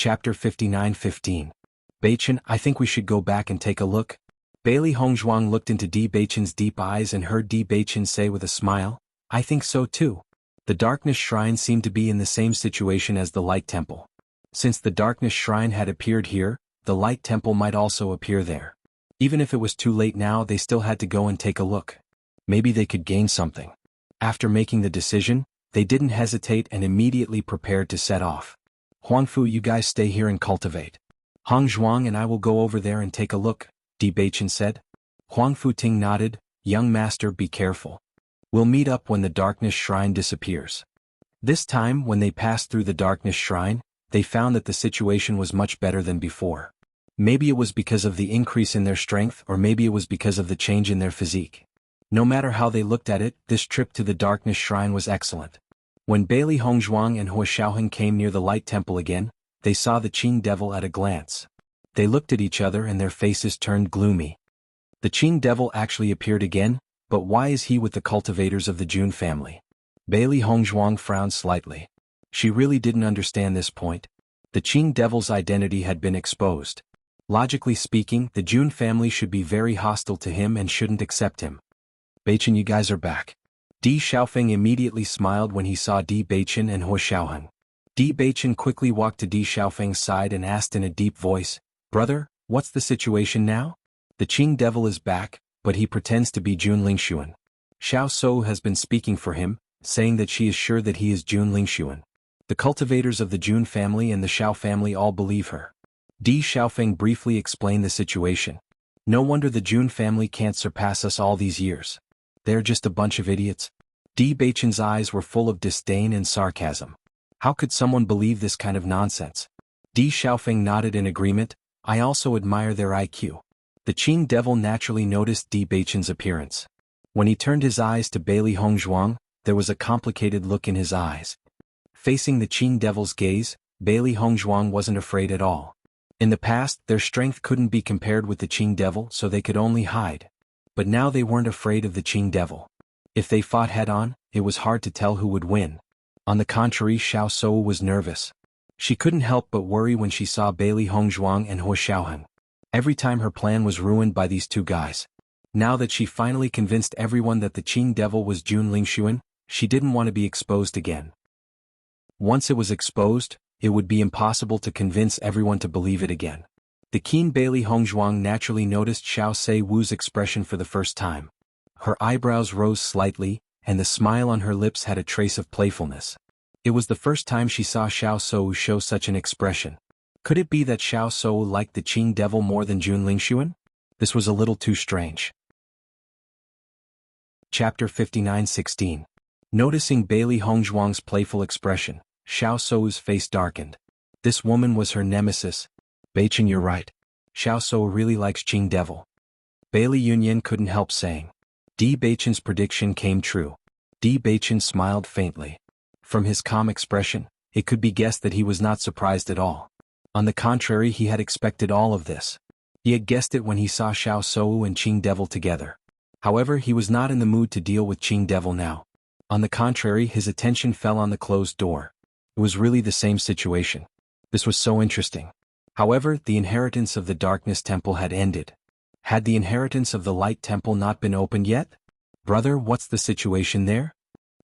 Chapter 59:15. Beichen, I think we should go back and take a look. Bailey Hongzhuang looked into Di Beichen's deep eyes and heard Di Beichen say with a smile, I think so too. The Darkness Shrine seemed to be in the same situation as the Light Temple. Since the Darkness Shrine had appeared here, the Light Temple might also appear there. Even if it was too late now, they still had to go and take a look. Maybe they could gain something. After making the decision, they didn't hesitate and immediately prepared to set off. Huangfu, you guys stay here and cultivate. Hongzhuang and I will go over there and take a look, Di Beichen said. Huangfu Ting nodded, young master, be careful. We'll meet up when the Darkness Shrine disappears. This time, when they passed through the Darkness Shrine, they found that the situation was much better than before. Maybe it was because of the increase in their strength, or maybe it was because of the change in their physique. No matter how they looked at it, this trip to the Darkness Shrine was excellent. When Bailey Hongzhuang and Hua Xiaoheng came near the Light Temple again, they saw the Qing Devil at a glance. They looked at each other and their faces turned gloomy. The Qing Devil actually appeared again, but why is he with the cultivators of the Jun family? Bailey Hongzhuang frowned slightly. She really didn't understand this point. The Qing Devil's identity had been exposed. Logically speaking, the Jun family should be very hostile to him and shouldn't accept him. Beichen, you guys are back. Di Xiaofeng immediately smiled when he saw Di Beichen and Hua Xiaoheng. Di Beichen quickly walked to Di Xiaofeng's side and asked in a deep voice, Brother, what's the situation now? The Qing Devil is back, but he pretends to be Jun Lingxuan. Xiao Shou has been speaking for him, saying that she is sure that he is Jun Lingxuan. The cultivators of the Jun family and the Xiao family all believe her. Di Xiaofeng briefly explained the situation. No wonder the Jun family can't surpass us all these years. They're just a bunch of idiots. Di Beichen's eyes were full of disdain and sarcasm. How could someone believe this kind of nonsense? Di Xiaofeng nodded in agreement. I also admire their IQ. The Qing Devil naturally noticed Di Beichen's appearance. When he turned his eyes to Bailey Hongzhuang, there was a complicated look in his eyes. Facing the Qing Devil's gaze, Bailey Hongzhuang wasn't afraid at all. In the past, their strength couldn't be compared with the Qing Devil, so they could only hide. But now they weren't afraid of the Qing Devil. If they fought head-on, it was hard to tell who would win. On the contrary, Xiao Shou was nervous. She couldn't help but worry when she saw Bailey Hongzhuang and Hua Xiaoheng. Every time her plan was ruined by these two guys. Now that she finally convinced everyone that the Qing Devil was Jun Lingxuan, she didn't want to be exposed again. Once it was exposed, it would be impossible to convince everyone to believe it again. The keen Bailey Hongzhuang naturally noticed Xiao Se Wu's expression for the first time. Her eyebrows rose slightly, and the smile on her lips had a trace of playfulness. It was the first time she saw Xiao Shou show such an expression. Could it be that Xiao Shou liked the Qing Devil more than Jun Lingxuan? This was a little too strange. Chapter 59:16. Noticing Bailey Hongzhuang's playful expression, Xiao Shou's face darkened. This woman was her nemesis. Beichen, you're right. Xiao Shou really likes Qing Devil. Bailey Yunyan couldn't help saying. Di Beichen's prediction came true. Di Beichen smiled faintly. From his calm expression, it could be guessed that he was not surprised at all. On the contrary, he had expected all of this. He had guessed it when he saw Xiao Shou and Qing Devil together. However, he was not in the mood to deal with Qing Devil now. On the contrary, his attention fell on the closed door. It was really the same situation. This was so interesting. However, the inheritance of the Darkness Temple had ended. Had the inheritance of the Light Temple not been opened yet? Brother, what's the situation there?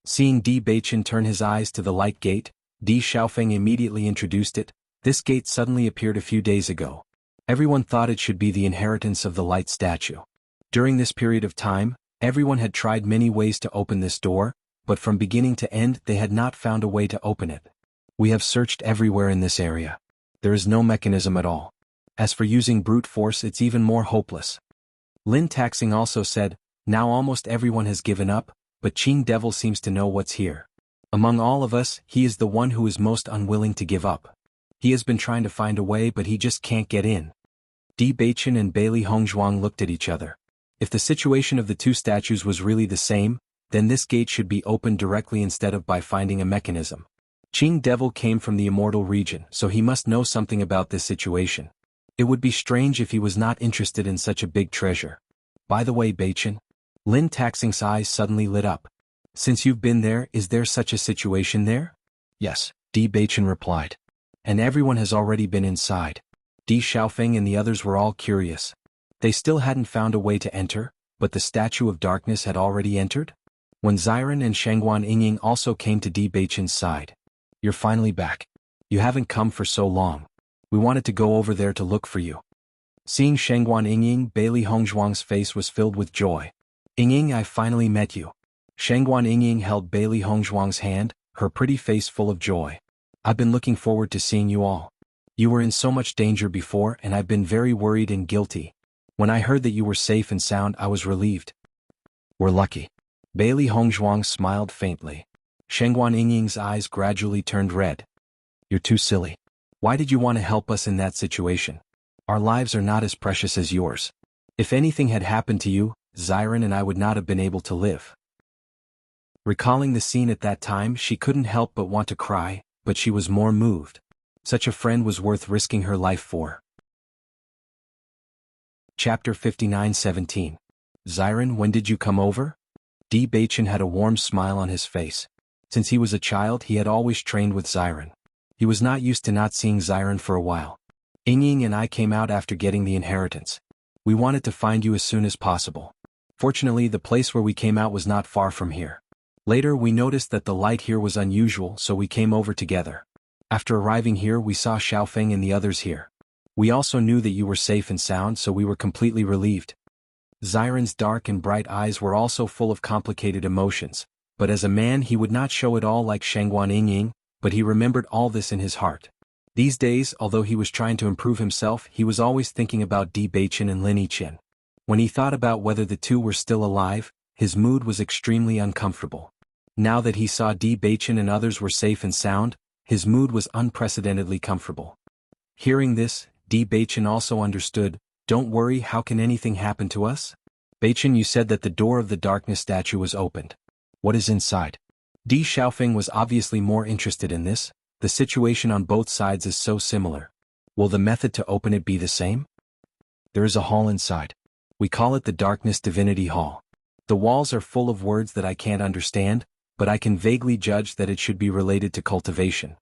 Seeing Di Beichen turn his eyes to the Light Gate, Di Xiaofeng immediately introduced it. This gate suddenly appeared a few days ago. Everyone thought it should be the inheritance of the Light Statue. During this period of time, everyone had tried many ways to open this door, but from beginning to end they had not found a way to open it. We have searched everywhere in this area. There is no mechanism at all. As for using brute force, it's even more hopeless. Lin Taxing also said, now almost everyone has given up, but Qing Devil seems to know what's here. Among all of us, he is the one who is most unwilling to give up. He has been trying to find a way, but he just can't get in. Di Beichen and Bailey Hongzhuang looked at each other. If the situation of the two statues was really the same, then this gate should be opened directly instead of by finding a mechanism. Qing Devil came from the immortal region, so he must know something about this situation. It would be strange if he was not interested in such a big treasure. By the way, Beichen. Lin Taxing's eyes suddenly lit up. Since you've been there, is there such a situation there? Yes, Di Beichen replied. and everyone has already been inside. Di Xiaofeng and the others were all curious. They still hadn't found a way to enter, but the statue of darkness had already entered? When Xiren and Shangguan Yingying also came to Di Beichen's side. You're finally back. You haven't come for so long. We wanted to go over there to look for you. Seeing Shangguan Yingying, Bailey Hongzhuang's face was filled with joy. Yingying, I finally met you. Shangguan Yingying held Bailey Hongzhuang's hand, her pretty face full of joy. I've been looking forward to seeing you all. You were in so much danger before and I've been very worried and guilty. When I heard that you were safe and sound, I was relieved. We're lucky. Bailey Hongzhuang smiled faintly. Shangguan Yingying's eyes gradually turned red. You're too silly. Why did you want to help us in that situation? Our lives are not as precious as yours. If anything had happened to you, Xiren and I would not have been able to live. Recalling the scene at that time, she couldn't help but want to cry, but she was more moved. Such a friend was worth risking her life for. Chapter 59-17. Xiren, when did you come over? Di Beichen had a warm smile on his face. Since he was a child, he had always trained with Xiren. He was not used to not seeing Xiren for a while. Yingying and I came out after getting the inheritance. We wanted to find you as soon as possible. Fortunately, the place where we came out was not far from here. Later, we noticed that the light here was unusual, so we came over together. After arriving here, we saw Xiaofeng and the others here. We also knew that you were safe and sound, so we were completely relieved. Xiren's dark and bright eyes were also full of complicated emotions, but as a man he would not show it all like Shangguan Yingying, but he remembered all this in his heart. These days, although he was trying to improve himself, he was always thinking about Di Beichen and Lin Yiqian. When he thought about whether the two were still alive, his mood was extremely uncomfortable. Now that he saw Di Beichen and others were safe and sound, his mood was unprecedentedly comfortable. Hearing this, Di Beichen also understood. Don't worry, how can anything happen to us? Beichen, you said that the door of the darkness statue was opened. What is inside? Di Xiaofeng was obviously more interested in this. The situation on both sides is so similar. Will the method to open it be the same? There is a hall inside. We call it the Darkness Divinity Hall. The walls are full of words that I can't understand, but I can vaguely judge that it should be related to cultivation.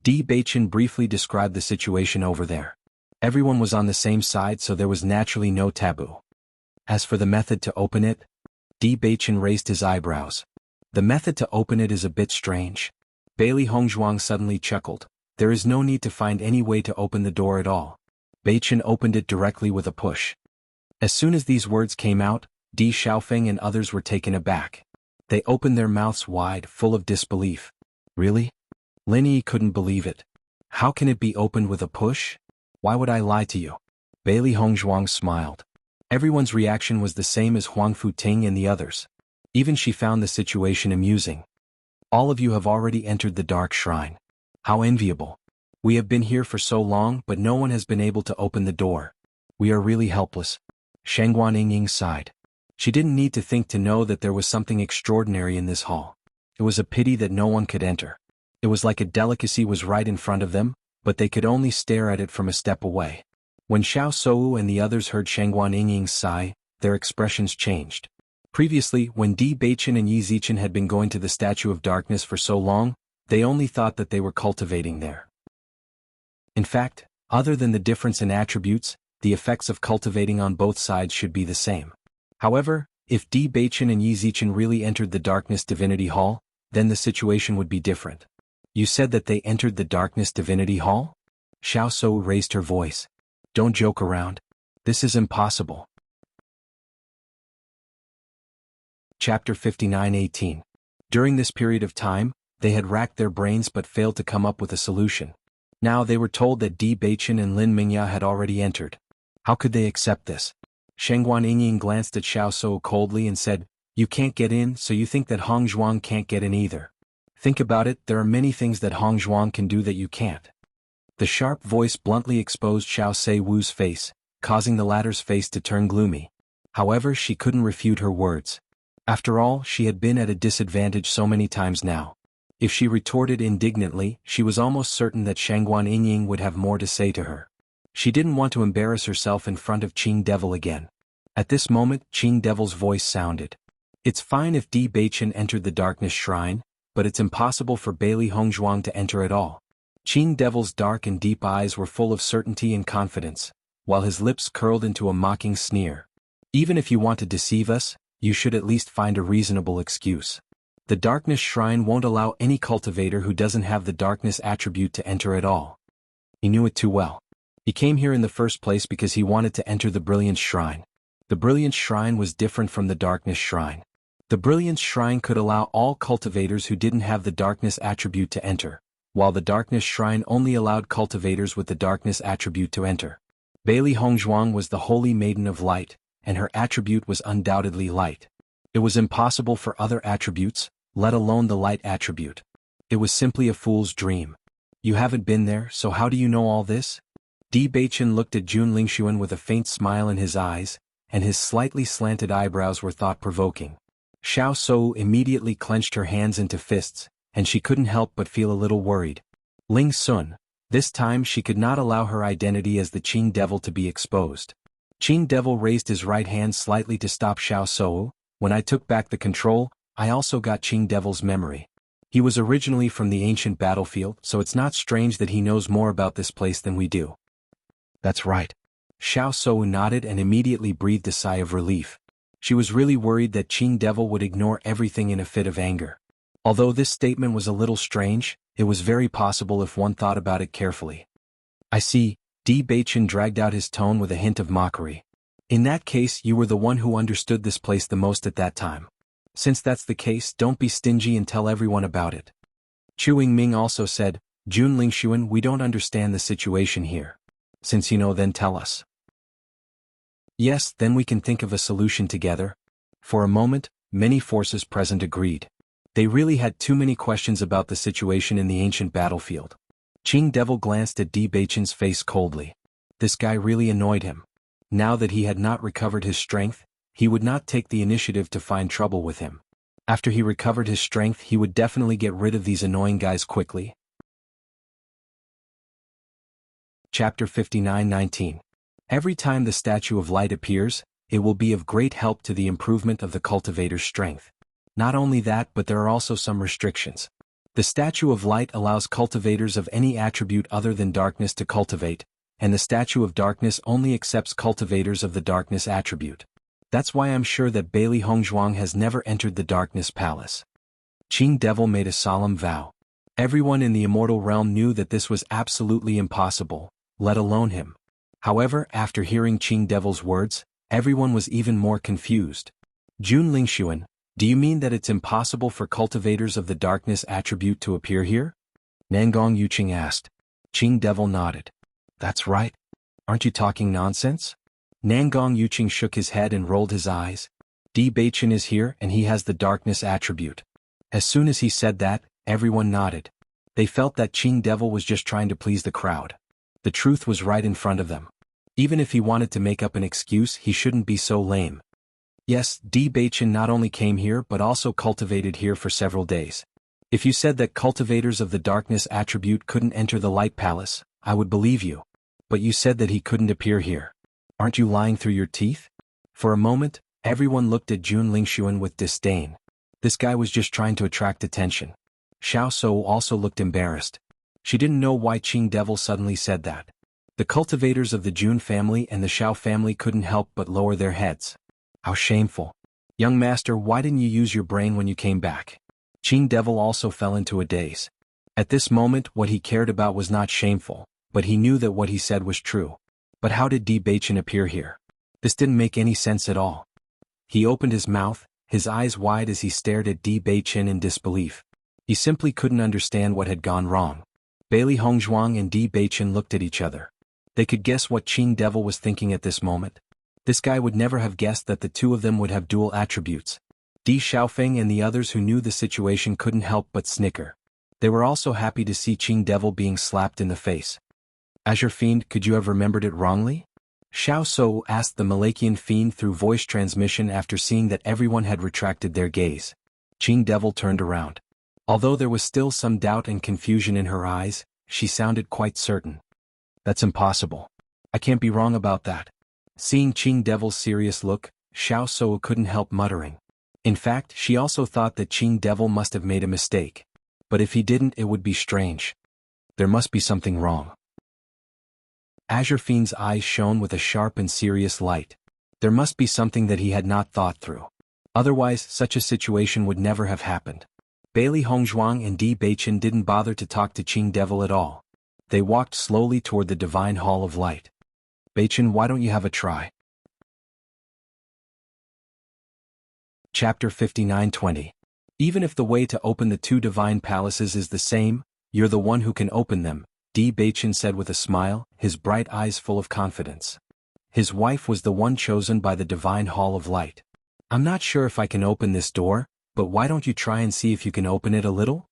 Di Beichen briefly described the situation over there. Everyone was on the same side, so there was naturally no taboo. As for the method to open it, Di Beichen raised his eyebrows. The method to open it is a bit strange. Bailey Hongzhuang suddenly chuckled. There is no need to find any way to open the door at all. Beichen opened it directly with a push. As soon as these words came out, Di Xiaofeng and others were taken aback. They opened their mouths wide, full of disbelief. Really? Lin Yi couldn't believe it. How can it be opened with a push? Why would I lie to you? Bailey Hongzhuang smiled. Everyone's reaction was the same as Huang Futing and the others. Even she found the situation amusing. All of you have already entered the dark shrine. How enviable. We have been here for so long, but no one has been able to open the door. We are really helpless. Shangguan Yingying sighed. She didn't need to think to know that there was something extraordinary in this hall. It was a pity that no one could enter. It was like a delicacy was right in front of them, but they could only stare at it from a step away. When Xiao Sou and the others heard Shangguan Yingying's sigh, their expressions changed. Previously, when Di Beichen and Yi Zichen had been going to the Statue of Darkness for so long, they only thought that they were cultivating there. In fact, other than the difference in attributes, the effects of cultivating on both sides should be the same. However, if Di Beichen and Yi Zichen really entered the Darkness Divinity Hall, then the situation would be different. You said that they entered the Darkness Divinity Hall? Xiao Sou raised her voice. Don't joke around. This is impossible. Chapter 59-18. During this period of time, they had racked their brains but failed to come up with a solution. Now they were told that Di Beichen and Lin Mingya had already entered. How could they accept this? Shangguan Yingying glanced at Xiao Sou coldly and said, You can't get in, so you think that Hongzhuang can't get in either. Think about it, there are many things that Hongzhuang can do that you can't. The sharp voice bluntly exposed Xiao Seiwu's face, causing the latter's face to turn gloomy. However, she couldn't refute her words. After all, she had been at a disadvantage so many times now. If she retorted indignantly, she was almost certain that Shangguan Yingying would have more to say to her. She didn't want to embarrass herself in front of Qing Devil again. At this moment, Qing Devil's voice sounded. It's fine if Di Beichen entered the Darkness Shrine, but it's impossible for Bailey Hongzhuang to enter at all. Qing Devil's dark and deep eyes were full of certainty and confidence, while his lips curled into a mocking sneer. Even if you want to deceive us, you should at least find a reasonable excuse. The Darkness Shrine won't allow any cultivator who doesn't have the darkness attribute to enter at all. He knew it too well. He came here in the first place because he wanted to enter the Brilliance Shrine. The Brilliance Shrine was different from the Darkness Shrine. The Brilliance Shrine could allow all cultivators who didn't have the darkness attribute to enter, while the Darkness Shrine only allowed cultivators with the darkness attribute to enter. Bailey Hongzhuang was the Holy Maiden of Light, and her attribute was undoubtedly light. It was impossible for other attributes, let alone the light attribute. It was simply a fool's dream. You haven't been there, so how do you know all this? Di Beichen looked at Jun Lingxuan with a faint smile in his eyes, and his slightly slanted eyebrows were thought-provoking. Xiao Sou immediately clenched her hands into fists, and she couldn't help but feel a little worried. Ling Sun, this time she could not allow her identity as the Qing Devil to be exposed. Qing Devil raised his right hand slightly to stop Xiao Sou. When I took back the control, I also got Qing Devil's memory. He was originally from the ancient battlefield, so it's not strange that he knows more about this place than we do. That's right. Xiao Sou nodded and immediately breathed a sigh of relief. She was really worried that Qing Devil would ignore everything in a fit of anger. Although this statement was a little strange, it was very possible if one thought about it carefully. I see, Di Beichen dragged out his tone with a hint of mockery. In that case, you were the one who understood this place the most at that time. Since that's the case, don't be stingy and tell everyone about it. Chu Yingming also said, Jun Lingxuan, we don't understand the situation here. Since you know, then tell us. Yes, then we can think of a solution together. For a moment, many forces present agreed. They really had too many questions about the situation in the ancient battlefield. Qing Devil glanced at Di Beichen's face coldly. This guy really annoyed him. Now that he had not recovered his strength, he would not take the initiative to find trouble with him. After he recovered his strength, he would definitely get rid of these annoying guys quickly. Chapter 59-19. Every time the Statue of Light appears, it will be of great help to the improvement of the cultivator's strength. Not only that, but there are also some restrictions. The Statue of Light allows cultivators of any attribute other than darkness to cultivate, and the Statue of Darkness only accepts cultivators of the darkness attribute. That's why I'm sure that Bailey Hongzhuang has never entered the Darkness Palace. Qing Devil made a solemn vow. Everyone in the immortal realm knew that this was absolutely impossible, let alone him. However, after hearing Qing Devil's words, everyone was even more confused. Jun Lingxuan, do you mean that it's impossible for cultivators of the darkness attribute to appear here? Nangong Yuqing asked. Qing Devil nodded. That's right. Aren't you talking nonsense? Nangong Yuqing shook his head and rolled his eyes. Di Beichen is here and he has the darkness attribute. As soon as he said that, everyone nodded. They felt that Qing Devil was just trying to please the crowd. The truth was right in front of them. Even if he wanted to make up an excuse, he shouldn't be so lame. Yes, Di Beichen not only came here but also cultivated here for several days. If you said that cultivators of the darkness attribute couldn't enter the Light Palace, I would believe you. But you said that he couldn't appear here. Aren't you lying through your teeth? For a moment, everyone looked at Jun Lingxuan with disdain. This guy was just trying to attract attention. Xiao Sou also looked embarrassed. She didn't know why Qing Devil suddenly said that. The cultivators of the Jun family and the Xiao family couldn't help but lower their heads. How shameful. Young master, why didn't you use your brain when you came back? Qing Devil also fell into a daze. At this moment, what he cared about was not shameful, but he knew that what he said was true. But how did Di Beichen appear here? This didn't make any sense at all. He opened his mouth, his eyes wide as he stared at Di Beichen in disbelief. He simply couldn't understand what had gone wrong. Bailey Hongzhuang and Di Beichen looked at each other. They could guess what Qing Devil was thinking at this moment. This guy would never have guessed that the two of them would have dual attributes. Di Xiaofeng and the others who knew the situation couldn't help but snicker. They were also happy to see Qing Devil being slapped in the face. Azure Fiend, could you have remembered it wrongly? Xiao Sou asked the Malachian Fiend through voice transmission after seeing that everyone had retracted their gaze. Qing Devil turned around. Although there was still some doubt and confusion in her eyes, she sounded quite certain. That's impossible. I can't be wrong about that. Seeing Qing Devil's serious look, Xiao Sou couldn't help muttering. In fact, she also thought that Qing Devil must have made a mistake. But if he didn't, it would be strange. There must be something wrong. Azure Fiend's eyes shone with a sharp and serious light. There must be something that he had not thought through. Otherwise, such a situation would never have happened. Bailey Hongzhuang and Di Beichen didn't bother to talk to Qing Devil at all. They walked slowly toward the Divine Hall of Light. Beichen, why don't you have a try? Chapter 59-20. Even if the way to open the two divine palaces is the same, you're the one who can open them, Di Beichen said with a smile, his bright eyes full of confidence. His wife was the one chosen by the Divine Hall of Light. I'm not sure if I can open this door, but why don't you try and see if you can open it a little?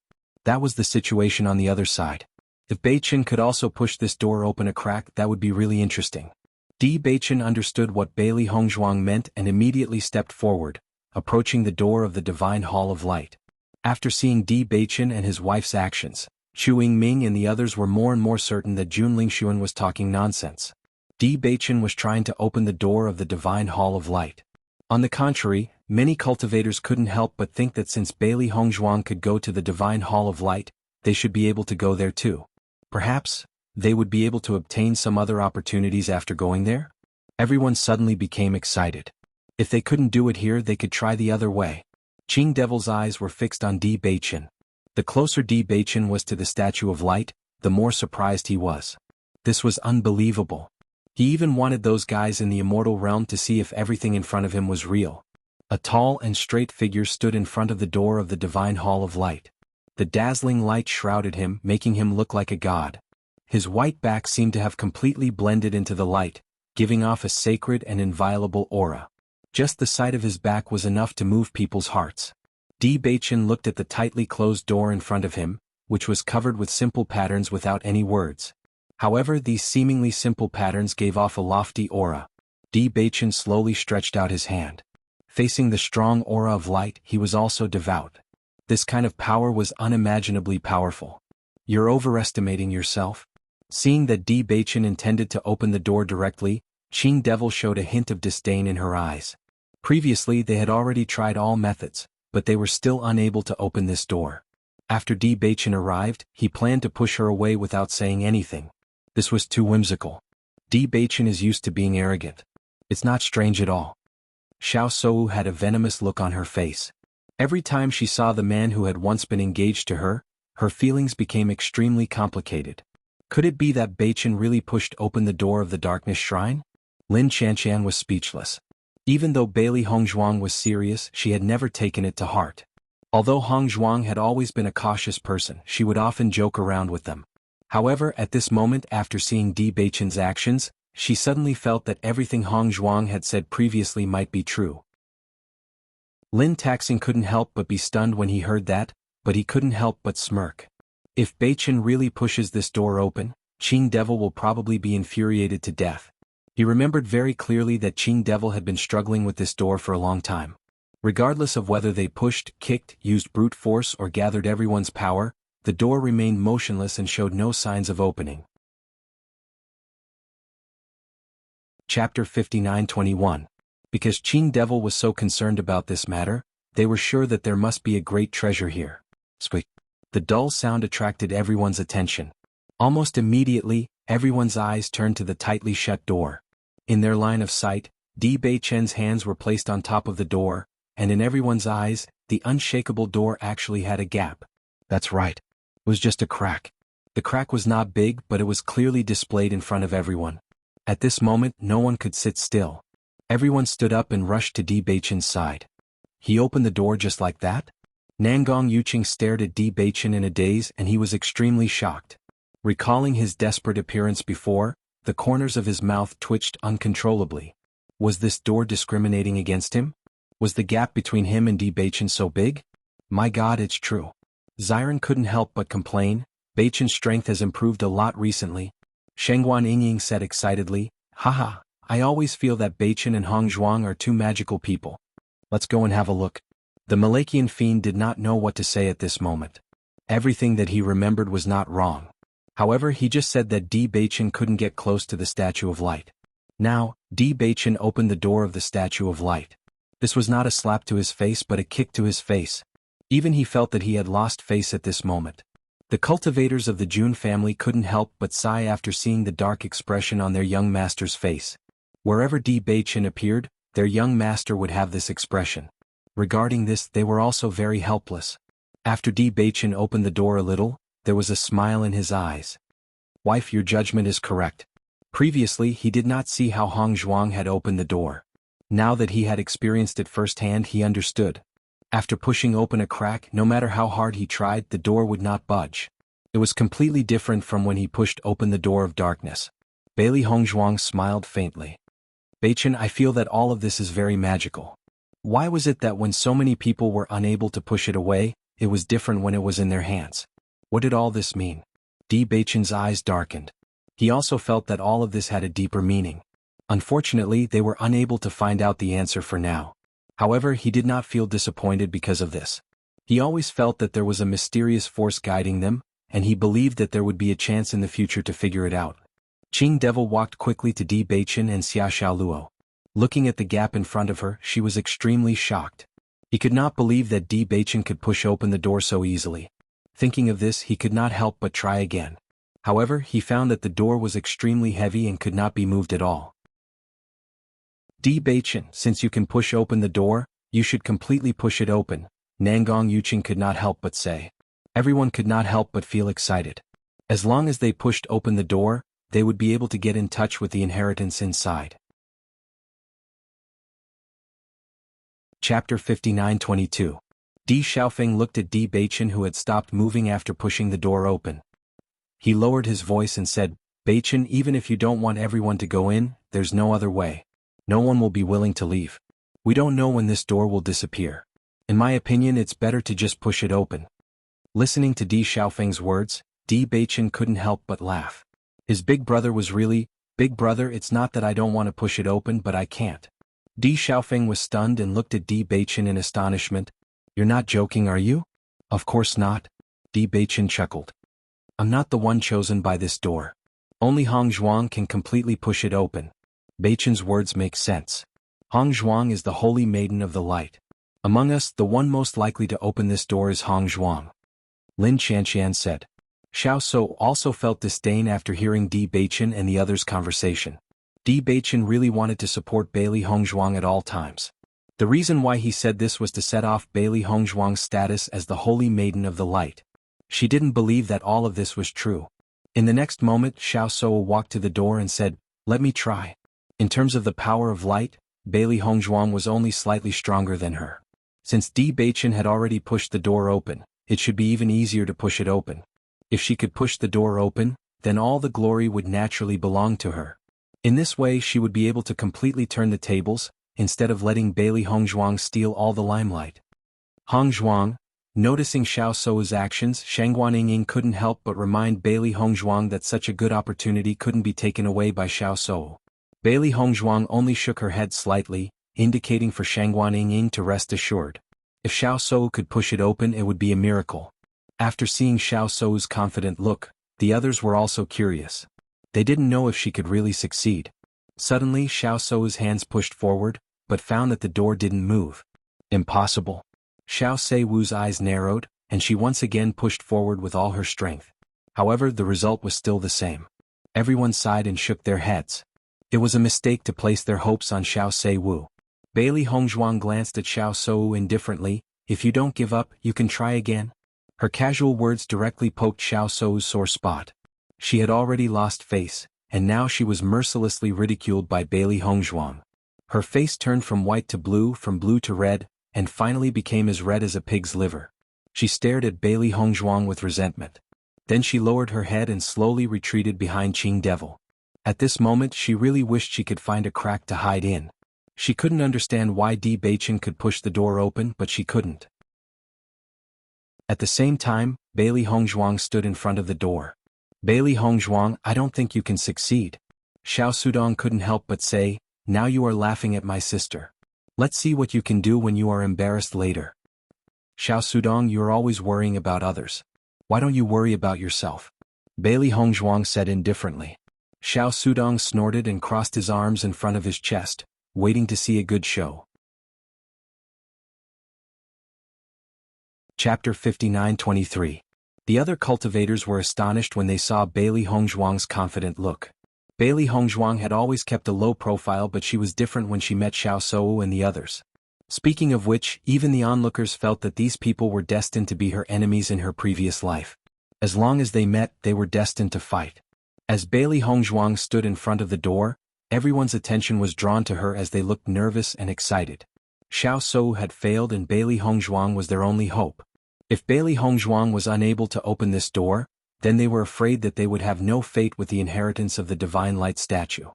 That was the situation on the other side. If Beichen could also push this door open a crack, that would be really interesting. Di Beichen understood what Bailey Hongzhuang meant and immediately stepped forward, approaching the door of the Divine Hall of Light. After seeing Di Beichen and his wife's actions, Xu Yingming and the others were more and more certain that Junling Xuan was talking nonsense. Di Beichen was trying to open the door of the Divine Hall of Light. On the contrary, many cultivators couldn't help but think that since Bailey Hongzhuang could go to the Divine Hall of Light, they should be able to go there too. Perhaps, they would be able to obtain some other opportunities after going there? Everyone suddenly became excited. If they couldn't do it here, they could try the other way. Qing Devil's eyes were fixed on Di Beichen. The closer Di Beichen was to the Statue of Light, the more surprised he was. This was unbelievable. He even wanted those guys in the immortal realm to see if everything in front of him was real. A tall and straight figure stood in front of the door of the Divine Hall of Light. The dazzling light shrouded him, making him look like a god. His white back seemed to have completely blended into the light, giving off a sacred and inviolable aura. Just the sight of his back was enough to move people's hearts. Di Beichen looked at the tightly closed door in front of him, which was covered with simple patterns without any words. However, these seemingly simple patterns gave off a lofty aura. Di Beichen slowly stretched out his hand. Facing the strong aura of light, he was also devout. This kind of power was unimaginably powerful. You're overestimating yourself. Seeing that Di Beichen intended to open the door directly, Qing Devil showed a hint of disdain in her eyes. Previously they had already tried all methods, but they were still unable to open this door. After Di Beichen arrived, he planned to push her away without saying anything. This was too whimsical. Di Beichen is used to being arrogant. It's not strange at all. Xiao Sou had a venomous look on her face. Every time she saw the man who had once been engaged to her, her feelings became extremely complicated. Could it be that Beichen really pushed open the door of the Darkness Shrine? Lin Chanshan was speechless. Even though Bailey Hongzhuang was serious, she had never taken it to heart. Although Hongzhuang had always been a cautious person, she would often joke around with them. However, at this moment, after seeing Di Beichen's actions, she suddenly felt that everything Hongzhuang had said previously might be true. Lin Taxing couldn't help but be stunned when he heard that, but he couldn't help but smirk. If Beichen really pushes this door open, Qing Devil will probably be infuriated to death. He remembered very clearly that Qing Devil had been struggling with this door for a long time. Regardless of whether they pushed, kicked, used brute force or gathered everyone's power, the door remained motionless and showed no signs of opening. Chapter 59-21. Because Qing Devil was so concerned about this matter, they were sure that there must be a great treasure here. Squeak. The dull sound attracted everyone's attention. Almost immediately, everyone's eyes turned to the tightly shut door. In their line of sight, Di Beichen's hands were placed on top of the door, and in everyone's eyes, the unshakable door actually had a gap. That's right. It was just a crack. The crack was not big, but it was clearly displayed in front of everyone. At this moment, no one could sit still. Everyone stood up and rushed to Di Beichen's side. He opened the door just like that? Nangong Yuqing stared at Di Beichen in a daze, and he was extremely shocked. Recalling his desperate appearance before, the corners of his mouth twitched uncontrollably. Was this door discriminating against him? Was the gap between him and Di Beichen so big? My God, it's true. Xiren couldn't help but complain. Beichen's strength has improved a lot recently. Shengguan Yingying said excitedly, Haha, I always feel that Beichen and Hongzhuang are two magical people. Let's go and have a look. The Malachian fiend did not know what to say at this moment. Everything that he remembered was not wrong. However, he just said that Di Beichen couldn't get close to the Statue of Light. Now, Di Beichen opened the door of the Statue of Light. This was not a slap to his face but a kick to his face. Even he felt that he had lost face at this moment. The cultivators of the Jun family couldn't help but sigh after seeing the dark expression on their young master's face. Wherever Di Beichen appeared, their young master would have this expression. Regarding this, they were also very helpless. After Di Beichen opened the door a little, there was a smile in his eyes. "Wife, your judgment is correct." Previously he did not see how Hong Zhuang had opened the door. Now that he had experienced it firsthand, he understood. After pushing open a crack, no matter how hard he tried, the door would not budge. It was completely different from when he pushed open the door of darkness. Bailey Hong Zhuang smiled faintly. "Beichen, I feel that all of this is very magical. Why was it that when so many people were unable to push it away, it was different when it was in their hands? What did all this mean?" Di Beichen's eyes darkened. He also felt that all of this had a deeper meaning. Unfortunately, they were unable to find out the answer for now. However, he did not feel disappointed because of this. He always felt that there was a mysterious force guiding them, and he believed that there would be a chance in the future to figure it out. Qing Devil walked quickly to Di Beichen and Xia Xiaoluo. Looking at the gap in front of her, she was extremely shocked. He could not believe that Di Beichen could push open the door so easily. Thinking of this, he could not help but try again. However, he found that the door was extremely heavy and could not be moved at all. "Di Beichen, since you can push open the door, you should completely push it open," Nangong Yuqing could not help but say. Everyone could not help but feel excited. As long as they pushed open the door, they would be able to get in touch with the inheritance inside. Chapter 59-22. Di Xiaofeng looked at Di Beichen, who had stopped moving after pushing the door open. He lowered his voice and said, "Beichen, even if you don't want everyone to go in, there's no other way. No one will be willing to leave. We don't know when this door will disappear. In my opinion, it's better to just push it open." Listening to Di Xiaofeng's words, Di Beichen couldn't help but laugh. His big brother was really, "Big brother, it's not that I don't want to push it open, but I can't." Di Xiaofeng was stunned and looked at Di Beichen in astonishment. "You're not joking, are you?" "Of course not." Di Beichen chuckled. "I'm not the one chosen by this door. Only Hong Zhuang can completely push it open." Beichen's words make sense. Hong Zhuang is the holy maiden of the light. Among us, the one most likely to open this door is Hong Zhuang. Lin Chanxian said. Xiao So also felt disdain after hearing Di Beichen and the others' conversation. Di Beichen really wanted to support Bailey Hongzhuang at all times. The reason why he said this was to set off Bailey Hongzhuang's status as the holy maiden of the light. She didn't believe that all of this was true. In the next moment, Xiao So walked to the door and said, "Let me try." In terms of the power of light, Bailey Hongzhuang was only slightly stronger than her. Since Di Beichen had already pushed the door open, it should be even easier to push it open. If she could push the door open, then all the glory would naturally belong to her. In this way, she would be able to completely turn the tables, instead of letting Bailey Hongzhuang steal all the limelight. Hongzhuang, noticing Xiao Sou's actions, Shangguan Ying couldn't help but remind Bailey Hongzhuang that such a good opportunity couldn't be taken away by Xiao Sou. Bailey Hongzhuang only shook her head slightly, indicating for Shangguan Ying to rest assured. If Xiao Sou could push it open, it would be a miracle. After seeing Xiao Sou's confident look, the others were also curious. They didn't know if she could really succeed. Suddenly, Xiao Sou's hands pushed forward, but found that the door didn't move. Impossible. Xiao Seiwu's eyes narrowed, and she once again pushed forward with all her strength. However, the result was still the same. Everyone sighed and shook their heads. It was a mistake to place their hopes on Xiao Seiwu. Bailey Hongzhuang glanced at Xiao Sou indifferently. "If you don't give up, you can try again." Her casual words directly poked Xiao Sou's sore spot. She had already lost face, and now she was mercilessly ridiculed by Bailey Hongzhuang. Her face turned from white to blue, from blue to red, and finally became as red as a pig's liver. She stared at Bailey Hongzhuang with resentment. Then she lowered her head and slowly retreated behind Qing Devil. At this moment, she really wished she could find a crack to hide in. She couldn't understand why Di Beichen could push the door open, but she couldn't. At the same time, Bailey Hongzhuang stood in front of the door. "Bailey Hongzhuang, I don't think you can succeed." Xiao Sudong couldn't help but say, "Now you are laughing at my sister. Let's see what you can do when you are embarrassed later." "Xiao Sudong, you're always worrying about others. Why don't you worry about yourself?" Bailey Hongzhuang said indifferently. Xiao Sudong snorted and crossed his arms in front of his chest, waiting to see a good show. Chapter 59-23. The other cultivators were astonished when they saw Bailey Hongzhuang's confident look. Bailey Hongzhuang had always kept a low profile, but she was different when she met Xiao Shou and the others. Speaking of which, even the onlookers felt that these people were destined to be her enemies in her previous life. As long as they met, they were destined to fight. As Bailey Hongzhuang stood in front of the door, everyone's attention was drawn to her as they looked nervous and excited. Xiao Shou had failed and Bailey Hongzhuang was their only hope. If Bailey Hongzhuang was unable to open this door, then they were afraid that they would have no fate with the inheritance of the Divine Light statue.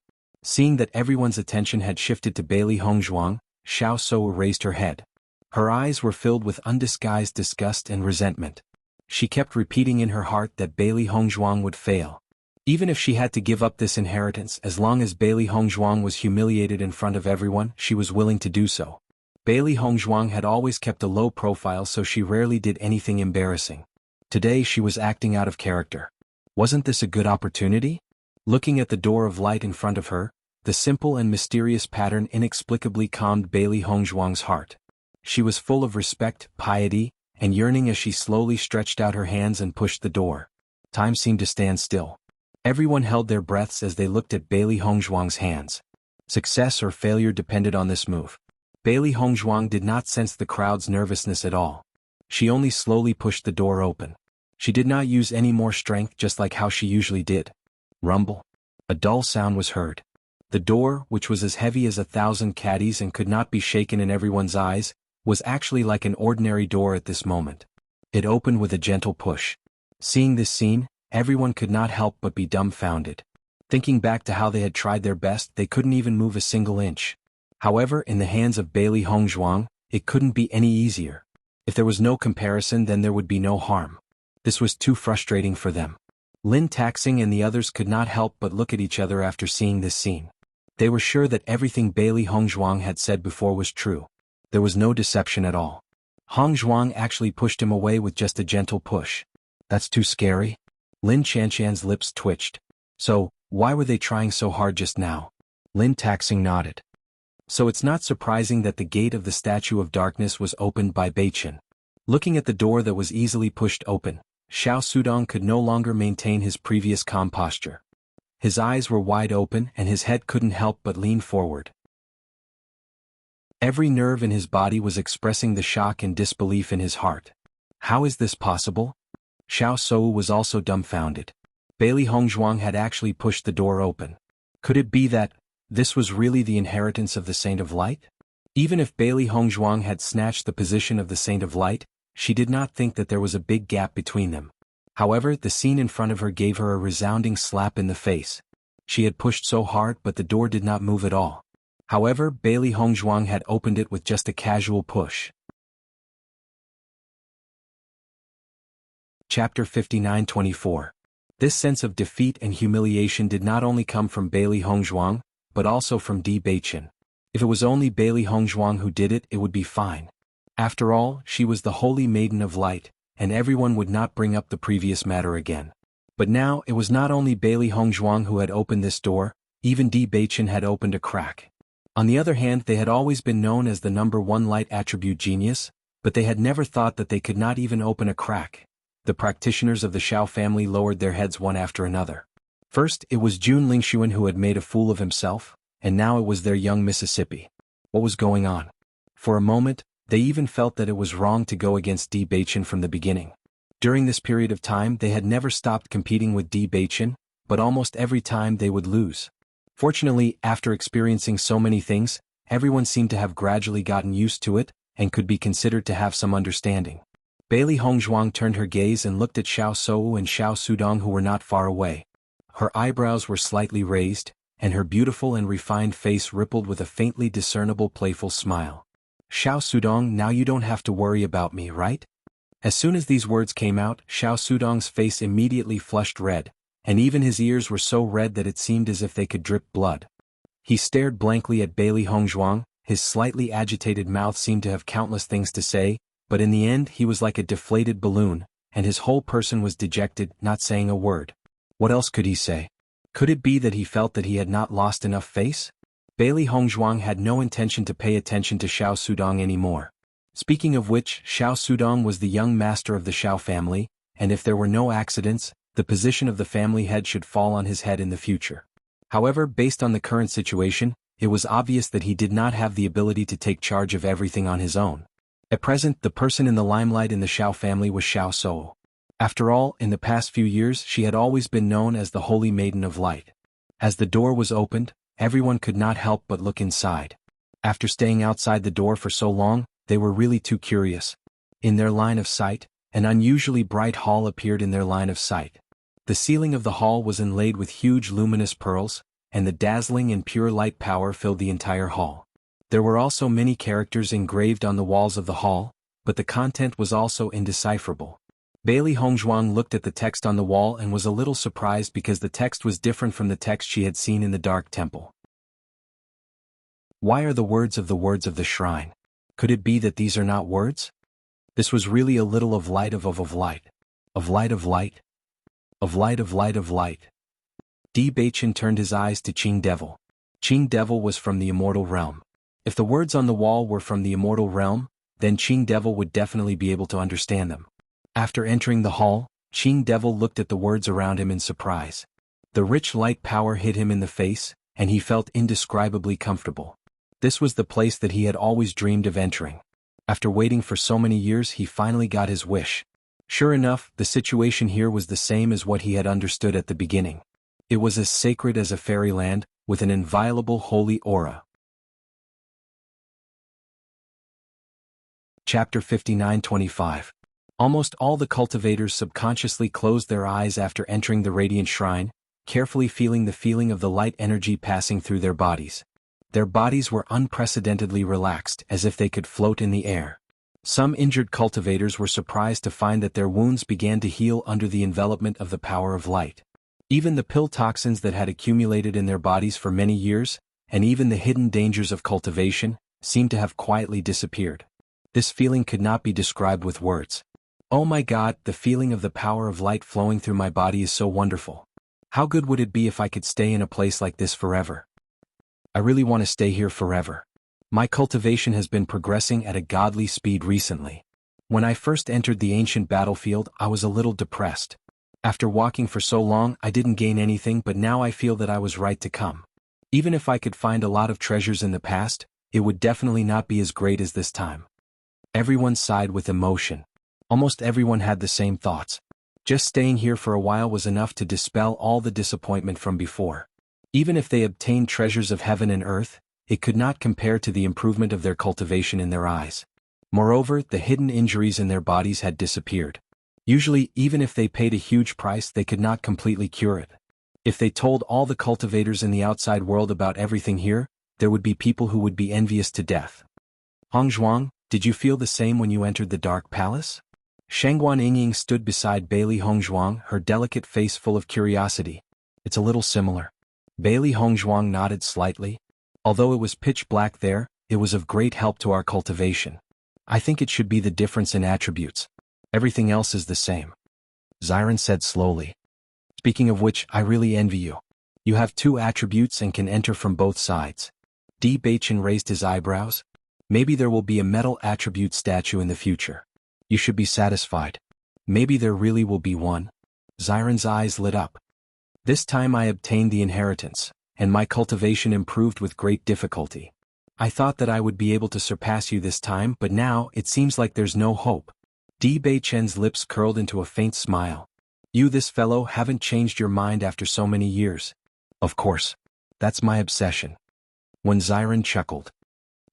Seeing that everyone's attention had shifted to Bailey Hongzhuang, Xiao Shou raised her head. Her eyes were filled with undisguised disgust and resentment. She kept repeating in her heart that Bailey Hongzhuang would fail. Even if she had to give up this inheritance, as long as Bailey Hongzhuang was humiliated in front of everyone, she was willing to do so. Bailey Hongzhuang had always kept a low profile, so she rarely did anything embarrassing. Today she was acting out of character. Wasn't this a good opportunity? Looking at the door of light in front of her, the simple and mysterious pattern inexplicably calmed Bailey Hongzhuang's heart. She was full of respect, piety, and yearning as she slowly stretched out her hands and pushed the door. Time seemed to stand still. Everyone held their breaths as they looked at Bailey Hongzhuang's hands. Success or failure depended on this move. Bailey Hongzhuang did not sense the crowd's nervousness at all. She only slowly pushed the door open. She did not use any more strength, just like how she usually did. Rumble. A dull sound was heard. The door, which was as heavy as 1,000 caddies and could not be shaken in everyone's eyes, was actually like an ordinary door at this moment. It opened with a gentle push. Seeing this scene, everyone could not help but be dumbfounded. Thinking back to how they had tried their best, they couldn't even move a single inch. However, in the hands of Bailey Hongzhuang, it couldn't be any easier. If there was no comparison, then there would be no harm. This was too frustrating for them. Lin Taxing and the others could not help but look at each other after seeing this scene. They were sure that everything Bailey Hongzhuang had said before was true. There was no deception at all. Hongzhuang actually pushed him away with just a gentle push. That's too scary. Lin Chanshan's lips twitched. So, why were they trying so hard just now? Lin Taxing nodded. So it's not surprising that the gate of the Statue of Darkness was opened by Beichen. Looking at the door that was easily pushed open, Xiao Sudong could no longer maintain his previous calm posture. His eyes were wide open and his head couldn't help but lean forward. Every nerve in his body was expressing the shock and disbelief in his heart. How is this possible? Xiao Shou was also dumbfounded. Bailey Hongzhuang had actually pushed the door open. Could it be that this was really the inheritance of the Saint of Light? Even if Bailey Hongzhuang had snatched the position of the Saint of Light, she did not think that there was a big gap between them. However, the scene in front of her gave her a resounding slap in the face. She had pushed so hard, but the door did not move at all. However, Bailey Hongzhuang had opened it with just a casual push. Chapter 59-24. This sense of defeat and humiliation did not only come from Bailey Hongzhuang, but also from Di Beichen. If it was only Bailey Hongzhuang who did it, it would be fine. After all, she was the Holy Maiden of Light, and everyone would not bring up the previous matter again. But now, it was not only Bailey Hongzhuang who had opened this door, even Di Beichen had opened a crack. On the other hand, they had always been known as the #1 light attribute genius, but they had never thought that they could not even open a crack. The practitioners of the Xiao family lowered their heads one after another. First, it was Jun Lingshuan who had made a fool of himself, and now it was their young Mississippi. What was going on? For a moment, they even felt that it was wrong to go against Di Beichen from the beginning. During this period of time, they had never stopped competing with Di Beichen, but almost every time they would lose. Fortunately, after experiencing so many things, everyone seemed to have gradually gotten used to it, and could be considered to have some understanding. Bailey Hongzhuang turned her gaze and looked at Xiao Shou and Xiao Sudong, who were not far away. Her eyebrows were slightly raised, and her beautiful and refined face rippled with a faintly discernible playful smile. Xiao Sudong, now you don't have to worry about me, right? As soon as these words came out, Xiao Sudong's face immediately flushed red, and even his ears were so red that it seemed as if they could drip blood. He stared blankly at Bailey Hongzhuang. His slightly agitated mouth seemed to have countless things to say, but in the end he was like a deflated balloon, and his whole person was dejected, not saying a word. What else could he say? Could it be that he felt that he had not lost enough face? Bailey Hongzhuang had no intention to pay attention to Xiao Sudong anymore. Speaking of which, Xiao Sudong was the young master of the Xiao family, and if there were no accidents, the position of the family head should fall on his head in the future. However, based on the current situation, it was obvious that he did not have the ability to take charge of everything on his own. At present, the person in the limelight in the Xiao family was Xiao Sou. After all, in the past few years she had always been known as the Holy Maiden of Light. As the door was opened, everyone could not help but look inside. After staying outside the door for so long, they were really too curious. In their line of sight, an unusually bright hall appeared in their line of sight. The ceiling of the hall was inlaid with huge luminous pearls, and the dazzling and pure light power filled the entire hall. There were also many characters engraved on the walls of the hall, but the content was also indecipherable. Bailey Hongzhuang looked at the text on the wall and was a little surprised because the text was different from the text she had seen in the dark temple. Why are the words of the shrine? Could it be that these are not words? This was really a little of light of light. Of light of light. Of light of light of light. Di Beichen turned his eyes to Qing Devil. Qing Devil was from the immortal realm. If the words on the wall were from the immortal realm, then Qing Devil would definitely be able to understand them. After entering the hall, Qing Devil looked at the words around him in surprise. The rich light power hit him in the face, and he felt indescribably comfortable. This was the place that he had always dreamed of entering. After waiting for so many years, he finally got his wish. Sure enough, the situation here was the same as what he had understood at the beginning. It was as sacred as a fairyland, with an inviolable holy aura. Chapter 59-25. Almost all the cultivators subconsciously closed their eyes after entering the radiant shrine, carefully feeling the feeling of the light energy passing through their bodies. Their bodies were unprecedentedly relaxed, as if they could float in the air. Some injured cultivators were surprised to find that their wounds began to heal under the envelopment of the power of light. Even the pill toxins that had accumulated in their bodies for many years, and even the hidden dangers of cultivation, seemed to have quietly disappeared. This feeling could not be described with words. Oh my God, the feeling of the power of light flowing through my body is so wonderful. How good would it be if I could stay in a place like this forever? I really want to stay here forever. My cultivation has been progressing at a godly speed recently. When I first entered the ancient battlefield, I was a little depressed. After walking for so long, I didn't gain anything, but now I feel that I was right to come. Even if I could find a lot of treasures in the past, it would definitely not be as great as this time. Everyone sighed with emotion. Almost everyone had the same thoughts. Just staying here for a while was enough to dispel all the disappointment from before. Even if they obtained treasures of heaven and earth, it could not compare to the improvement of their cultivation in their eyes. Moreover, the hidden injuries in their bodies had disappeared. Usually, even if they paid a huge price, they could not completely cure it. If they told all the cultivators in the outside world about everything here, there would be people who would be envious to death. Hongzhuang, did you feel the same when you entered the Dark Palace? Shangguan Yingying stood beside Bailey Hongzhuang, her delicate face full of curiosity. It's a little similar. Bailey Hongzhuang nodded slightly. Although it was pitch black there, it was of great help to our cultivation. I think it should be the difference in attributes. Everything else is the same. Xiren said slowly. Speaking of which, I really envy you. You have 2 attributes and can enter from both sides. Di Beichen raised his eyebrows. Maybe there will be a metal attribute statue in the future. You should be satisfied. Maybe there really will be one. Xiren's eyes lit up. This time I obtained the inheritance, and my cultivation improved with great difficulty. I thought that I would be able to surpass you this time, but now it seems like there's no hope. Di Beichen's lips curled into a faint smile. You, this fellow, haven't changed your mind after so many years. Of course. That's my obsession. When Xiren chuckled.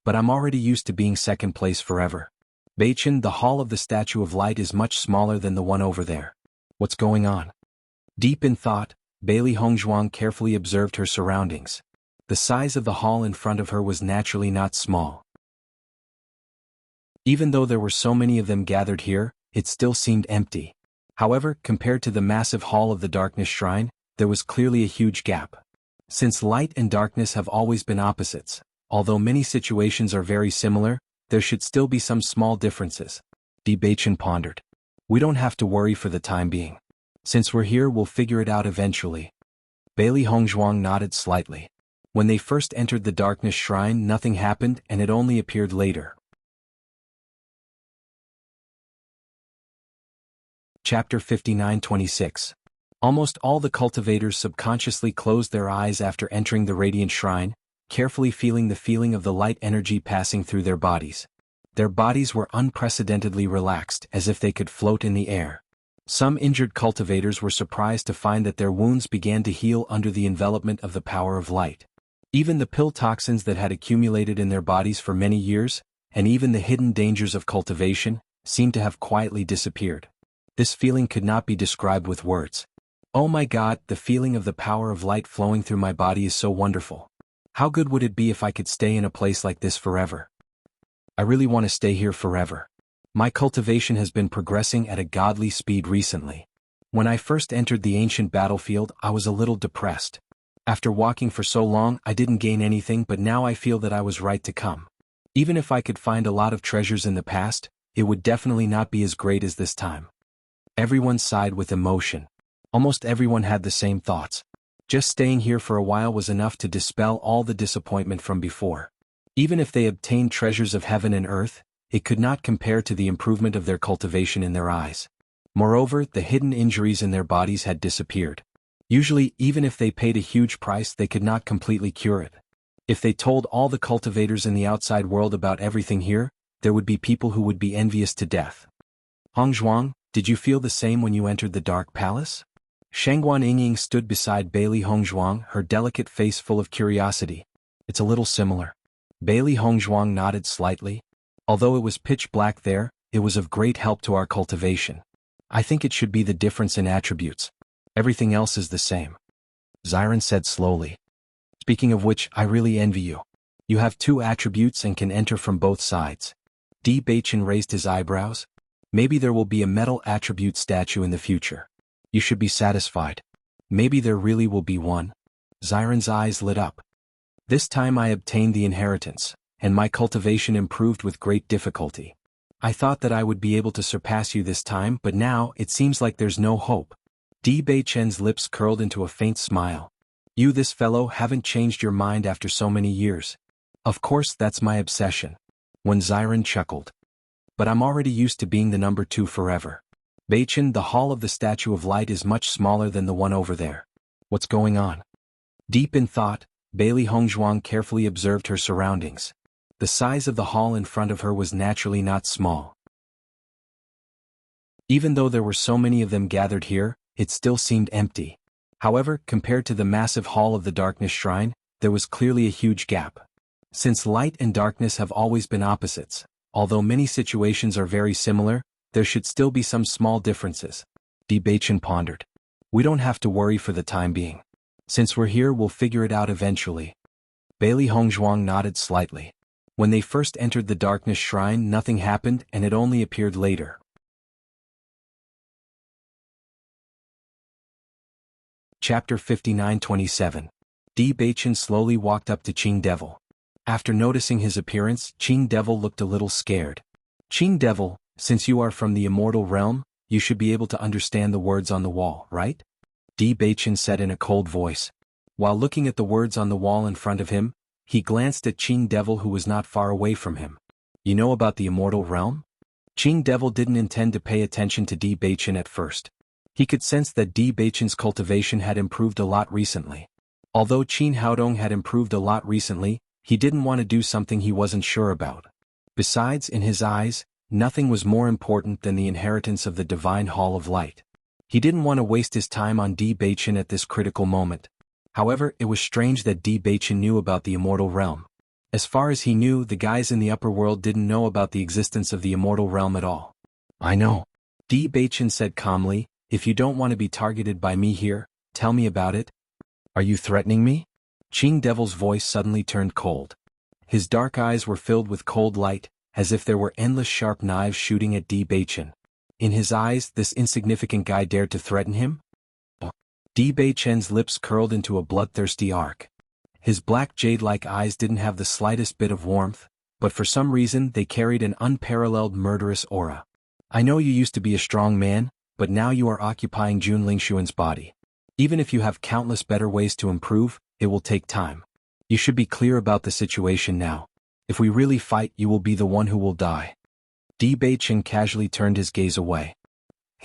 But I'm already used to being second place forever. Beichen, the Hall of the Statue of Light is much smaller than the one over there. What's going on? Deep in thought, Bailey Hongzhuang carefully observed her surroundings. The size of the hall in front of her was naturally not small. Even though there were so many of them gathered here, it still seemed empty. However, compared to the massive hall of the Darkness Shrine, there was clearly a huge gap. Since light and darkness have always been opposites, although many situations are very similar, there should still be some small differences. Di Beichen pondered. We don't have to worry for the time being. Since we're here, we'll figure it out eventually. Bailey Hongzhuang nodded slightly. When they first entered the Darkness Shrine, nothing happened, and it only appeared later. Chapter 59-26. Almost all the cultivators subconsciously closed their eyes after entering the radiant shrine, carefully feeling the feeling of the light energy passing through their bodies. Their bodies were unprecedentedly relaxed, as if they could float in the air. Some injured cultivators were surprised to find that their wounds began to heal under the envelopment of the power of light. Even the pill toxins that had accumulated in their bodies for many years, and even the hidden dangers of cultivation, seemed to have quietly disappeared. This feeling could not be described with words. Oh my God, the feeling of the power of light flowing through my body is so wonderful. How good would it be if I could stay in a place like this forever? I really want to stay here forever. My cultivation has been progressing at a godly speed recently. When I first entered the ancient battlefield, I was a little depressed. After walking for so long, I didn't gain anything, but now I feel that I was right to come. Even if I could find a lot of treasures in the past, it would definitely not be as great as this time. Everyone sighed with emotion. Almost everyone had the same thoughts. Just staying here for a while was enough to dispel all the disappointment from before. Even if they obtained treasures of heaven and earth, it could not compare to the improvement of their cultivation in their eyes. Moreover, the hidden injuries in their bodies had disappeared. Usually, even if they paid a huge price, they could not completely cure it. If they told all the cultivators in the outside world about everything here, there would be people who would be envious to death. Hongzhuang, did you feel the same when you entered the Dark Palace? Shangguan Yingying stood beside Bailey Hongzhuang, her delicate face full of curiosity. It's a little similar. Bailey Hongzhuang nodded slightly. Although it was pitch black there, it was of great help to our cultivation. I think it should be the difference in attributes. Everything else is the same. Xiren said slowly. Speaking of which, I really envy you. You have 2 attributes and can enter from both sides. Di Beichen raised his eyebrows. Maybe there will be a metal attribute statue in the future. You should be satisfied. Maybe there really will be one. Xiren's eyes lit up. This time I obtained the inheritance, and my cultivation improved with great difficulty. I thought that I would be able to surpass you this time, but now it seems like there's no hope. Di Beichen's lips curled into a faint smile. You, this fellow, haven't changed your mind after so many years. Of course, that's my obsession. When Xiren chuckled. But I'm already used to being the number 2 forever. Beichen, the hall of the Statue of Light is much smaller than the one over there. What's going on? Deep in thought, Bailey Hongzhuang carefully observed her surroundings. The size of the hall in front of her was naturally not small. Even though there were so many of them gathered here, it still seemed empty. However, compared to the massive hall of the Darkness Shrine, there was clearly a huge gap. Since light and darkness have always been opposites, although many situations are very similar, there should still be some small differences. Di Beichen pondered. We don't have to worry for the time being. Since we're here, we'll figure it out eventually. Bailey Hongzhuang nodded slightly. When they first entered the Darkness Shrine, nothing happened, and it only appeared later. Chapter 59-27. Di Beichen slowly walked up to Qing Devil. After noticing his appearance, Qing Devil looked a little scared. Qing Devil, since you are from the immortal realm, you should be able to understand the words on the wall, right? Di Beichen said in a cold voice. While looking at the words on the wall in front of him, he glanced at Qing Devil, who was not far away from him. You know about the immortal realm? Qing Devil didn't intend to pay attention to Di Beichen at first. He could sense that Di Beichen's cultivation had improved a lot recently. Although Qin Haodong had improved a lot recently, he didn't want to do something he wasn't sure about. Besides, in his eyes, nothing was more important than the inheritance of the Divine Hall of Light. He didn't want to waste his time on Di Beichen at this critical moment. However, it was strange that Di Beichen knew about the immortal realm. As far as he knew, the guys in the upper world didn't know about the existence of the immortal realm at all. I know. Di Beichen said calmly, if you don't want to be targeted by me here, tell me about it. Are you threatening me? Qing Devil's voice suddenly turned cold. His dark eyes were filled with cold light, as if there were endless sharp knives shooting at Di Beichen. In his eyes, this insignificant guy dared to threaten him? Di Beichen's lips curled into a bloodthirsty arc. His black jade-like eyes didn't have the slightest bit of warmth, but for some reason they carried an unparalleled murderous aura. I know you used to be a strong man, but now you are occupying Jun Lingshuan's body. Even if you have countless better ways to improve, it will take time. You should be clear about the situation now. If we really fight, you will be the one who will die. Di Beichen casually turned his gaze away.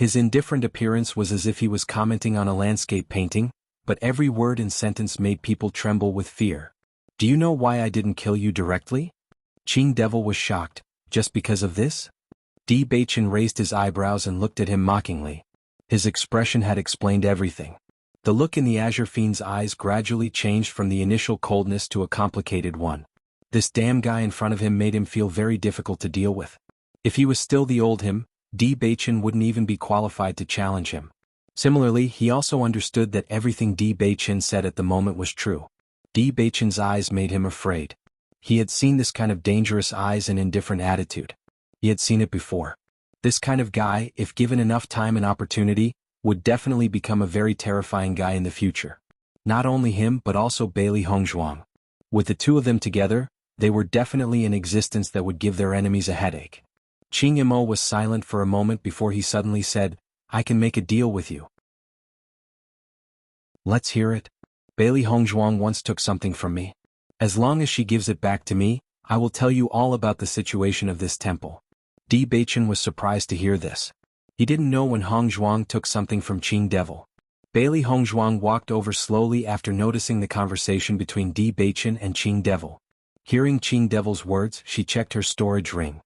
His indifferent appearance was as if he was commenting on a landscape painting, but every word and sentence made people tremble with fear. Do you know why I didn't kill you directly? Qing Devil was shocked. Just because of this? Di Beichen raised his eyebrows and looked at him mockingly. His expression had explained everything. The look in the Azure Fiend's eyes gradually changed from the initial coldness to a complicated one. This damn guy in front of him made him feel very difficult to deal with. If he was still the old him, Di Beichen wouldn't even be qualified to challenge him. Similarly, he also understood that everything Di Beichen said at the moment was true. Di Beichen's eyes made him afraid. He had seen this kind of dangerous eyes and indifferent attitude. He had seen it before. This kind of guy, if given enough time and opportunity, would definitely become a very terrifying guy in the future. Not only him but also Bailey Hongzhuang. With the two of them together, they were definitely an existence that would give their enemies a headache. Qing Yimou was silent for a moment before he suddenly said, I can make a deal with you. Let's hear it. Bailey Hongzhuang once took something from me. As long as she gives it back to me, I will tell you all about the situation of this temple. Di Beichen was surprised to hear this. He didn't know when Hongzhuang took something from Qing Devil. Bailey Hongzhuang walked over slowly after noticing the conversation between Di Beichen and Qing Devil. Hearing Qing Devil's words, she checked her storage ring.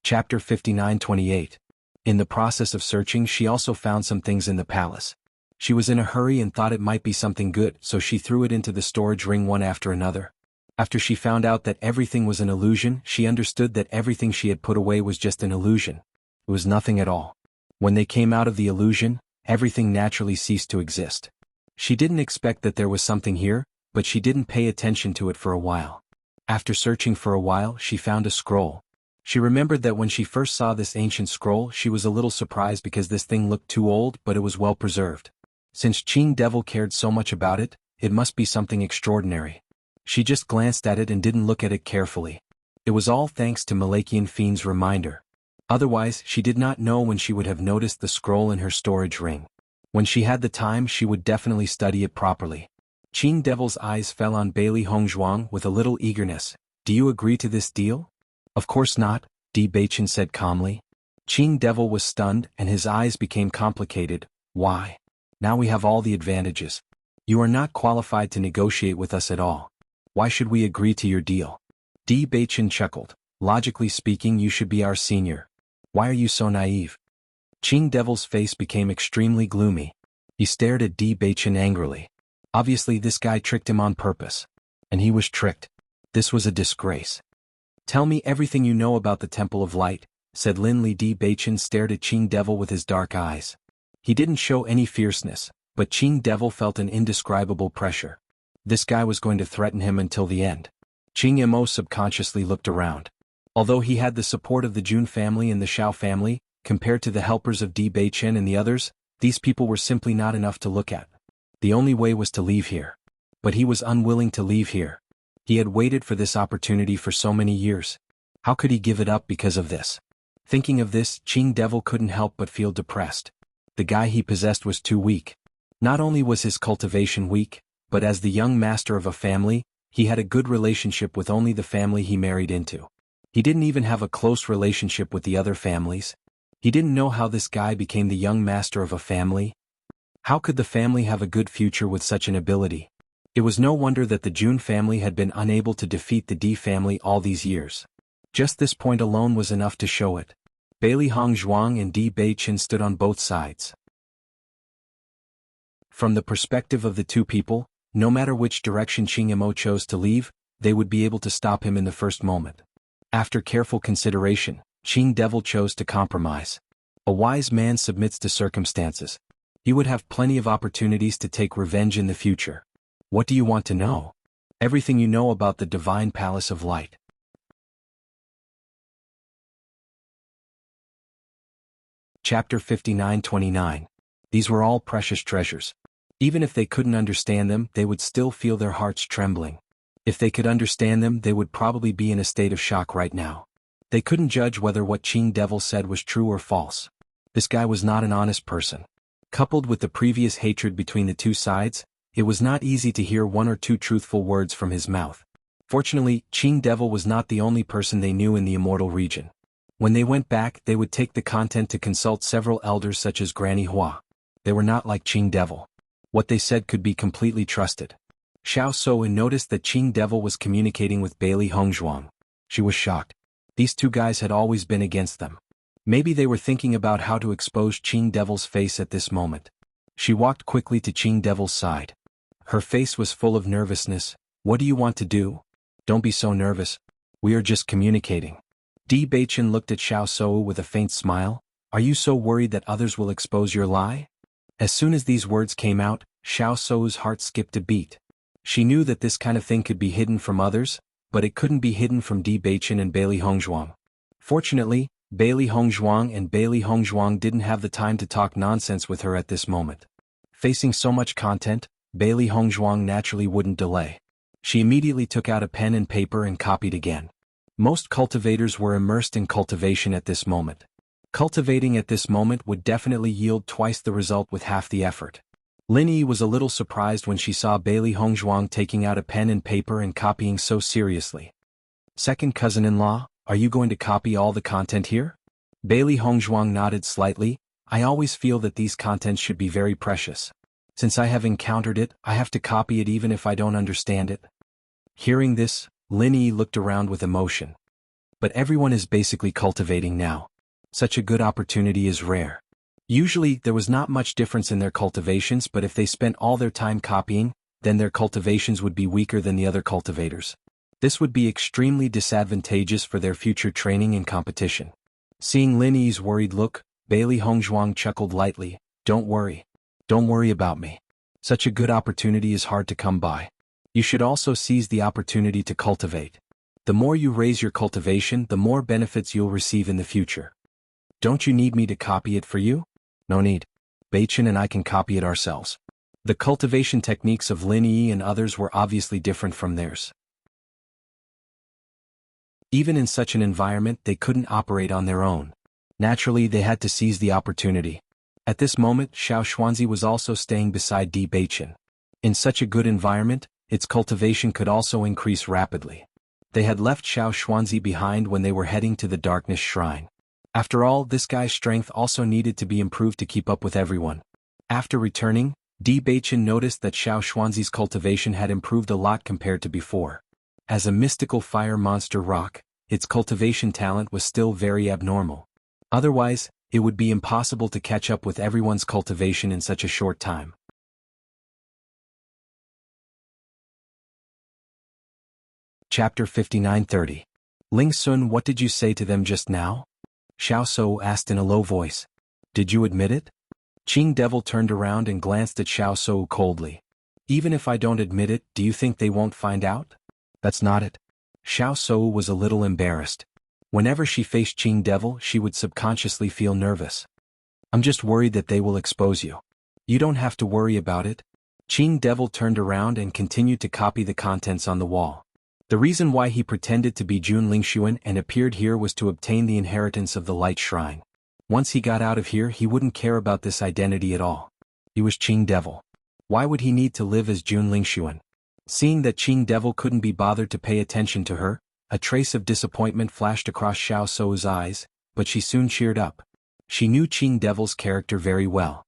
Chapter 59-28. In the process of searching, she also found some things in the palace. She was in a hurry and thought it might be something good, so she threw it into the storage ring one after another. After she found out that everything was an illusion, she understood that everything she had put away was just an illusion. It was nothing at all. When they came out of the illusion, everything naturally ceased to exist. She didn't expect that there was something here, but she didn't pay attention to it for a while. After searching for a while, she found a scroll. She remembered that when she first saw this ancient scroll, she was a little surprised because this thing looked too old, but it was well preserved. Since Qing Devil cared so much about it, it must be something extraordinary. She just glanced at it and didn't look at it carefully. It was all thanks to Malachian Fiend's reminder. Otherwise, she did not know when she would have noticed the scroll in her storage ring. When she had the time, she would definitely study it properly. Qing Devil's eyes fell on Bailey Hongzhuang with a little eagerness. Do you agree to this deal? Of course not, Di Beichen said calmly. Qing Devil was stunned and his eyes became complicated. Why? Now we have all the advantages. You are not qualified to negotiate with us at all. Why should we agree to your deal? Di Beichen chuckled. Logically speaking, you should be our senior. Why are you so naive? Qing Devil's face became extremely gloomy. He stared at Di Beichen angrily. Obviously this guy tricked him on purpose. And he was tricked. This was a disgrace. Tell me everything you know about the Temple of Light, said Lin Li. Di Beichen stared at Qing Devil with his dark eyes. He didn't show any fierceness, but Qing Devil felt an indescribable pressure. This guy was going to threaten him until the end. Qing Yimou subconsciously looked around. Although he had the support of the Jun family and the Shao family, compared to the helpers of Di Beichen and the others, these people were simply not enough to look at. The only way was to leave here. But he was unwilling to leave here. He had waited for this opportunity for so many years. How could he give it up because of this? Thinking of this, Qing Devil couldn't help but feel depressed. The guy he possessed was too weak. Not only was his cultivation weak, but as the young master of a family, he had a good relationship with only the family he married into. He didn't even have a close relationship with the other families. He didn't know how this guy became the young master of a family. How could the family have a good future with such an ability? It was no wonder that the Jun family had been unable to defeat the Di family all these years. Just this point alone was enough to show it. Bailey Hongzhuang and Di Beichen stood on both sides. From the perspective of the two people, no matter which direction Qing Yimou chose to leave, they would be able to stop him in the first moment. After careful consideration, Qing Devil chose to compromise. A wise man submits to circumstances. He would have plenty of opportunities to take revenge in the future. What do you want to know? Everything you know about the Divine Palace of Light. Chapter 59-29. These were all precious treasures. Even if they couldn't understand them, they would still feel their hearts trembling. If they could understand them, they would probably be in a state of shock right now. They couldn't judge whether what Qing Devil said was true or false. This guy was not an honest person. Coupled with the previous hatred between the two sides, it was not easy to hear one or two truthful words from his mouth. Fortunately, Qing Devil was not the only person they knew in the immortal region. When they went back, they would take the content to consult several elders such as Granny Hua. They were not like Qing Devil. What they said could be completely trusted. Xiao Souwu noticed that Qing Devil was communicating with Bailey Hongzhuang. She was shocked. These two guys had always been against them. Maybe they were thinking about how to expose Qing Devil's face at this moment. She walked quickly to Qing Devil's side. Her face was full of nervousness. What do you want to do? Don't be so nervous. We are just communicating. Di Beichen looked at Xiao Souwu with a faint smile. Are you so worried that others will expose your lie? As soon as these words came out, Xiao Souwu's heart skipped a beat. She knew that this kind of thing could be hidden from others, but it couldn't be hidden from Di Beichen and Bailey Hongzhuang. Fortunately, Bailey Hongzhuang didn't have the time to talk nonsense with her at this moment. Facing so much content, Bailey Hongzhuang naturally wouldn't delay. She immediately took out a pen and paper and copied again. Most cultivators were immersed in cultivation at this moment. Cultivating at this moment would definitely yield twice the result with half the effort. Lin Yi was a little surprised when she saw Bailey Hongzhuang taking out a pen and paper and copying so seriously. Second cousin-in-law, are you going to copy all the content here? Bailey Hongzhuang nodded slightly. I always feel that these contents should be very precious. Since I have encountered it, I have to copy it even if I don't understand it. Hearing this, Lin Yi looked around with emotion. But everyone is basically cultivating now. Such a good opportunity is rare. Usually, there was not much difference in their cultivations, but if they spent all their time copying, then their cultivations would be weaker than the other cultivators. This would be extremely disadvantageous for their future training and competition. Seeing Lin Yi's worried look, Bailey Hongzhuang chuckled lightly. Don't worry. Don't worry about me. Such a good opportunity is hard to come by. You should also seize the opportunity to cultivate. The more you raise your cultivation, the more benefits you'll receive in the future. Don't you need me to copy it for you? No need. Beichen and I can copy it ourselves. The cultivation techniques of Lin Yi and others were obviously different from theirs. Even in such an environment, they couldn't operate on their own. Naturally, they had to seize the opportunity. At this moment, Xiao Xuanzi was also staying beside Di Beichen. In such a good environment, its cultivation could also increase rapidly. They had left Xiao Xuanzi behind when they were heading to the Darkness Shrine. After all, this guy's strength also needed to be improved to keep up with everyone. After returning, Di Beichen noticed that Xiao Xuanzi's cultivation had improved a lot compared to before. As a mystical fire monster rock, its cultivation talent was still very abnormal. Otherwise, it would be impossible to catch up with everyone's cultivation in such a short time. Chapter 59:30. Ling Sun, what did you say to them just now? Xiao Souwu asked in a low voice. Did you admit it? Qing Devil turned around and glanced at Xiao Souwu coldly. Even if I don't admit it, do you think they won't find out? That's not it. Xiao Souwu was a little embarrassed. Whenever she faced Qing Devil, she would subconsciously feel nervous. I'm just worried that they will expose you. You don't have to worry about it. Qing Devil turned around and continued to copy the contents on the wall. The reason why he pretended to be Jun Lingxuan and appeared here was to obtain the inheritance of the Light Shrine. Once he got out of here, he wouldn't care about this identity at all. He was Qing Devil. Why would he need to live as Jun Lingxuan? Seeing that Qing Devil couldn't be bothered to pay attention to her, a trace of disappointment flashed across Xiao Souwu's eyes, but she soon cheered up. She knew Qing Devil's character very well.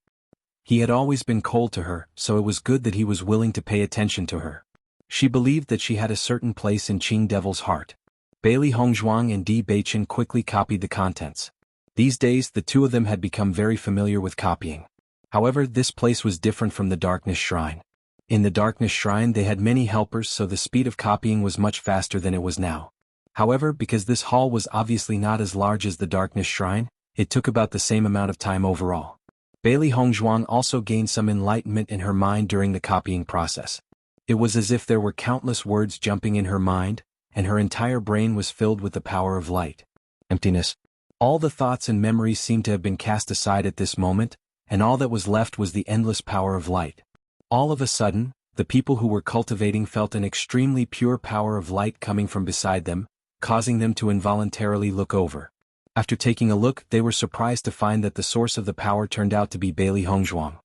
He had always been cold to her, so it was good that he was willing to pay attention to her. She believed that she had a certain place in Qing Devil's heart. Bailey Hongzhuang and Di Beichen quickly copied the contents. These days, the two of them had become very familiar with copying. However, this place was different from the Darkness Shrine. In the Darkness Shrine, they had many helpers, so the speed of copying was much faster than it was now. However, because this hall was obviously not as large as the Darkness Shrine, it took about the same amount of time overall. Bailey Hongzhuang also gained some enlightenment in her mind during the copying process. It was as if there were countless words jumping in her mind, and her entire brain was filled with the power of light. Emptiness. All the thoughts and memories seemed to have been cast aside at this moment, and all that was left was the endless power of light. All of a sudden, the people who were cultivating felt an extremely pure power of light coming from beside them, causing them to involuntarily look over. After taking a look, they were surprised to find that the source of the power turned out to be Bailey Hongzhuang.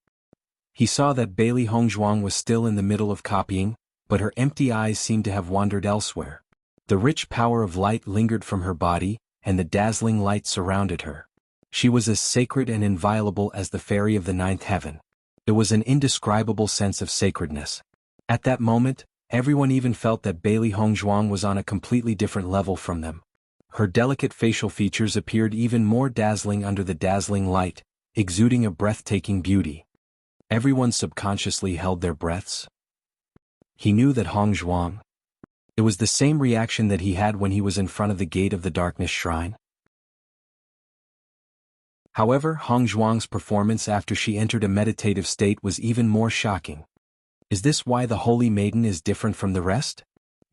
He saw that Bailey Hongzhuang was still in the middle of copying, but her empty eyes seemed to have wandered elsewhere. The rich power of light lingered from her body, and the dazzling light surrounded her. She was as sacred and inviolable as the fairy of the ninth heaven. It was an indescribable sense of sacredness. At that moment, everyone even felt that Bailey Hongzhuang was on a completely different level from them. Her delicate facial features appeared even more dazzling under the dazzling light, exuding a breathtaking beauty. Everyone subconsciously held their breaths. He knew that Hongzhuang. It was the same reaction that he had when he was in front of the gate of the darkness shrine. However, Hongzhuang's performance after she entered a meditative state was even more shocking. Is this why the Holy Maiden is different from the rest?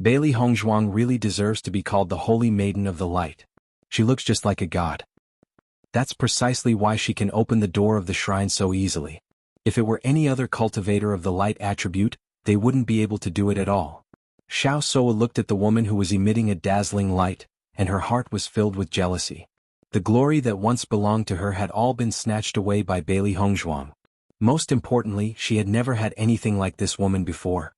Bailey Hongzhuang really deserves to be called the Holy Maiden of the Light. She looks just like a god. That's precisely why she can open the door of the shrine so easily. If it were any other cultivator of the light attribute, they wouldn't be able to do it at all. Xiao Soa looked at the woman who was emitting a dazzling light, and her heart was filled with jealousy. The glory that once belonged to her had all been snatched away by Bailey Hongzhuang. Most importantly, she had never had anything like this woman before.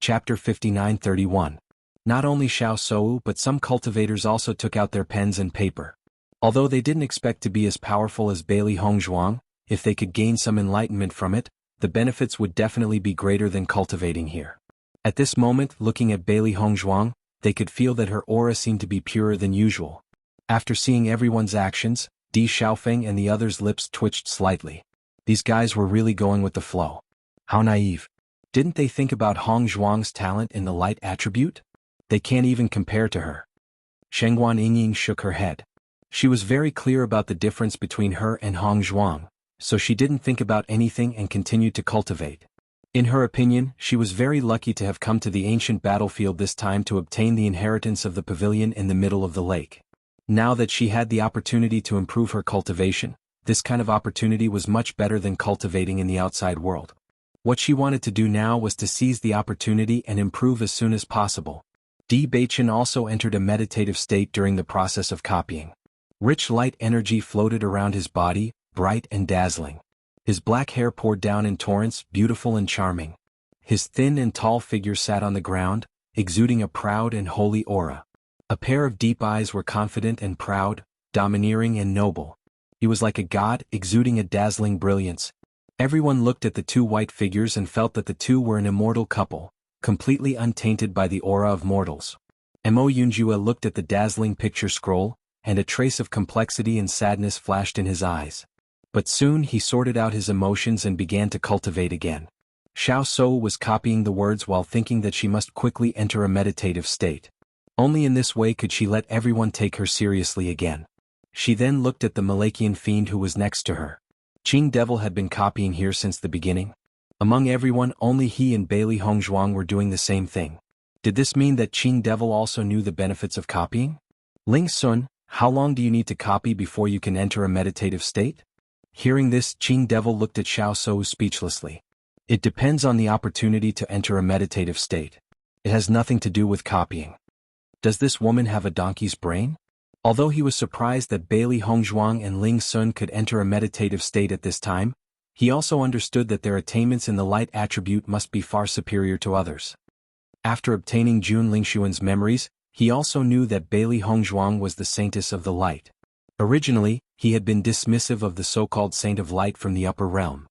Chapter 59-31. Not only Xiao Soa but some cultivators also took out their pens and paper. Although they didn't expect to be as powerful as Bailey Hongzhuang, if they could gain some enlightenment from it, the benefits would definitely be greater than cultivating here. At this moment, looking at Bailey Hongzhuang, they could feel that her aura seemed to be purer than usual. After seeing everyone's actions, Di Xiaofeng and the others' lips twitched slightly. These guys were really going with the flow. How naive. Didn't they think about Hongzhuang's talent in the light attribute? They can't even compare to her. Shengguan Yingying shook her head. She was very clear about the difference between her and Hongzhuang, so she didn't think about anything and continued to cultivate. In her opinion, she was very lucky to have come to the ancient battlefield this time to obtain the inheritance of the pavilion in the middle of the lake. Now that she had the opportunity to improve her cultivation, this kind of opportunity was much better than cultivating in the outside world. What she wanted to do now was to seize the opportunity and improve as soon as possible. Di Beichen also entered a meditative state during the process of copying. Rich light energy floated around his body, bright and dazzling. His black hair poured down in torrents, beautiful and charming. His thin and tall figure sat on the ground, exuding a proud and holy aura. A pair of deep eyes were confident and proud, domineering and noble. He was like a god, exuding a dazzling brilliance. Everyone looked at the two white figures and felt that the two were an immortal couple, completely untainted by the aura of mortals. Mo Yunjue looked at the dazzling picture scroll, and a trace of complexity and sadness flashed in his eyes. But soon he sorted out his emotions and began to cultivate again. Xiao Soa was copying the words while thinking that she must quickly enter a meditative state. Only in this way could she let everyone take her seriously again. She then looked at the Malachian fiend who was next to her. Qing Devil had been copying here since the beginning. Among everyone, only he and Bailey Hongzhuang were doing the same thing. Did this mean that Qing Devil also knew the benefits of copying? Ling Sun, how long do you need to copy before you can enter a meditative state? Hearing this, Qing Devil looked at Xiao Soa speechlessly. It depends on the opportunity to enter a meditative state. It has nothing to do with copying. Does this woman have a donkey's brain? Although he was surprised that Bailey Hongzhuang and Ling Sun could enter a meditative state at this time, he also understood that their attainments in the light attribute must be far superior to others. After obtaining Jun Lingshuan's memories, he also knew that Bailey Hongzhuang was the saintess of the light. Originally, he had been dismissive of the so-called Saint of Light from the upper realm.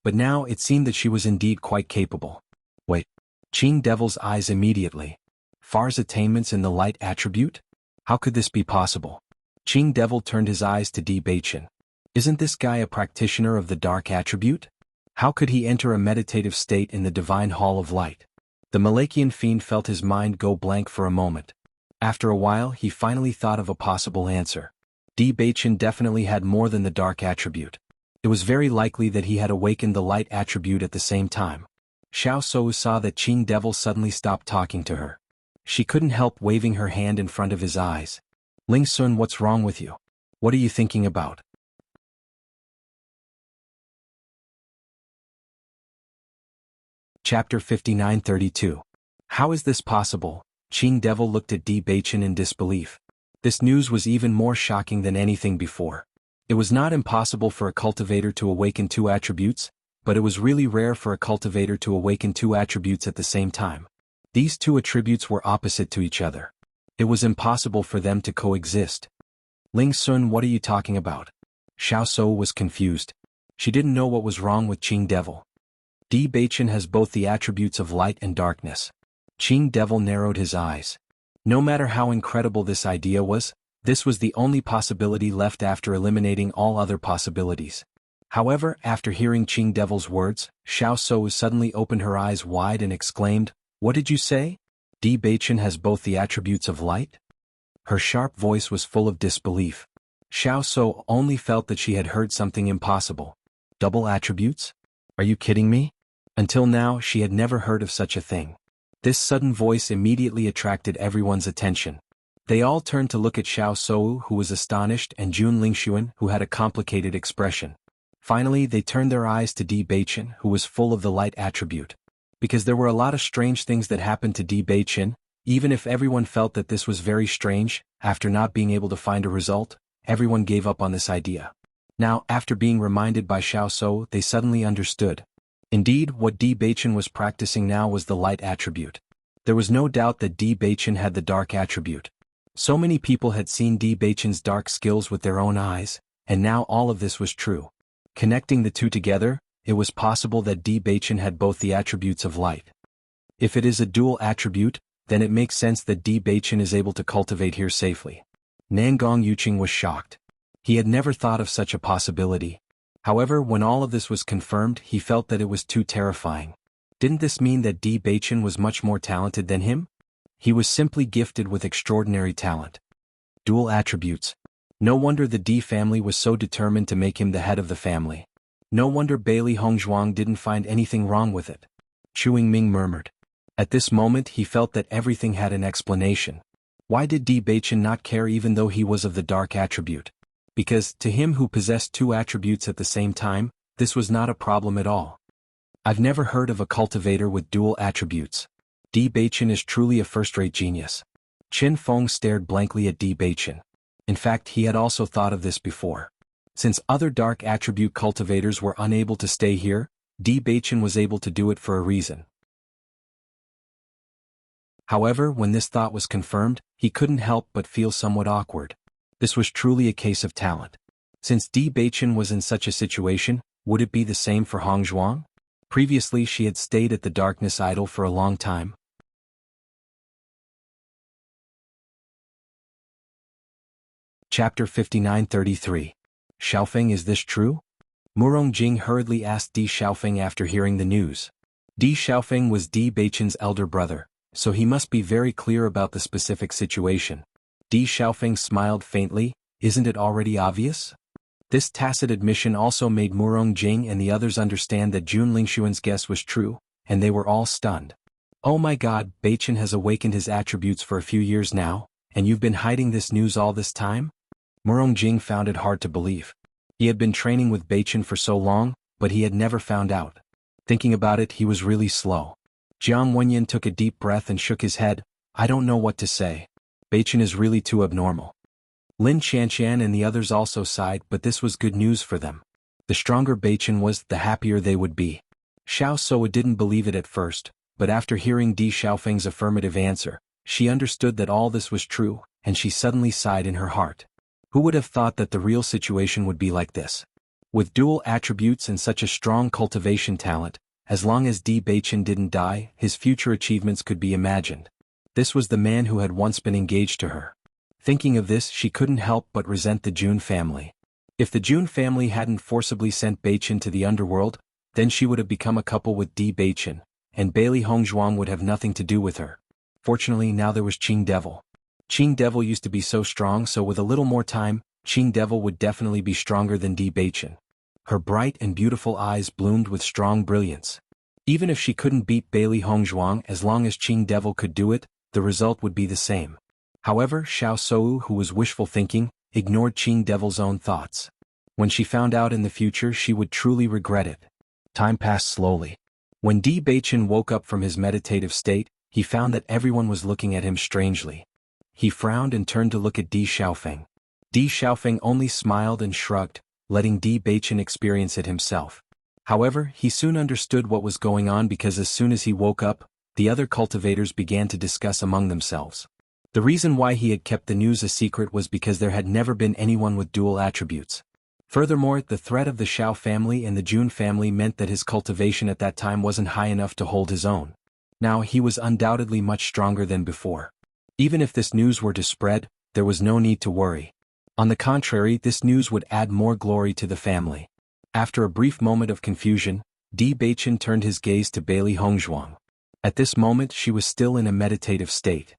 But now it seemed that she was indeed quite capable. Wait. Qing Devil's eyes immediately. Far's attainments in the light attribute? How could this be possible? Qing Devil turned his eyes to Di Beichen. Isn't this guy a practitioner of the dark attribute? How could he enter a meditative state in the divine hall of light? The Malachian fiend felt his mind go blank for a moment. After a while, he finally thought of a possible answer. Di Beichen definitely had more than the dark attribute. It was very likely that he had awakened the light attribute at the same time. Xiao Soa saw that Qing Devil suddenly stopped talking to her. She couldn't help waving her hand in front of his eyes. Ling Sun, what's wrong with you? What are you thinking about? Chapter 59-32. How is this possible? Qing Devil looked at Di Beichen in disbelief. This news was even more shocking than anything before. It was not impossible for a cultivator to awaken two attributes, but it was really rare for a cultivator to awaken two attributes at the same time. These two attributes were opposite to each other. It was impossible for them to coexist. Ling Sun, what are you talking about? Xiao Shou was confused. She didn't know what was wrong with Qing Devil. Di Beichen has both the attributes of light and darkness. Qing Devil narrowed his eyes. No matter how incredible this idea was, this was the only possibility left after eliminating all other possibilities. However, after hearing Qing Devil's words, Xiao Shou suddenly opened her eyes wide and exclaimed, "What did you say? Di Beichen has both the attributes of light?" Her sharp voice was full of disbelief. Xiao Shou only felt that she had heard something impossible. Double attributes? Are you kidding me? Until now, she had never heard of such a thing. This sudden voice immediately attracted everyone's attention. They all turned to look at Xiao Shou, who was astonished, and Jun Lingxuan, who had a complicated expression. Finally, they turned their eyes to Di Beichen, who was full of the light attribute. Because there were a lot of strange things that happened to Di Beichen, even if everyone felt that this was very strange, after not being able to find a result, everyone gave up on this idea. Now, after being reminded by Xiao Shou, they suddenly understood. Indeed, what Di Beichen was practicing now was the light attribute. There was no doubt that Di Beichen had the dark attribute. So many people had seen Di Beichen's dark skills with their own eyes, and now all of this was true. Connecting the two together, it was possible that Di Beichen had both the attributes of light. If it is a dual attribute, then it makes sense that Di Beichen is able to cultivate here safely. Nangong Yuqing was shocked. He had never thought of such a possibility. However, when all of this was confirmed, he felt that it was too terrifying. Didn't this mean that Di Beichen was much more talented than him? He was simply gifted with extraordinary talent. Dual attributes. No wonder the Di family was so determined to make him the head of the family. No wonder Bailey Hongzhuang didn't find anything wrong with it. Chu Yingming murmured. At this moment he felt that everything had an explanation. Why did Di Beichen not care even though he was of the dark attribute? Because, to him who possessed two attributes at the same time, this was not a problem at all. I've never heard of a cultivator with dual attributes. Di Beichen is truly a first-rate genius. Qin Feng stared blankly at Di Beichen. In fact, he had also thought of this before. Since other dark attribute cultivators were unable to stay here, Di Beichen was able to do it for a reason. However, when this thought was confirmed, he couldn't help but feel somewhat awkward. This was truly a case of talent. Since Di Beichen was in such a situation, would it be the same for Hongzhuang? Previously she had stayed at the Darkness Idol for a long time. Chapter 59-33. Xiaofeng, is this true? Murong Jing hurriedly asked Di Xiaofeng after hearing the news. Di Xiaofeng was Di Beichen's elder brother, so he must be very clear about the specific situation. Di Xiaofeng smiled faintly. Isn't it already obvious? This tacit admission also made Murong Jing and the others understand that Jun Lingxuan's guess was true, and they were all stunned. Oh my god, Beichen has awakened his attributes for a few years now, and you've been hiding this news all this time? Murong Jing found it hard to believe. He had been training with Beichen for so long, but he had never found out. Thinking about it, he was really slow. Jiang Wenyan took a deep breath and shook his head. I don't know what to say. Beichen is really too abnormal. Lin Qianqian and the others also sighed, but this was good news for them. The stronger Beichen was, the happier they would be. Xiao Shou didn't believe it at first, but after hearing Di Xiaofeng's affirmative answer, she understood that all this was true, and she suddenly sighed in her heart. Who would have thought that the real situation would be like this? With dual attributes and such a strong cultivation talent, as long as Di Beichen didn't die, his future achievements could be imagined. This was the man who had once been engaged to her. Thinking of this, she couldn't help but resent the Jun family. If the Jun family hadn't forcibly sent Beichen to the underworld, then she would have become a couple with Di Beichen, and Bailey Hongzhuang would have nothing to do with her. Fortunately, now there was Qing Devil. Qing Devil used to be so strong, so with a little more time, Qing Devil would definitely be stronger than Di Beichen. Her bright and beautiful eyes bloomed with strong brilliance. Even if she couldn't beat Bailey Hongzhuang, as long as Qing Devil could do it, the result would be the same. However, Xiao Shou, who was wishful thinking, ignored Qing Devil's own thoughts. When she found out in the future, she would truly regret it. Time passed slowly. When Di Beichen woke up from his meditative state, he found that everyone was looking at him strangely. He frowned and turned to look at Di Xiaofeng. Di Xiaofeng only smiled and shrugged, letting Di Beichen experience it himself. However, he soon understood what was going on because as soon as he woke up, the other cultivators began to discuss among themselves. The reason why he had kept the news a secret was because there had never been anyone with dual attributes. Furthermore, the threat of the Xiao family and the Jun family meant that his cultivation at that time wasn't high enough to hold his own. Now he was undoubtedly much stronger than before. Even if this news were to spread, there was no need to worry. On the contrary, this news would add more glory to the family. After a brief moment of confusion, Di Beichen turned his gaze to Bailey Hongzhuang. At this moment she was still in a meditative state.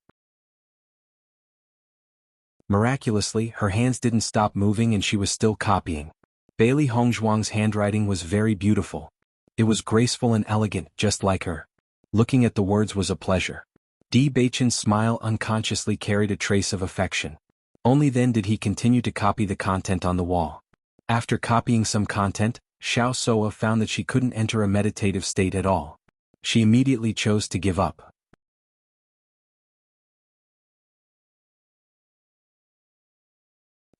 Miraculously, her hands didn't stop moving and she was still copying. Bailey Hongzhuang's handwriting was very beautiful. It was graceful and elegant, just like her. Looking at the words was a pleasure. Di Beichen's smile unconsciously carried a trace of affection. Only then did he continue to copy the content on the wall. After copying some content, Xiao Soa found that she couldn't enter a meditative state at all. She immediately chose to give up.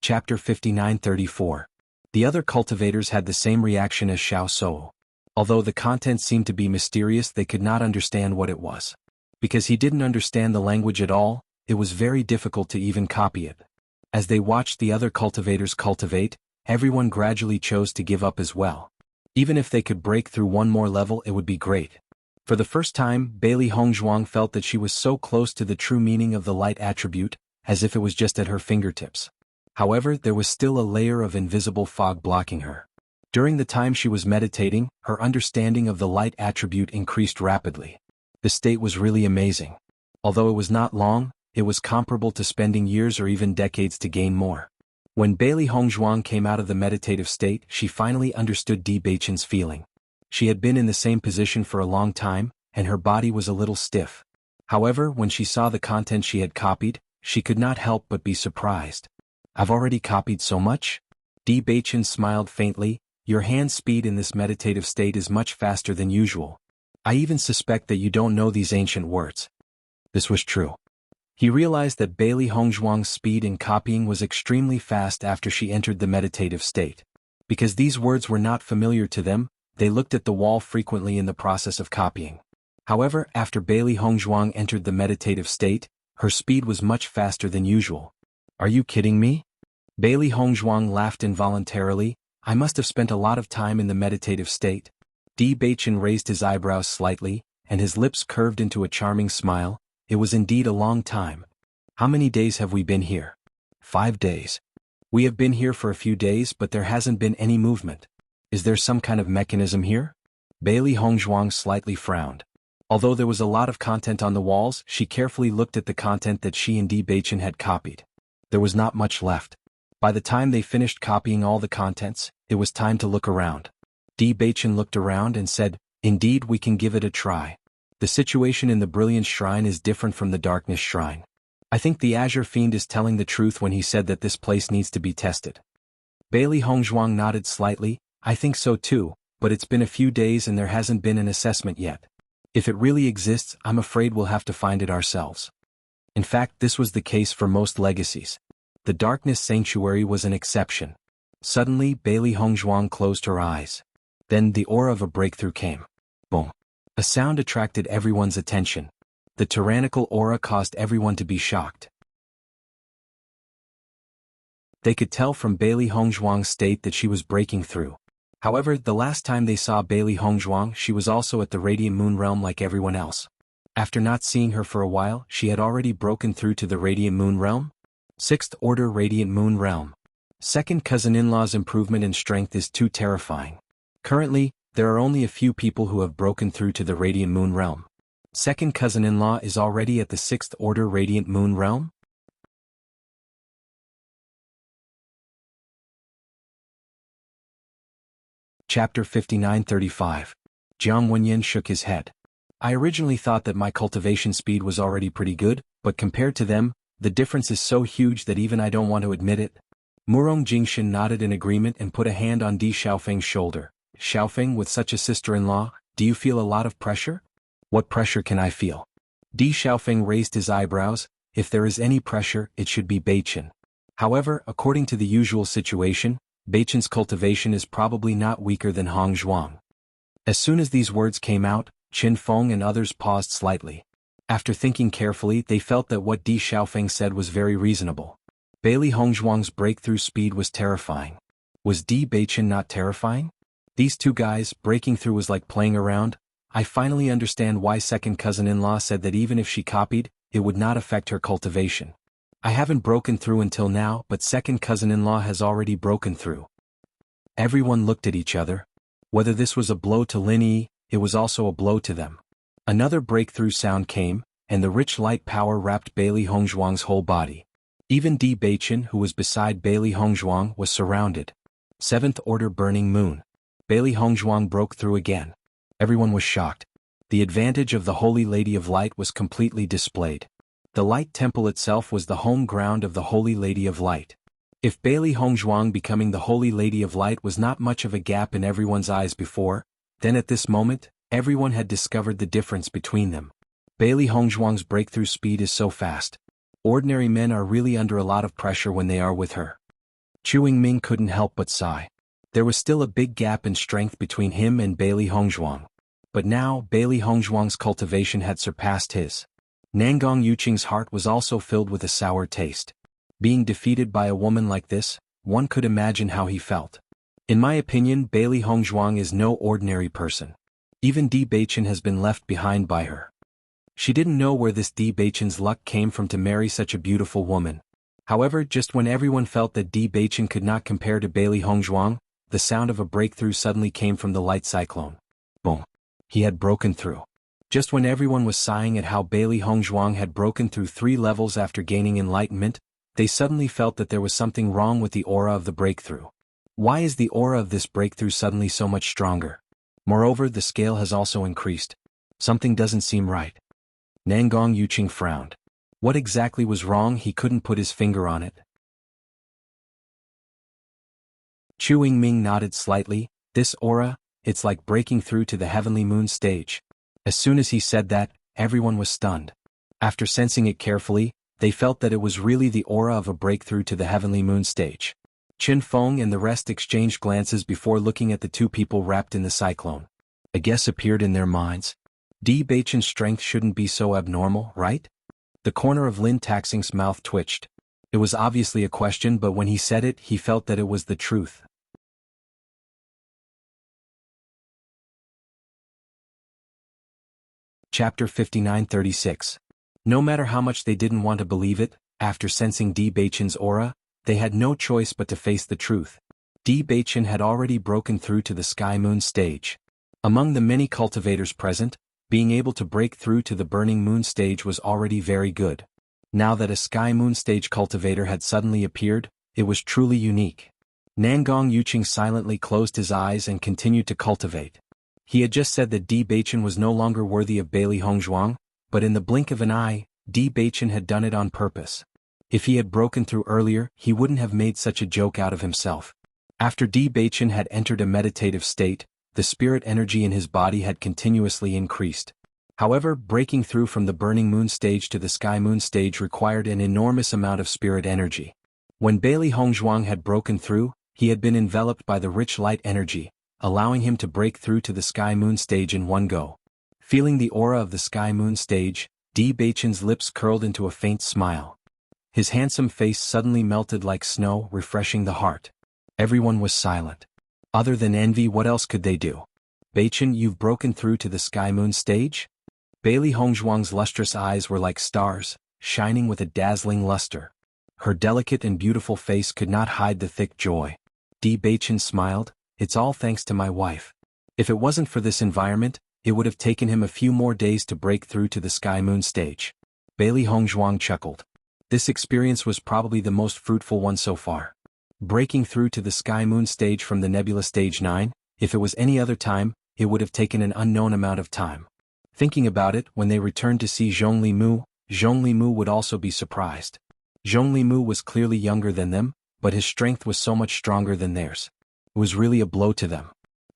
Chapter 59-34. The other cultivators had the same reaction as Xiao Soa. Although the content seemed to be mysterious, they could not understand what it was. Because he didn't understand the language at all, it was very difficult to even copy it. As they watched the other cultivators cultivate, everyone gradually chose to give up as well. Even if they could break through one more level, it would be great. For the first time, Bailey Hongzhuang felt that she was so close to the true meaning of the light attribute, as if it was just at her fingertips. However, there was still a layer of invisible fog blocking her. During the time she was meditating, her understanding of the light attribute increased rapidly. The state was really amazing. Although it was not long, it was comparable to spending years or even decades to gain more. When Bailey Hongzhuang came out of the meditative state, she finally understood Di Beichen's feeling. She had been in the same position for a long time, and her body was a little stiff. However, when she saw the content she had copied, she could not help but be surprised. "I've already copied so much?" Di Beichen smiled faintly. "Your hand speed in this meditative state is much faster than usual. I even suspect that you don't know these ancient words." This was true. He realized that Bailey Hongzhuang's speed in copying was extremely fast after she entered the meditative state. Because these words were not familiar to them, they looked at the wall frequently in the process of copying. However, after Bailey Hongzhuang entered the meditative state, her speed was much faster than usual. "Are you kidding me?" Bailey Hongzhuang laughed involuntarily. "I must have spent a lot of time in the meditative state." Di Beichen raised his eyebrows slightly, and his lips curved into a charming smile. "It was indeed a long time. How many days have we been here?" 5 days. "We have been here for a few days, but there hasn't been any movement. Is there some kind of mechanism here?" Bailey Hongzhuang slightly frowned. Although there was a lot of content on the walls, she carefully looked at the content that she and Di Beichen had copied. There was not much left. By the time they finished copying all the contents, it was time to look around. Di Beichen looked around and said, "Indeed, we can give it a try. The situation in the Brilliance Shrine is different from the Darkness Shrine. I think the Azure Fiend is telling the truth when he said that this place needs to be tested." Bailey Hongzhuang nodded slightly. "I think so too, but it's been a few days and there hasn't been an assessment yet. If it really exists, I'm afraid we'll have to find it ourselves." In fact, this was the case for most legacies. The Darkness Sanctuary was an exception. Suddenly, Bailey Hongzhuang closed her eyes. Then the aura of a breakthrough came. Boom. A sound attracted everyone's attention. The tyrannical aura caused everyone to be shocked. They could tell from Bailey Hongzhuang's state that she was breaking through. However, the last time they saw Bailey Hongzhuang, she was also at the Radiant Moon Realm like everyone else. After not seeing her for a while, she had already broken through to the Radiant Moon Realm? 6th Order Radiant Moon Realm. Second cousin-in-law's improvement in strength is too terrifying. Currently, there are only a few people who have broken through to the Radiant Moon Realm. Second cousin-in-law is already at the 6th Order Radiant Moon Realm? Chapter 59-35. Jiang Wenyan shook his head. "I originally thought that my cultivation speed was already pretty good, but compared to them, the difference is so huge that even I don't want to admit it." Murong Jingshan nodded in agreement and put a hand on Di Xiaofeng's shoulder. "Xiaofeng, with such a sister-in-law, do you feel a lot of pressure?" "What pressure can I feel?" Di Xiaofeng raised his eyebrows. "If there is any pressure, it should be Beichen." However, according to the usual situation, Beichen's cultivation is probably not weaker than Hong Zhuang. As soon as these words came out, Qin Feng and others paused slightly. After thinking carefully, they felt that what Di Xiaofeng said was very reasonable. Bailey Hongzhuang's breakthrough speed was terrifying. Was Di Beichen not terrifying? These two guys, breaking through was like playing around. I finally understand why second cousin-in-law said that even if she copied, it would not affect her cultivation. I haven't broken through until now, but second cousin-in-law has already broken through. Everyone looked at each other. Whether this was a blow to Lin Yi, it was also a blow to them. Another breakthrough sound came, and the rich light power wrapped Bailey Hongzhuang's whole body. Even Di Beichen, who was beside Bailey Hongzhuang, was surrounded. Seventh order burning moon. Bailey Hongzhuang broke through again. Everyone was shocked. The advantage of the Holy Lady of Light was completely displayed. The Light Temple itself was the home ground of the Holy Lady of Light. If Bailey Hongzhuang becoming the Holy Lady of Light was not much of a gap in everyone's eyes before, then at this moment, everyone had discovered the difference between them. Bailey Hongzhuang's breakthrough speed is so fast. Ordinary men are really under a lot of pressure when they are with her. Chu Yingming couldn't help but sigh. There was still a big gap in strength between him and Bailey Hongzhuang. But now, Bailey Hongzhuang's cultivation had surpassed his. Nangong Yuqing's heart was also filled with a sour taste. Being defeated by a woman like this, one could imagine how he felt. In my opinion, Bailey Hongzhuang is no ordinary person. Even Di Beichen has been left behind by her. She didn't know where this Di Beichen's luck came from to marry such a beautiful woman. However, just when everyone felt that Di Beichen could not compare to Bailey Hongzhuang, the sound of a breakthrough suddenly came from the light cyclone. Boom. He had broken through. Just when everyone was sighing at how Bailey Hongzhuang had broken through 3 levels after gaining enlightenment, they suddenly felt that there was something wrong with the aura of the breakthrough. Why is the aura of this breakthrough suddenly so much stronger? Moreover, the scale has also increased. Something doesn't seem right. Nangong Yuqing frowned. What exactly was wrong? He couldn't put his finger on it. Chu Yingming nodded slightly. This aura, it's like breaking through to the heavenly moon stage. As soon as he said that, everyone was stunned. After sensing it carefully, they felt that it was really the aura of a breakthrough to the heavenly moon stage. Qin Feng and the rest exchanged glances before looking at the two people wrapped in the cyclone. A guess appeared in their minds. Di Beichen's strength shouldn't be so abnormal, right? The corner of Lin Taxing's mouth twitched. It was obviously a question, but when he said it, he felt that it was the truth. Chapter 59-36. No matter how much they didn't want to believe it, after sensing Di Beichen's aura, they had no choice but to face the truth. Di Beichen had already broken through to the Sky Moon stage. Among the many cultivators present, being able to break through to the Burning Moon stage was already very good. Now that a Sky Moon stage cultivator had suddenly appeared, it was truly unique. Nangong Yuqing silently closed his eyes and continued to cultivate. He had just said that Di Beichen was no longer worthy of Bailey Hongzhuang, but in the blink of an eye, Di Beichen had done it on purpose. If he had broken through earlier, he wouldn't have made such a joke out of himself. After Di Beichen had entered a meditative state, the spirit energy in his body had continuously increased. However, breaking through from the Burning Moon stage to the Sky Moon stage required an enormous amount of spirit energy. When Bailey Hongzhuang had broken through, he had been enveloped by the rich light energy, allowing him to break through to the Sky Moon stage in one go. Feeling the aura of the Sky Moon stage, Di Beichen's lips curled into a faint smile. His handsome face suddenly melted like snow, refreshing the heart. Everyone was silent. Other than envy, what else could they do? Beichen, you've broken through to the Sky Moon stage? Bailey Hongzhuang's lustrous eyes were like stars, shining with a dazzling luster. Her delicate and beautiful face could not hide the thick joy. Di Beichen smiled. It's all thanks to my wife. If it wasn't for this environment, it would have taken him a few more days to break through to the Sky Moon stage. Bailey Hongzhuang chuckled. This experience was probably the most fruitful one so far. Breaking through to the Sky Moon stage from the Nebula Stage 9, if it was any other time, it would have taken an unknown amount of time. Thinking about it, when they returned to see Zhongli Mu would also be surprised. Zhongli Mu was clearly younger than them, but his strength was so much stronger than theirs. It was really a blow to them.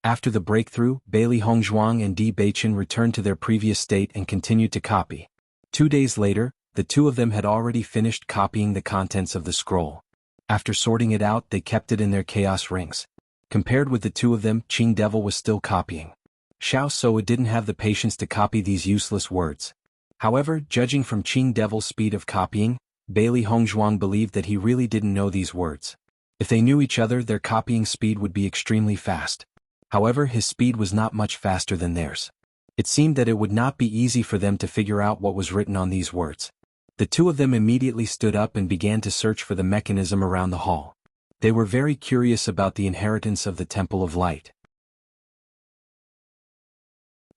After the breakthrough, Bailey Hongzhuang and Di Beichen returned to their previous state and continued to copy. 2 days later, the two of them had already finished copying the contents of the scroll. After sorting it out, they kept it in their chaos rings. Compared with the two of them, Qing Devil was still copying. Xiao Soa didn't have the patience to copy these useless words. However, judging from Qing Devil's speed of copying, Bailey Hongzhuang believed that he really didn't know these words. If they knew each other, their copying speed would be extremely fast. However, his speed was not much faster than theirs. It seemed that it would not be easy for them to figure out what was written on these words. The two of them immediately stood up and began to search for the mechanism around the hall. They were very curious about the inheritance of the Temple of Light.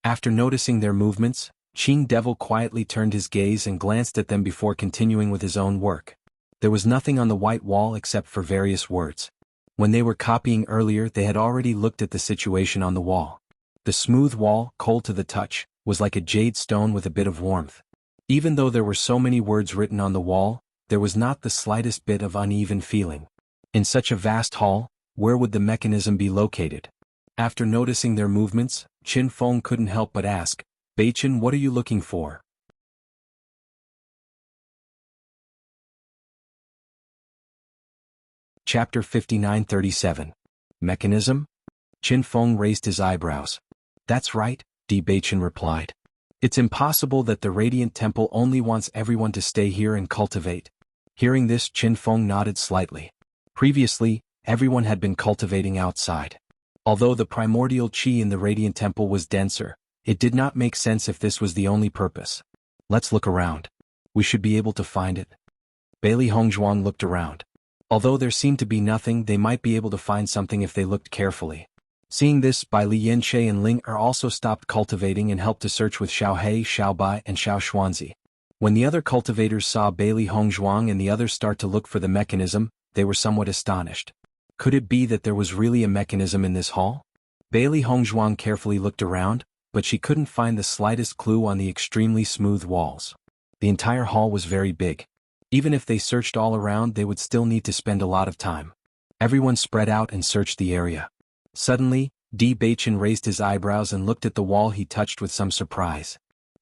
After noticing their movements, Qing Devil quietly turned his gaze and glanced at them before continuing with his own work. There was nothing on the white wall except for various words. When they were copying earlier, they had already looked at the situation on the wall. The smooth wall, cold to the touch, was like a jade stone with a bit of warmth. Even though there were so many words written on the wall, there was not the slightest bit of uneven feeling. In such a vast hall, where would the mechanism be located? After noticing their movements, Qin Feng couldn't help but ask, "Beichen, what are you looking for?" Chapter 59-37. Mechanism? Qin Feng raised his eyebrows. "That's right," Di Beichen replied. "It's impossible that the Radiant Temple only wants everyone to stay here and cultivate." Hearing this, Qin Feng nodded slightly. Previously, everyone had been cultivating outside. Although the primordial qi in the Radiant Temple was denser, it did not make sense if this was the only purpose. "Let's look around. We should be able to find it." Bailey Hongzhuang looked around. Although there seemed to be nothing, they might be able to find something if they looked carefully. Seeing this, Bai Li Yanxie and Ling Er also stopped cultivating and helped to search with Xiao He, Xiao Bai, and Xiao Xuanzi. When the other cultivators saw Bailey Hongzhuang and the others start to look for the mechanism, they were somewhat astonished. Could it be that there was really a mechanism in this hall? Bailey Hongzhuang carefully looked around, but she couldn't find the slightest clue on the extremely smooth walls. The entire hall was very big. Even if they searched all around, they would still need to spend a lot of time. Everyone spread out and searched the area. Suddenly, Di Beichen raised his eyebrows and looked at the wall he touched with some surprise.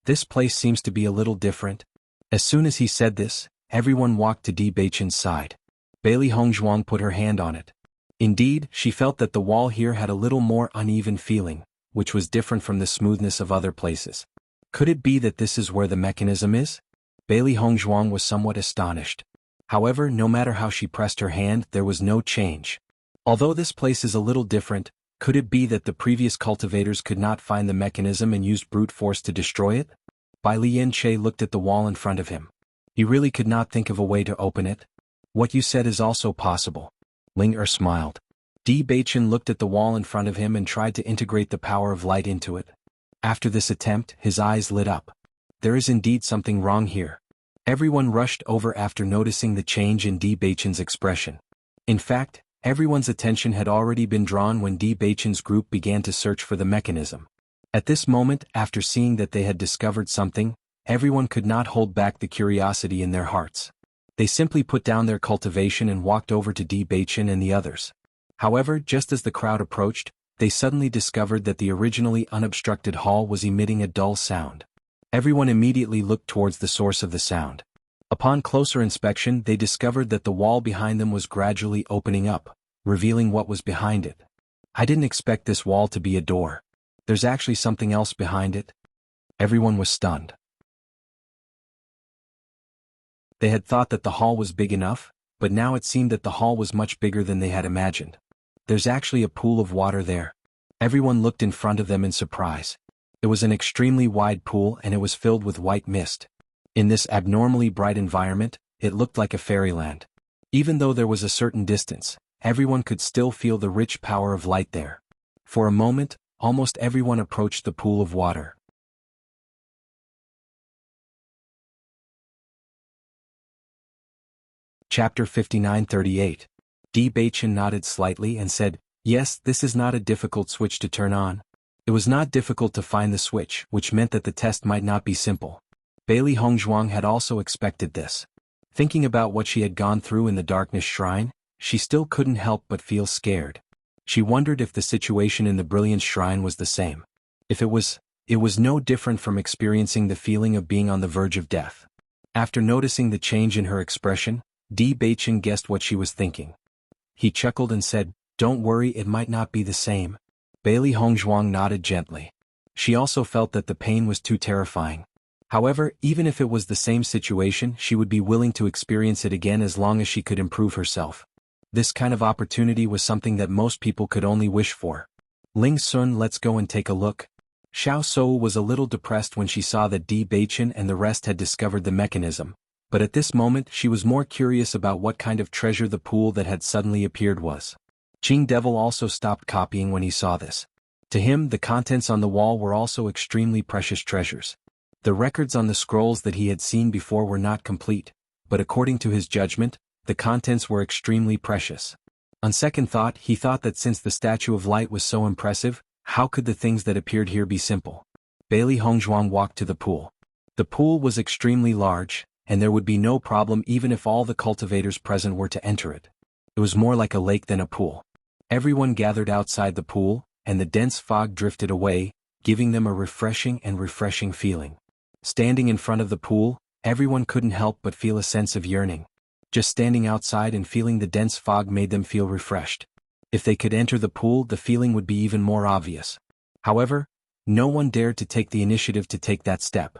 "This place seems to be a little different." As soon as he said this, everyone walked to Di Beichen's side. Bailey Hongzhuang put her hand on it. Indeed, she felt that the wall here had a little more uneven feeling, which was different from the smoothness of other places. Could it be that this is where the mechanism is? Bailey Hongzhuang was somewhat astonished. However, no matter how she pressed her hand, there was no change. Although this place is a little different, could it be that the previous cultivators could not find the mechanism and used brute force to destroy it? Bai Li Yanxie looked at the wall in front of him. He really could not think of a way to open it. "What you said is also possible." Ling Er smiled. Di Beichen looked at the wall in front of him and tried to integrate the power of light into it. After this attempt, his eyes lit up. There is indeed something wrong here. Everyone rushed over after noticing the change in Di Beichen's expression. In fact, everyone's attention had already been drawn when Di Beichen's group began to search for the mechanism. At this moment, after seeing that they had discovered something, everyone could not hold back the curiosity in their hearts. They simply put down their cultivation and walked over to Di Beichen and the others. However, just as the crowd approached, they suddenly discovered that the originally unobstructed hall was emitting a dull sound. Everyone immediately looked towards the source of the sound. Upon closer inspection, they discovered that the wall behind them was gradually opening up, revealing what was behind it. "I didn't expect this wall to be a door. There's actually something else behind it." Everyone was stunned. They had thought that the hall was big enough, but now it seemed that the hall was much bigger than they had imagined. "There's actually a pool of water there." Everyone looked in front of them in surprise. It was an extremely wide pool and it was filled with white mist. In this abnormally bright environment, it looked like a fairyland. Even though there was a certain distance, everyone could still feel the rich power of light there. For a moment, almost everyone approached the pool of water. Chapter 59-38. Di Beichen nodded slightly and said, "Yes, this is not a difficult switch to turn on." It was not difficult to find the switch, which meant that the test might not be simple. Bailey Hongzhuang had also expected this. Thinking about what she had gone through in the Darkness Shrine, she still couldn't help but feel scared. She wondered if the situation in the Brilliance Shrine was the same. If it was no different from experiencing the feeling of being on the verge of death. After noticing the change in her expression, Di Beichen guessed what she was thinking. He chuckled and said, "Don't worry, it might not be the same." Bailey Hongzhuang nodded gently. She also felt that the pain was too terrifying. However, even if it was the same situation, she would be willing to experience it again as long as she could improve herself. This kind of opportunity was something that most people could only wish for. "Ling Sun, let's go and take a look." Xiao Sou was a little depressed when she saw that Di Beichen and the rest had discovered the mechanism, but at this moment she was more curious about what kind of treasure the pool that had suddenly appeared was. Qing Devil also stopped copying when he saw this. To him, the contents on the wall were also extremely precious treasures. The records on the scrolls that he had seen before were not complete, but according to his judgment, the contents were extremely precious. On second thought, he thought that since the Statue of Light was so impressive, how could the things that appeared here be simple? Bailey Hongzhuang walked to the pool. The pool was extremely large, and there would be no problem even if all the cultivators present were to enter it. It was more like a lake than a pool. Everyone gathered outside the pool, and the dense fog drifted away, giving them a refreshing feeling. Standing in front of the pool, everyone couldn't help but feel a sense of yearning. Just standing outside and feeling the dense fog made them feel refreshed. If they could enter the pool, the feeling would be even more obvious. However, no one dared to take the initiative to take that step.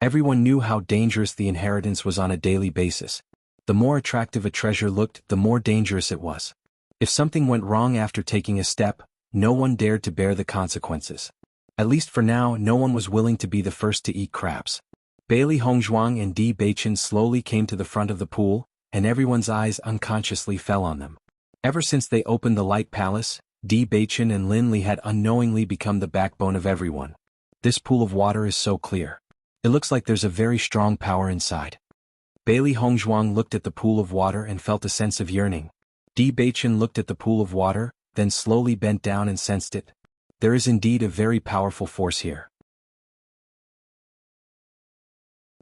Everyone knew how dangerous the inheritance was on a daily basis. The more attractive a treasure looked, the more dangerous it was. If something went wrong after taking a step, no one dared to bear the consequences. At least for now, no one was willing to be the first to eat crabs. Bailey Hongzhuang and Di Beichen slowly came to the front of the pool, and everyone's eyes unconsciously fell on them. Ever since they opened the Light Palace, Di Beichen and Lin Li had unknowingly become the backbone of everyone. This pool of water is so clear. It looks like there's a very strong power inside. Bailey Hongzhuang looked at the pool of water and felt a sense of yearning. Di Beichen looked at the pool of water, then slowly bent down and sensed it. There is indeed a very powerful force here.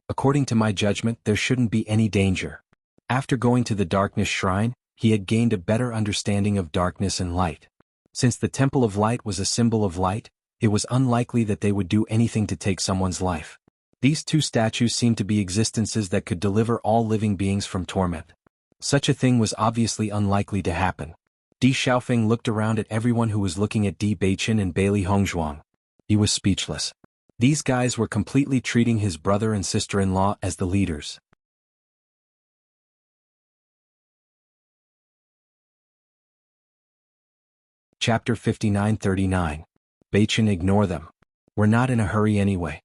According to my judgment, there shouldn't be any danger. After going to the darkness shrine, he had gained a better understanding of darkness and light. Since the Temple of Light was a symbol of light, it was unlikely that they would do anything to take someone's life. These two statues seemed to be existences that could deliver all living beings from torment. Such a thing was obviously unlikely to happen. Di Xiaofeng looked around at everyone who was looking at Di Beichen and Bailey Hongzhuang. He was speechless. These guys were completely treating his brother and sister-in-law as the leaders. Chapter 59-39. Beichen, ignore them. We're not in a hurry anyway.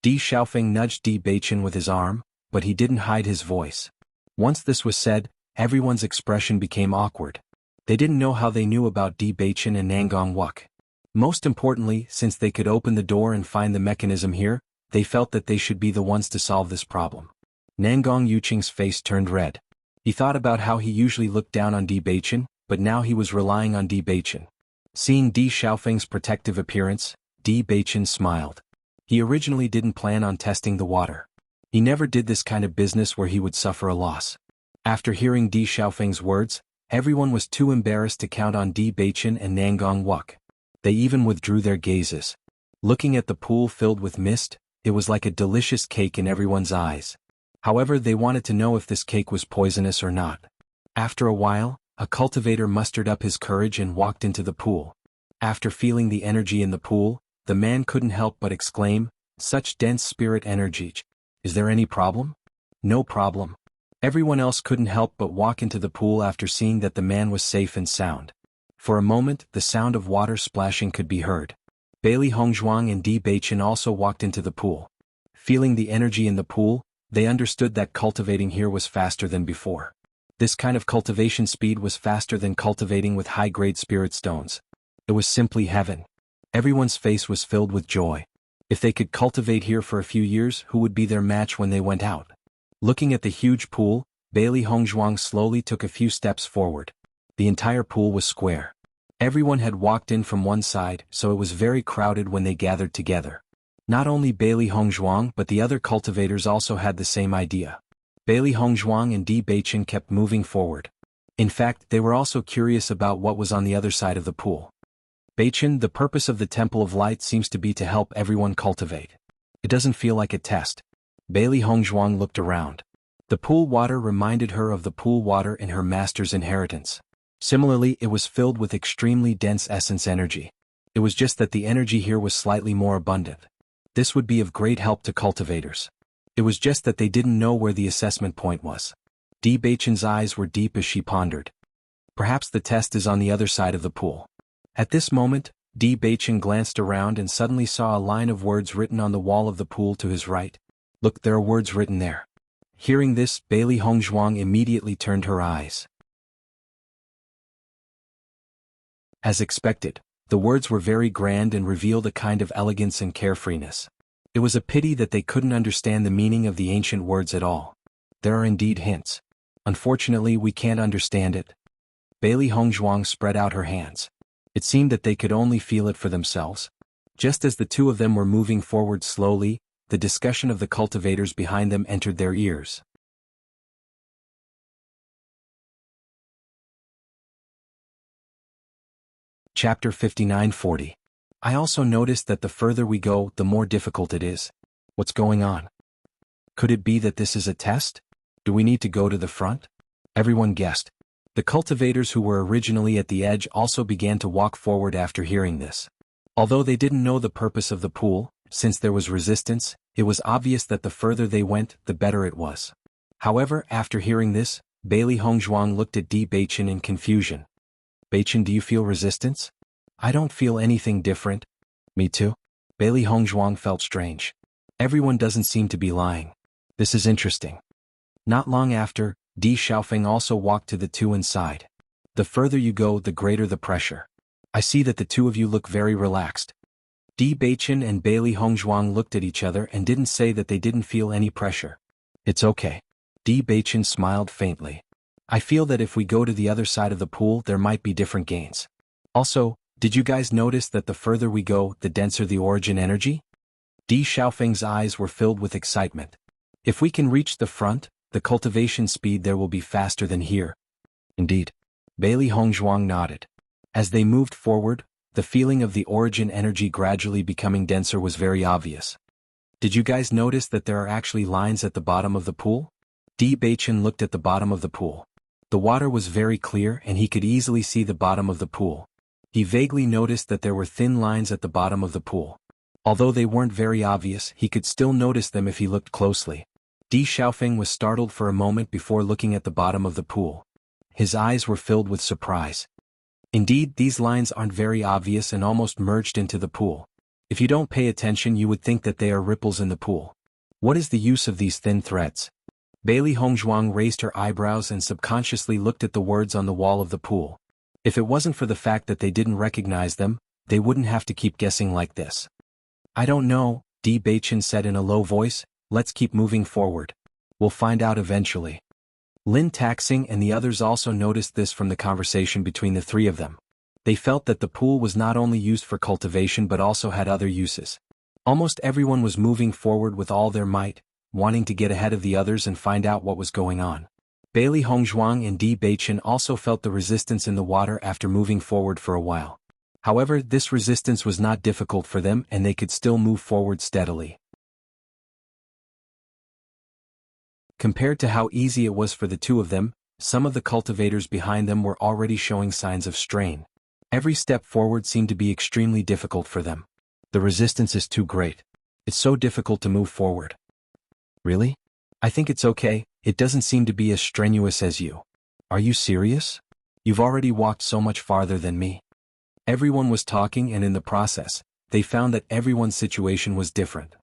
Di Xiaofeng nudged Di Beichen with his arm, but he didn't hide his voice. Once this was said, everyone's expression became awkward. They didn't know how they knew about Di Beichen and Nangong Wuk. Most importantly, since they could open the door and find the mechanism here, they felt that they should be the ones to solve this problem. Nangong Yuqing's face turned red. He thought about how he usually looked down on Di Beichen, but now he was relying on Di Beichen. Seeing Di Xiaofeng's protective appearance, Di Beichen smiled. He originally didn't plan on testing the water. He never did this kind of business where he would suffer a loss. After hearing Di Xiaofeng's words, everyone was too embarrassed to count on Di Beichen and Nangong Wuk. They even withdrew their gazes. Looking at the pool filled with mist, it was like a delicious cake in everyone's eyes. However, they wanted to know if this cake was poisonous or not. After a while, a cultivator mustered up his courage and walked into the pool. After feeling the energy in the pool, the man couldn't help but exclaim, "Such dense spirit energy. Is there any problem?" "No problem." Everyone else couldn't help but walk into the pool after seeing that the man was safe and sound. For a moment, the sound of water splashing could be heard. Bailey Hongzhuang and Di Beichen also walked into the pool. Feeling the energy in the pool, they understood that cultivating here was faster than before. This kind of cultivation speed was faster than cultivating with high-grade spirit stones. It was simply heaven. Everyone's face was filled with joy. If they could cultivate here for a few years, who would be their match when they went out? Looking at the huge pool, Bailey Hongzhuang slowly took a few steps forward. The entire pool was square. Everyone had walked in from one side, so it was very crowded when they gathered together. Not only Bailey Hongzhuang but the other cultivators also had the same idea. Bailey Hongzhuang and Di Beichen kept moving forward. In fact, they were also curious about what was on the other side of the pool. "Beichen, the purpose of the Temple of Light seems to be to help everyone cultivate. It doesn't feel like a test." Bailey Hongzhuang looked around. The pool water reminded her of the pool water in her master's inheritance. Similarly, it was filled with extremely dense essence energy. It was just that the energy here was slightly more abundant. This would be of great help to cultivators. It was just that they didn't know where the assessment point was. Di Beichen's eyes were deep as she pondered. Perhaps the test is on the other side of the pool. At this moment, Di Beichen glanced around and suddenly saw a line of words written on the wall of the pool to his right. Look, there are words written there. Hearing this, Bailey Hongzhuang immediately turned her eyes. As expected, the words were very grand and revealed a kind of elegance and carefreeness. It was a pity that they couldn't understand the meaning of the ancient words at all. There are indeed hints. Unfortunately, we can't understand it. Bailey Hongzhuang spread out her hands. It seemed that they could only feel it for themselves. Just as the two of them were moving forward slowly, the discussion of the cultivators behind them entered their ears. Chapter 59-40. I also noticed that the further we go, the more difficult it is. What's going on? Could it be that this is a test? Do we need to go to the front? Everyone guessed. The cultivators who were originally at the edge also began to walk forward after hearing this. Although they didn't know the purpose of the pool, since there was resistance, it was obvious that the further they went, the better it was. However, after hearing this, Bailey Hongzhuang looked at Di Beichen in confusion. Beichen, do you feel resistance? I don't feel anything different. Me too. Bailey Hongzhuang felt strange. Everyone doesn't seem to be lying. This is interesting. Not long after, Di Xiaofeng also walked to the two inside. The further you go, the greater the pressure. I see that the two of you look very relaxed. Di Beichen and Bailey Hongzhuang looked at each other and didn't say that they didn't feel any pressure. It's okay. Di Beichen smiled faintly. I feel that if we go to the other side of the pool, there might be different gains. Also, did you guys notice that the further we go, the denser the origin energy? Di Xiaofeng's eyes were filled with excitement. If we can reach the front, the cultivation speed there will be faster than here. Indeed. Bailey Hongzhuang nodded. As they moved forward, the feeling of the origin energy gradually becoming denser was very obvious. Did you guys notice that there are actually lines at the bottom of the pool? Di Beichen looked at the bottom of the pool. The water was very clear and he could easily see the bottom of the pool. He vaguely noticed that there were thin lines at the bottom of the pool. Although they weren't very obvious, he could still notice them if he looked closely. Di Xiaofeng was startled for a moment before looking at the bottom of the pool. His eyes were filled with surprise. Indeed, these lines aren't very obvious and almost merged into the pool. If you don't pay attention, you would think that they are ripples in the pool. What is the use of these thin threads? Bailey Hongzhuang raised her eyebrows and subconsciously looked at the words on the wall of the pool. If it wasn't for the fact that they didn't recognize them, they wouldn't have to keep guessing like this. I don't know, Di Beichen said in a low voice. Let's keep moving forward. We'll find out eventually. Lin Taxing and the others also noticed this from the conversation between the three of them. They felt that the pool was not only used for cultivation but also had other uses. Almost everyone was moving forward with all their might, wanting to get ahead of the others and find out what was going on. Bailey Hongzhuang and Di Beichen also felt the resistance in the water after moving forward for a while. However, this resistance was not difficult for them and they could still move forward steadily. Compared to how easy it was for the two of them, some of the cultivators behind them were already showing signs of strain. Every step forward seemed to be extremely difficult for them. The resistance is too great. It's so difficult to move forward. Really? I think it's okay, it doesn't seem to be as strenuous as you. Are you serious? You've already walked so much farther than me. Everyone was talking and in the process, they found that everyone's situation was different.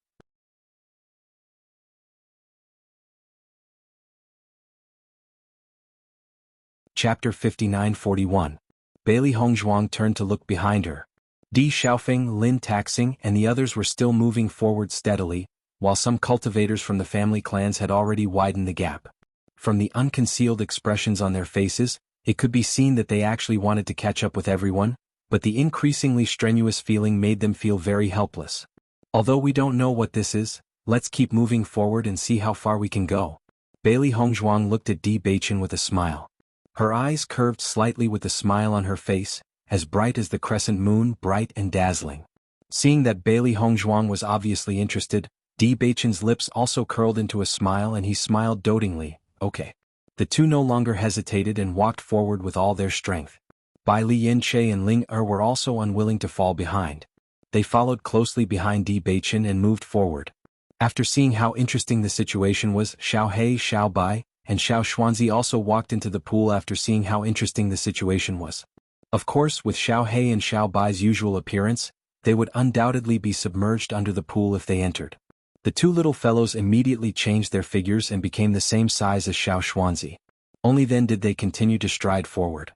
Chapter 59-41. Bailey Hongzhuang turned to look behind her. Di Xiaofeng, Lin Taxing and the others were still moving forward steadily, while some cultivators from the family clans had already widened the gap. From the unconcealed expressions on their faces, it could be seen that they actually wanted to catch up with everyone, but the increasingly strenuous feeling made them feel very helpless. Although we don't know what this is, let's keep moving forward and see how far we can go. Bailey Hongzhuang looked at Di Beichen with a smile. Her eyes curved slightly with a smile on her face, as bright as the crescent moon, bright and dazzling. Seeing that Bailey Hongzhuang was obviously interested, Di Beichen's lips also curled into a smile and he smiled dotingly. Okay. The two no longer hesitated and walked forward with all their strength. Bai Li Yin-che and Ling Er were also unwilling to fall behind. They followed closely behind Di Beichen and moved forward. After seeing how interesting the situation was, Xiao He, Xiao Bai, and Xiao Xuanzi also walked into the pool after seeing how interesting the situation was. Of course, with Xiao He and Xiao Bai's usual appearance, they would undoubtedly be submerged under the pool if they entered. The two little fellows immediately changed their figures and became the same size as Xiao Xuanzi. Only then did they continue to stride forward.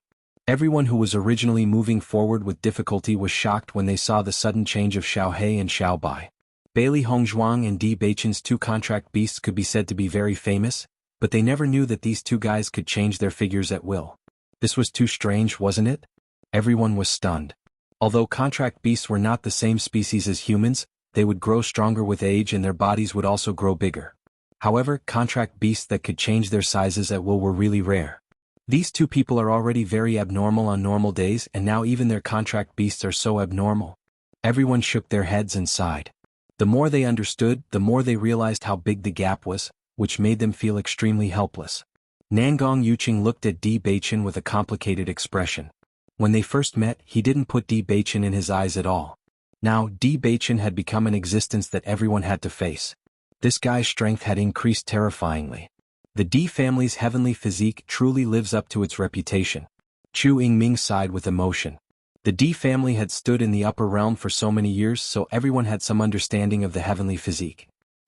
Everyone who was originally moving forward with difficulty was shocked when they saw the sudden change of Xiao He and Xiao Bai. Bailey Hongzhuang and Di Beichen's two contract beasts could be said to be very famous, but they never knew that these two guys could change their figures at will. This was too strange, wasn't it? Everyone was stunned. Although contract beasts were not the same species as humans, they would grow stronger with age and their bodies would also grow bigger. However, contract beasts that could change their sizes at will were really rare. These two people are already very abnormal on normal days and now even their contract beasts are so abnormal. Everyone shook their heads and sighed. The more they understood, the more they realized how big the gap was, which made them feel extremely helpless. Nangong Yuqing looked at Di Beichen with a complicated expression. When they first met, he didn't put Di Beichen in his eyes at all. Now, Di Beichen had become an existence that everyone had to face. This guy's strength had increased terrifyingly. The Di family's heavenly physique truly lives up to its reputation. Chu Yingming sighed with emotion. The Di family had stood in the upper realm for so many years, so everyone had some understanding of the heavenly physique.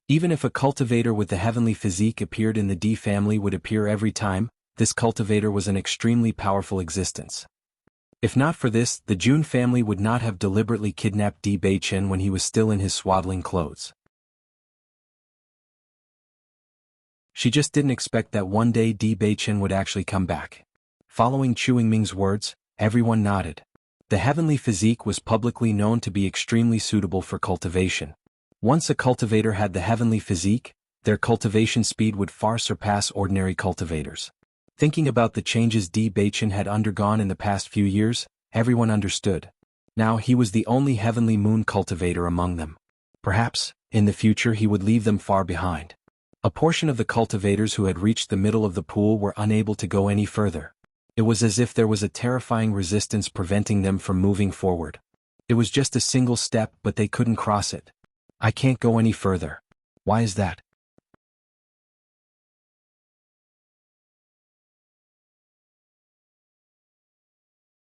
Even if a cultivator with the heavenly physique appeared in the Di family would appear every time, this cultivator was an extremely powerful existence. If not for this, the Jun family would not have deliberately kidnapped Di Beichen when he was still in his swaddling clothes. She just didn't expect that one day Di Beichen would actually come back. Following Chu Yingming's words, everyone nodded. The heavenly physique was publicly known to be extremely suitable for cultivation. Once a cultivator had the heavenly physique, their cultivation speed would far surpass ordinary cultivators. Thinking about the changes Di Beichen had undergone in the past few years, everyone understood. Now he was the only heavenly moon cultivator among them. Perhaps, in the future he would leave them far behind. A portion of the cultivators who had reached the middle of the pool were unable to go any further. It was as if there was a terrifying resistance preventing them from moving forward. It was just a single step, but they couldn't cross it. I can't go any further. Why is that?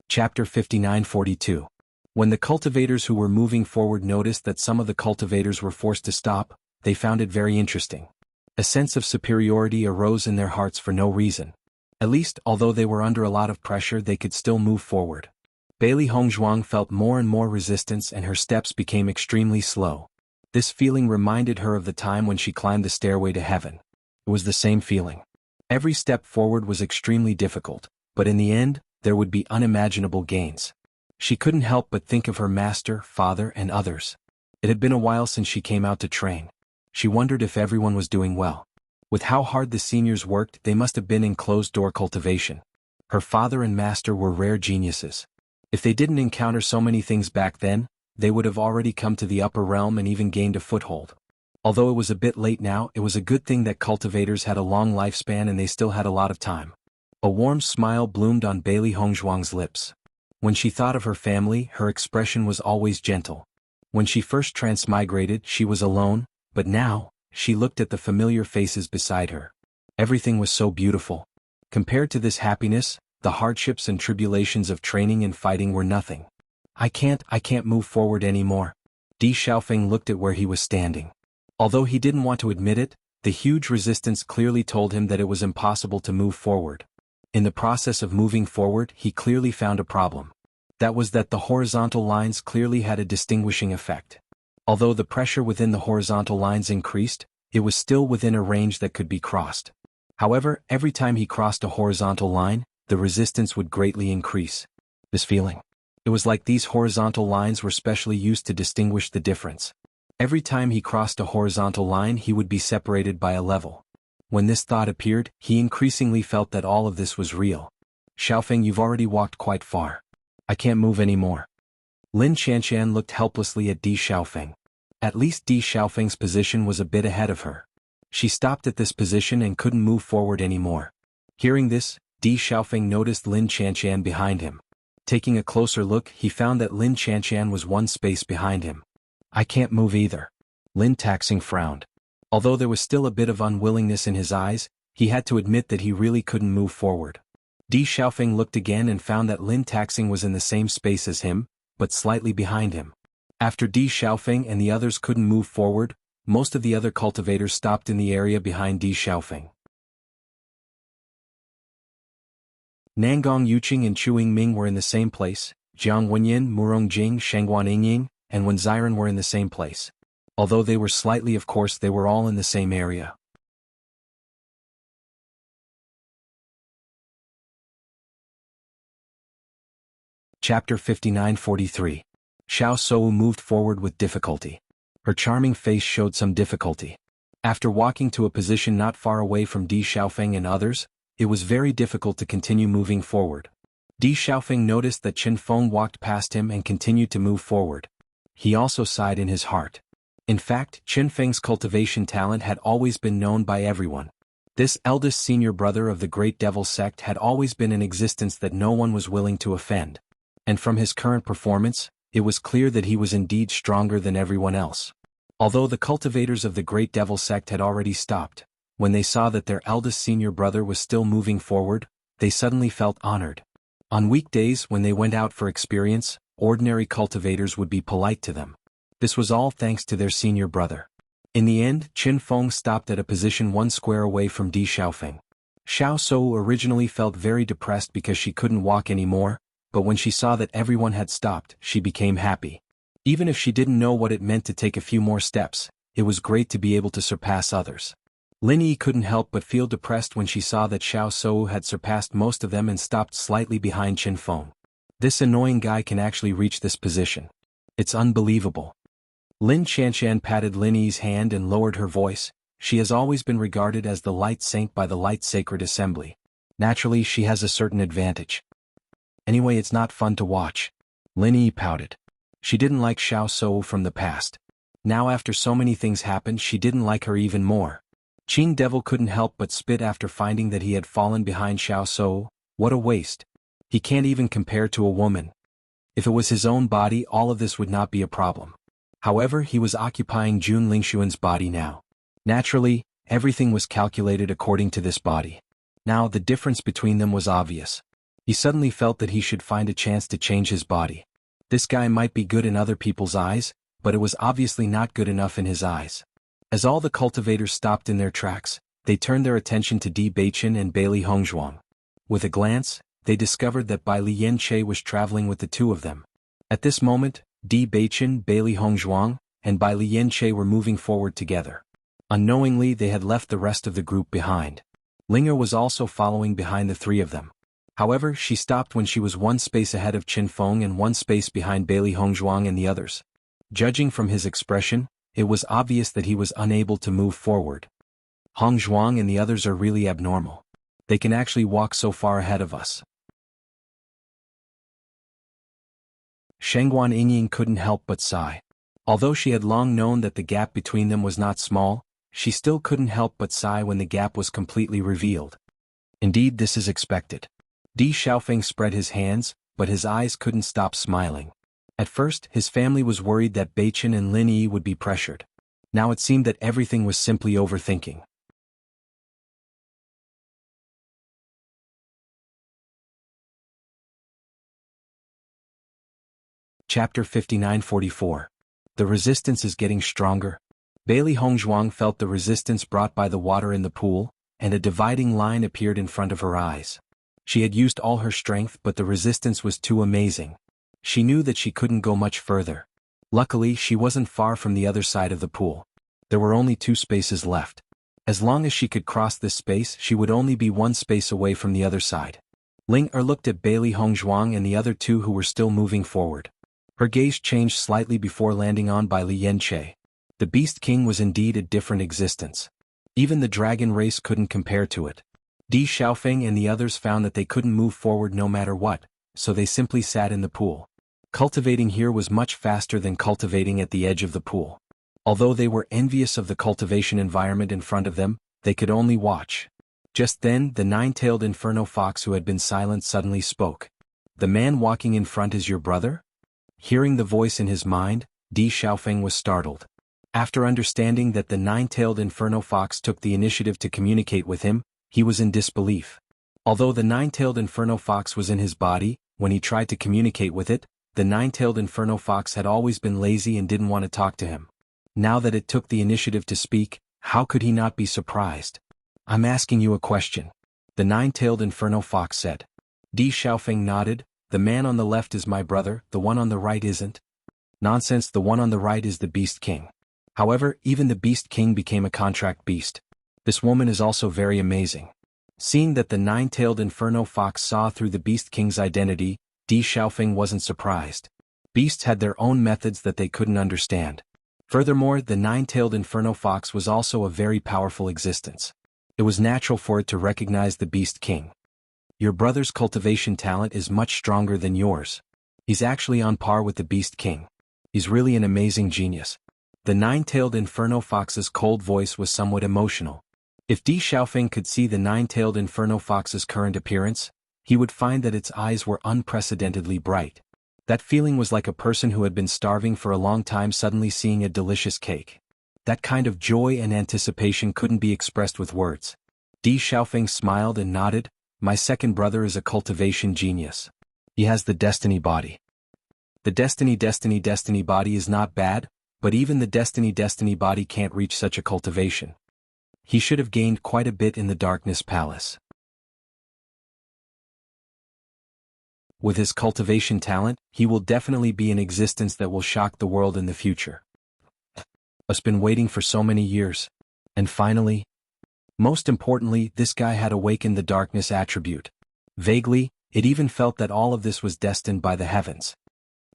Chapter 59-42. When the cultivators who were moving forward noticed that some of the cultivators were forced to stop, they found it very interesting. A sense of superiority arose in their hearts for no reason. At least, although they were under a lot of pressure, they could still move forward. Bailey Hongzhuang felt more and more resistance and her steps became extremely slow. This feeling reminded her of the time when she climbed the stairway to heaven. It was the same feeling. Every step forward was extremely difficult, but in the end, there would be unimaginable gains. She couldn't help but think of her master, father, and others. It had been a while since she came out to train. She wondered if everyone was doing well. With how hard the seniors worked, they must have been in closed-door cultivation. Her father and master were rare geniuses. If they didn't encounter so many things back then, they would have already come to the upper realm and even gained a foothold. Although it was a bit late now, it was a good thing that cultivators had a long lifespan and they still had a lot of time. A warm smile bloomed on Bailey Hongzhuang's lips. When she thought of her family, her expression was always gentle. When she first transmigrated, she was alone, but now, she looked at the familiar faces beside her. Everything was so beautiful. Compared to this happiness, the hardships and tribulations of training and fighting were nothing. I can't move forward anymore. Di Xiaofeng looked at where he was standing. Although he didn't want to admit it, the huge resistance clearly told him that it was impossible to move forward. In the process of moving forward, he clearly found a problem. That was that the horizontal lines clearly had a distinguishing effect. Although the pressure within the horizontal lines increased, it was still within a range that could be crossed. However, every time he crossed a horizontal line, the resistance would greatly increase. This feeling. It was like these horizontal lines were specially used to distinguish the difference. Every time he crossed a horizontal line, he would be separated by a level. When this thought appeared, he increasingly felt that all of this was real. Xiaofeng, you've already walked quite far. I can't move anymore. Lin Shanshan looked helplessly at Di Xiaofeng. At least Di Xiaofeng's position was a bit ahead of her. She stopped at this position and couldn't move forward anymore. Hearing this, Di Xiaofeng noticed Lin Chanshan behind him. Taking a closer look, he found that Lin Chanshan was one space behind him. I can't move either. Lin Taxing frowned. Although there was still a bit of unwillingness in his eyes, he had to admit that he really couldn't move forward. Di Xiaofeng looked again and found that Lin Taxing was in the same space as him, but slightly behind him. After Di Xiaofeng and the others couldn't move forward, most of the other cultivators stopped in the area behind Di Xiaofeng. Nangong Yuqing and Chu Yingming were in the same place, Jiang Wenyin, Murong Jing, Shengguan Yingying, and Wen Ziren were in the same place. Although they were slightly, of course, they were all in the same area. Chapter 59-43. Xiao Sou moved forward with difficulty. Her charming face showed some difficulty. After walking to a position not far away from Di Xiaofeng and others, it was very difficult to continue moving forward. Di Xiaofeng noticed that Qin Feng walked past him and continued to move forward. He also sighed in his heart. In fact, Qin Feng's cultivation talent had always been known by everyone. This eldest senior brother of the Great Devil sect had always been in existence that no one was willing to offend. And from his current performance, it was clear that he was indeed stronger than everyone else. Although the cultivators of the Great Devil sect had already stopped, when they saw that their eldest senior brother was still moving forward, they suddenly felt honored. On weekdays when they went out for experience, ordinary cultivators would be polite to them. This was all thanks to their senior brother. In the end, Qin Feng stopped at a position 1 square away from Di Xiaofeng. Xiao Sou originally felt very depressed because she couldn't walk anymore, but when she saw that everyone had stopped, she became happy. Even if she didn't know what it meant to take a few more steps, it was great to be able to surpass others. Lin Yi couldn't help but feel depressed when she saw that Xiao Sou had surpassed most of them and stopped slightly behind Qin Feng. This annoying guy can actually reach this position. It's unbelievable. Lin Chanshan patted Lin Yi's hand and lowered her voice. She has always been regarded as the light saint by the Light Sacred Assembly. Naturally, she has a certain advantage. Anyway, it's not fun to watch. Lin Yi pouted. She didn't like Xiao Sou from the past. Now after so many things happened, she didn't like her even more. Qing Devil couldn't help but spit after finding that he had fallen behind Xiao Sou. What a waste. He can't even compare to a woman. If it was his own body, all of this would not be a problem. However, he was occupying Jun Lingshuan's body now. Naturally, everything was calculated according to this body. Now the difference between them was obvious. He suddenly felt that he should find a chance to change his body. This guy might be good in other people's eyes, but it was obviously not good enough in his eyes. As all the cultivators stopped in their tracks, they turned their attention to Di Beichen and Bailey Hongzhuang. With a glance, they discovered that Bai Li Yanche was traveling with the two of them. At this moment, Di Beichen, Bailey Hongzhuang, and Bai Li Yanche were moving forward together. Unknowingly, they had left the rest of the group behind. Linger was also following behind the three of them. However, she stopped when she was 1 space ahead of Qin Feng and 1 space behind Bailey Hongzhuang and the others. Judging from his expression, it was obvious that he was unable to move forward. Hongzhuang and the others are really abnormal. They can actually walk so far ahead of us. Shengguan Yingying couldn't help but sigh. Although she had long known that the gap between them was not small, she still couldn't help but sigh when the gap was completely revealed. Indeed, this is expected. Di Xiaofeng spread his hands, but his eyes couldn't stop smiling. At first, his family was worried that Beichen and Lin Yi would be pressured. Now it seemed that everything was simply overthinking. Chapter 59-44. The resistance is getting stronger. Bailey Hongzhuang felt the resistance brought by the water in the pool, and a dividing line appeared in front of her eyes. She had used all her strength, but the resistance was too amazing. She knew that she couldn't go much further. Luckily, she wasn't far from the other side of the pool. There were only 2 spaces left. As long as she could cross this space, she would only be 1 space away from the other side. Ling Er looked at Bailey Hongzhuang and the other 2 who were still moving forward. Her gaze changed slightly before landing on Bai Li Yanche. The Beast King was indeed a different existence. Even the dragon race couldn't compare to it. Di Xiaofeng and the others found that they couldn't move forward no matter what, so they simply sat in the pool. Cultivating here was much faster than cultivating at the edge of the pool. Although they were envious of the cultivation environment in front of them, they could only watch. Just then, the nine-tailed inferno fox who had been silent suddenly spoke. "The man walking in front is your brother?" Hearing the voice in his mind, Di Xiaofeng was startled. After understanding that the nine-tailed inferno fox took the initiative to communicate with him, he was in disbelief. Although the nine-tailed inferno fox was in his body, when he tried to communicate with it, the nine-tailed inferno fox had always been lazy and didn't want to talk to him. Now that it took the initiative to speak, how could he not be surprised? "I'm asking you a question," the nine-tailed inferno fox said. Di Xiaofeng nodded. "The man on the left is my brother, the one on the right isn't." "Nonsense, the one on the right is the Beast King." However, even the Beast King became a contract beast. "This woman is also very amazing." Seeing that the nine-tailed inferno fox saw through the Beast King's identity, Di Xiaofeng wasn't surprised. Beasts had their own methods that they couldn't understand. Furthermore, the nine-tailed inferno fox was also a very powerful existence. It was natural for it to recognize the Beast King. "Your brother's cultivation talent is much stronger than yours. He's actually on par with the Beast King. He's really an amazing genius." The nine-tailed inferno fox's cold voice was somewhat emotional. If Di Xiaofeng could see the nine-tailed inferno fox's current appearance, he would find that its eyes were unprecedentedly bright. That feeling was like a person who had been starving for a long time suddenly seeing a delicious cake. That kind of joy and anticipation couldn't be expressed with words. Di Xiaofeng smiled and nodded. "My second brother is a cultivation genius. He has the destiny body." "The destiny body is not bad, but even the destiny body can't reach such a cultivation. He should have gained quite a bit in the Darkness Palace. With his cultivation talent, he will definitely be an existence that will shock the world in the future. Us been waiting for so many years. And finally, most importantly, this guy had awakened the darkness attribute. Vaguely, it even felt that all of this was destined by the heavens.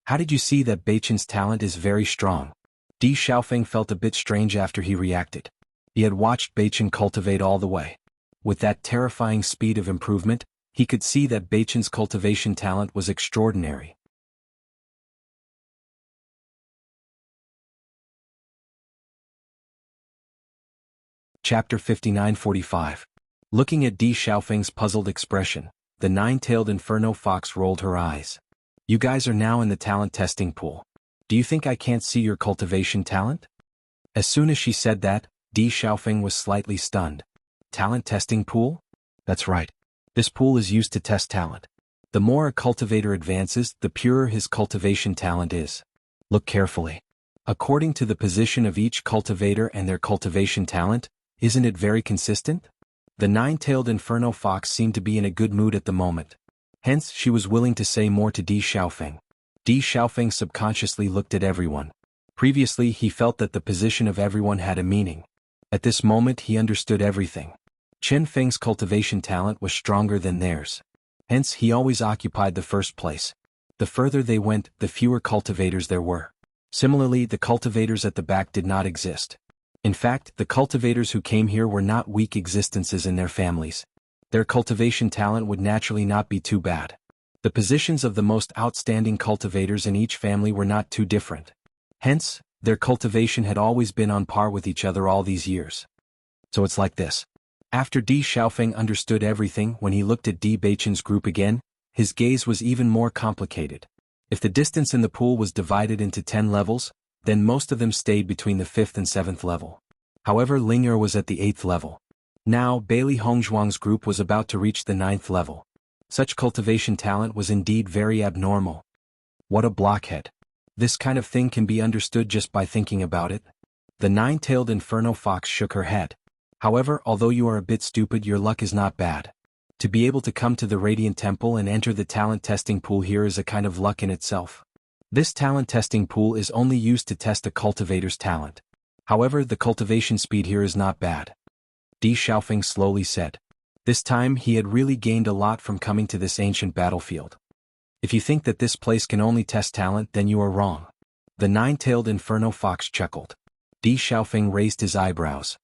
How did you see that Beichen's talent is very strong? Di Xiaofeng felt a bit strange after he reacted. He had watched Beichen cultivate all the way. With that terrifying speed of improvement, he could see that Beichen's cultivation talent was extraordinary. Chapter 59-45. Looking at Di Xiaofeng's puzzled expression, the nine-tailed inferno fox rolled her eyes. "You guys are now in the talent testing pool. Do you think I can't see your cultivation talent?" As soon as she said that, Di Xiaofeng was slightly stunned. "Talent testing pool?" "That's right. This pool is used to test talent. The more a cultivator advances, the purer his cultivation talent is. Look carefully. According to the position of each cultivator and their cultivation talent, isn't it very consistent?" The nine-tailed inferno fox seemed to be in a good mood at the moment. Hence, she was willing to say more to Di Xiaofeng. Di Xiaofeng subconsciously looked at everyone. Previously, he felt that the position of everyone had a meaning. At this moment, he understood everything. Chen Feng's cultivation talent was stronger than theirs. Hence, he always occupied the first place. The further they went, the fewer cultivators there were. Similarly, the cultivators at the back did not exist. In fact, the cultivators who came here were not weak existences in their families. Their cultivation talent would naturally not be too bad. The positions of the most outstanding cultivators in each family were not too different. Hence, their cultivation had always been on par with each other all these years. So it's like this. After Di Xiaofeng understood everything, when he looked at Di Beichen's group again, his gaze was even more complicated. If the distance in the pool was divided into 10 levels, then most of them stayed between the 5th and 7th level. However, Ling'er was at the 8th level. Now, Bailey Hongzhuang's group was about to reach the 9th level. Such cultivation talent was indeed very abnormal. What a blockhead. This kind of thing can be understood just by thinking about it. The nine-tailed inferno fox shook her head. However, although you are a bit stupid, your luck is not bad. To be able to come to the Radiant Temple and enter the talent testing pool here is a kind of luck in itself. This talent testing pool is only used to test a cultivator's talent. However, the cultivation speed here is not bad. Di Xiaofeng slowly said. This time he had really gained a lot from coming to this ancient battlefield. If you think that this place can only test talent, then you are wrong. The nine-tailed inferno fox chuckled. Di Xiaofeng raised his eyebrows.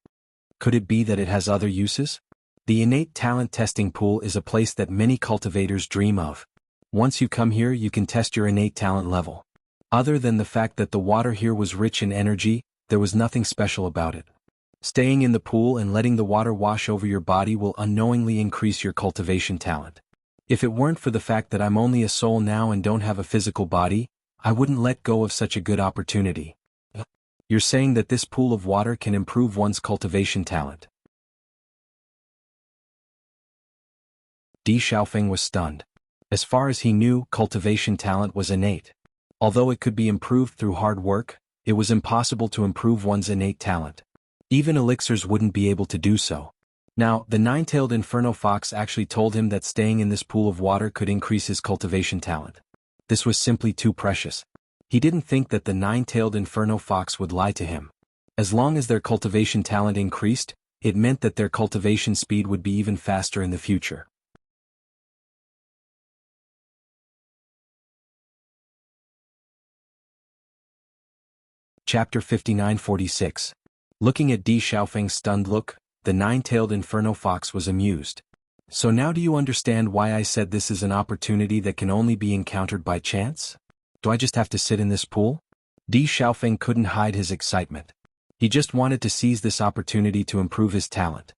Could it be that it has other uses? The innate talent testing pool is a place that many cultivators dream of. Once you come here, you can test your innate talent level. Other than the fact that the water here was rich in energy, there was nothing special about it. Staying in the pool and letting the water wash over your body will unknowingly increase your cultivation talent. If it weren't for the fact that I'm only a soul now and don't have a physical body, I wouldn't let go of such a good opportunity. You're saying that this pool of water can improve one's cultivation talent. Di Xiaofeng was stunned. As far as he knew, cultivation talent was innate. Although it could be improved through hard work, it was impossible to improve one's innate talent. Even elixirs wouldn't be able to do so. Now, the nine-tailed inferno fox actually told him that staying in this pool of water could increase his cultivation talent. This was simply too precious. He didn't think that the nine-tailed inferno fox would lie to him. As long as their cultivation talent increased, it meant that their cultivation speed would be even faster in the future. Chapter 59-46. Looking at Di Xiaofeng's stunned look, the nine-tailed inferno fox was amused. So now do you understand why I said this is an opportunity that can only be encountered by chance? Do I just have to sit in this pool? Di Xiaofeng couldn't hide his excitement. He just wanted to seize this opportunity to improve his talent.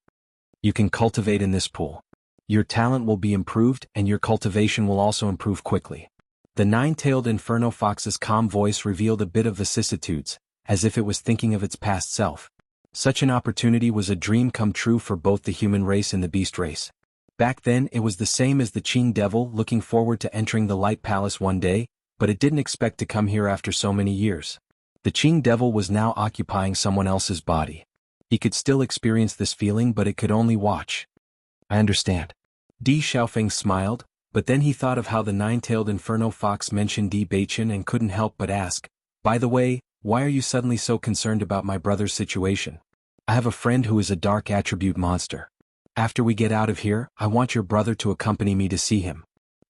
You can cultivate in this pool. Your talent will be improved and your cultivation will also improve quickly. The nine-tailed inferno fox's calm voice revealed a bit of vicissitudes, as if it was thinking of its past self. Such an opportunity was a dream come true for both the human race and the beast race. Back then it was the same as the Qing devil looking forward to entering the Light Palace one day, but it didn't expect to come here after so many years. The Qing devil was now occupying someone else's body. He could still experience this feeling, but it could only watch. I understand. Di Xiaofeng smiled, but then he thought of how the nine-tailed inferno fox mentioned Di Beichen and couldn't help but ask, by the way, why are you suddenly so concerned about my brother's situation? I have a friend who is a dark attribute monster. After we get out of here, I want your brother to accompany me to see him.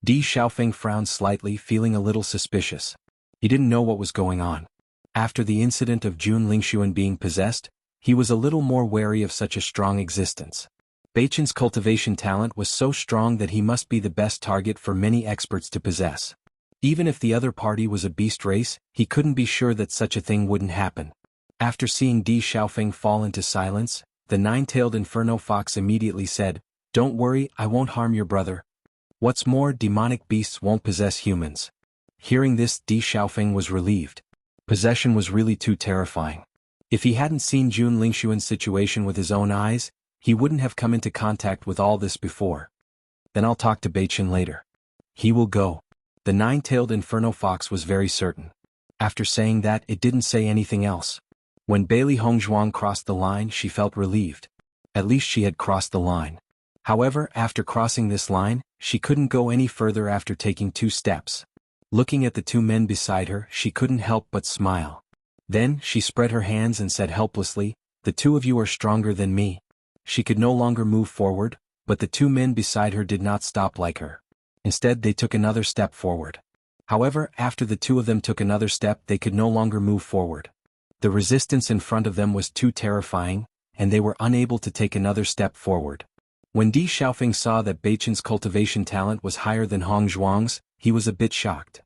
Di Xiaofeng frowned slightly, feeling a little suspicious. He didn't know what was going on. After the incident of Jun Lingxuan being possessed, he was a little more wary of such a strong existence. Beichen's cultivation talent was so strong that he must be the best target for many experts to possess. Even if the other party was a beast race, he couldn't be sure that such a thing wouldn't happen. After seeing Di Xiaofeng fall into silence, the nine-tailed inferno fox immediately said, "Don't worry, I won't harm your brother. What's more, demonic beasts won't possess humans." Hearing this, Di Xiaofeng was relieved. Possession was really too terrifying. If he hadn't seen Jun Lingxuan's situation with his own eyes, he wouldn't have come into contact with all this before. Then I'll talk to Beichen later. He will go. The nine-tailed inferno fox was very certain. After saying that, it didn't say anything else. When Bailey Hongzhuang crossed the line, she felt relieved. At least she had crossed the line. However, after crossing this line, she couldn't go any further after taking 2 steps. Looking at the 2 men beside her, she couldn't help but smile. Then, she spread her hands and said helplessly, "The 2 of you are stronger than me." She could no longer move forward, but the 2 men beside her did not stop like her. Instead, they took another step forward. However, after the 2 of them took another step, they could no longer move forward. The resistance in front of them was too terrifying, and they were unable to take another step forward. When Di Xiaofeng saw that Beichen's cultivation talent was higher than Hongzhuang's, he was a bit shocked.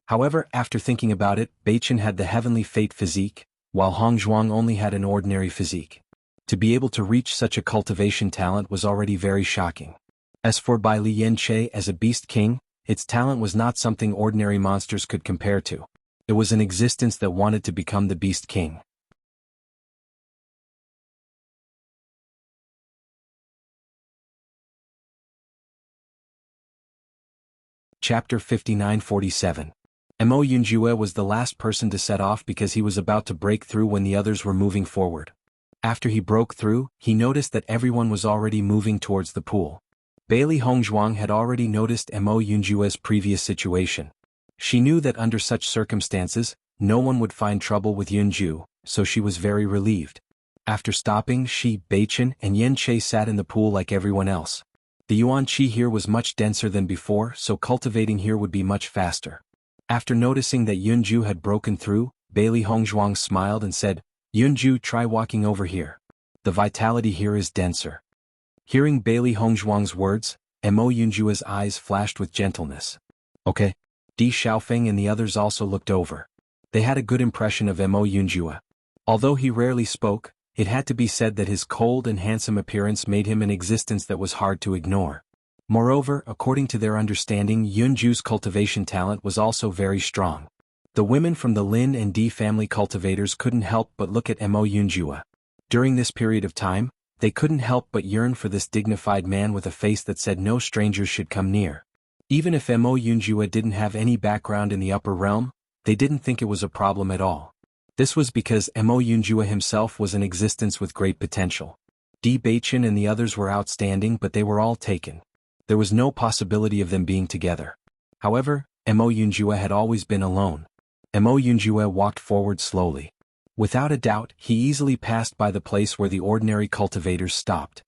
However, after thinking about it, Beichen had the heavenly fate physique, while Hongzhuang only had an ordinary physique. To be able to reach such a cultivation talent was already very shocking. As for Bai Li Yanche as a beast king, its talent was not something ordinary monsters could compare to. It was an existence that wanted to become the beast king. Chapter 59-47. Mo Yunjue was the last person to set off because he was about to break through when the others were moving forward. After he broke through, he noticed that everyone was already moving towards the pool. Bailey Hongzhuang had already noticed Mo Yunjue's previous situation. She knew that under such circumstances, no one would find trouble with Yunju, so she was very relieved. After stopping, she, Beichen, and Yen Che sat in the pool like everyone else. The yuan qi here was much denser than before, so cultivating here would be much faster. After noticing that Yunju had broken through, Bailey Hongzhuang smiled and said, "Yunju, try walking over here. The vitality here is denser." Hearing Bailey Hongzhuang's words, Mo Yunjue's eyes flashed with gentleness. "Okay." Di Xiaofeng and the others also looked over. They had a good impression of Mo Yunjue. Although he rarely spoke, it had to be said that his cold and handsome appearance made him an existence that was hard to ignore. Moreover, according to their understanding, Yunju's cultivation talent was also very strong. The women from the Lin and Di family cultivators couldn't help but look at Mo Yunjue. During this period of time, they couldn't help but yearn for this dignified man with a face that said no strangers should come near. Even if Mo Yunjue didn't have any background in the upper realm, they didn't think it was a problem at all. This was because Mo Yunjue himself was an existence with great potential. Di Baichen and the others were outstanding, but they were all taken. There was no possibility of them being together. However, Mo Yunjue had always been alone. Mo Yunjue walked forward slowly. Without a doubt, he easily passed by the place where the ordinary cultivators stopped.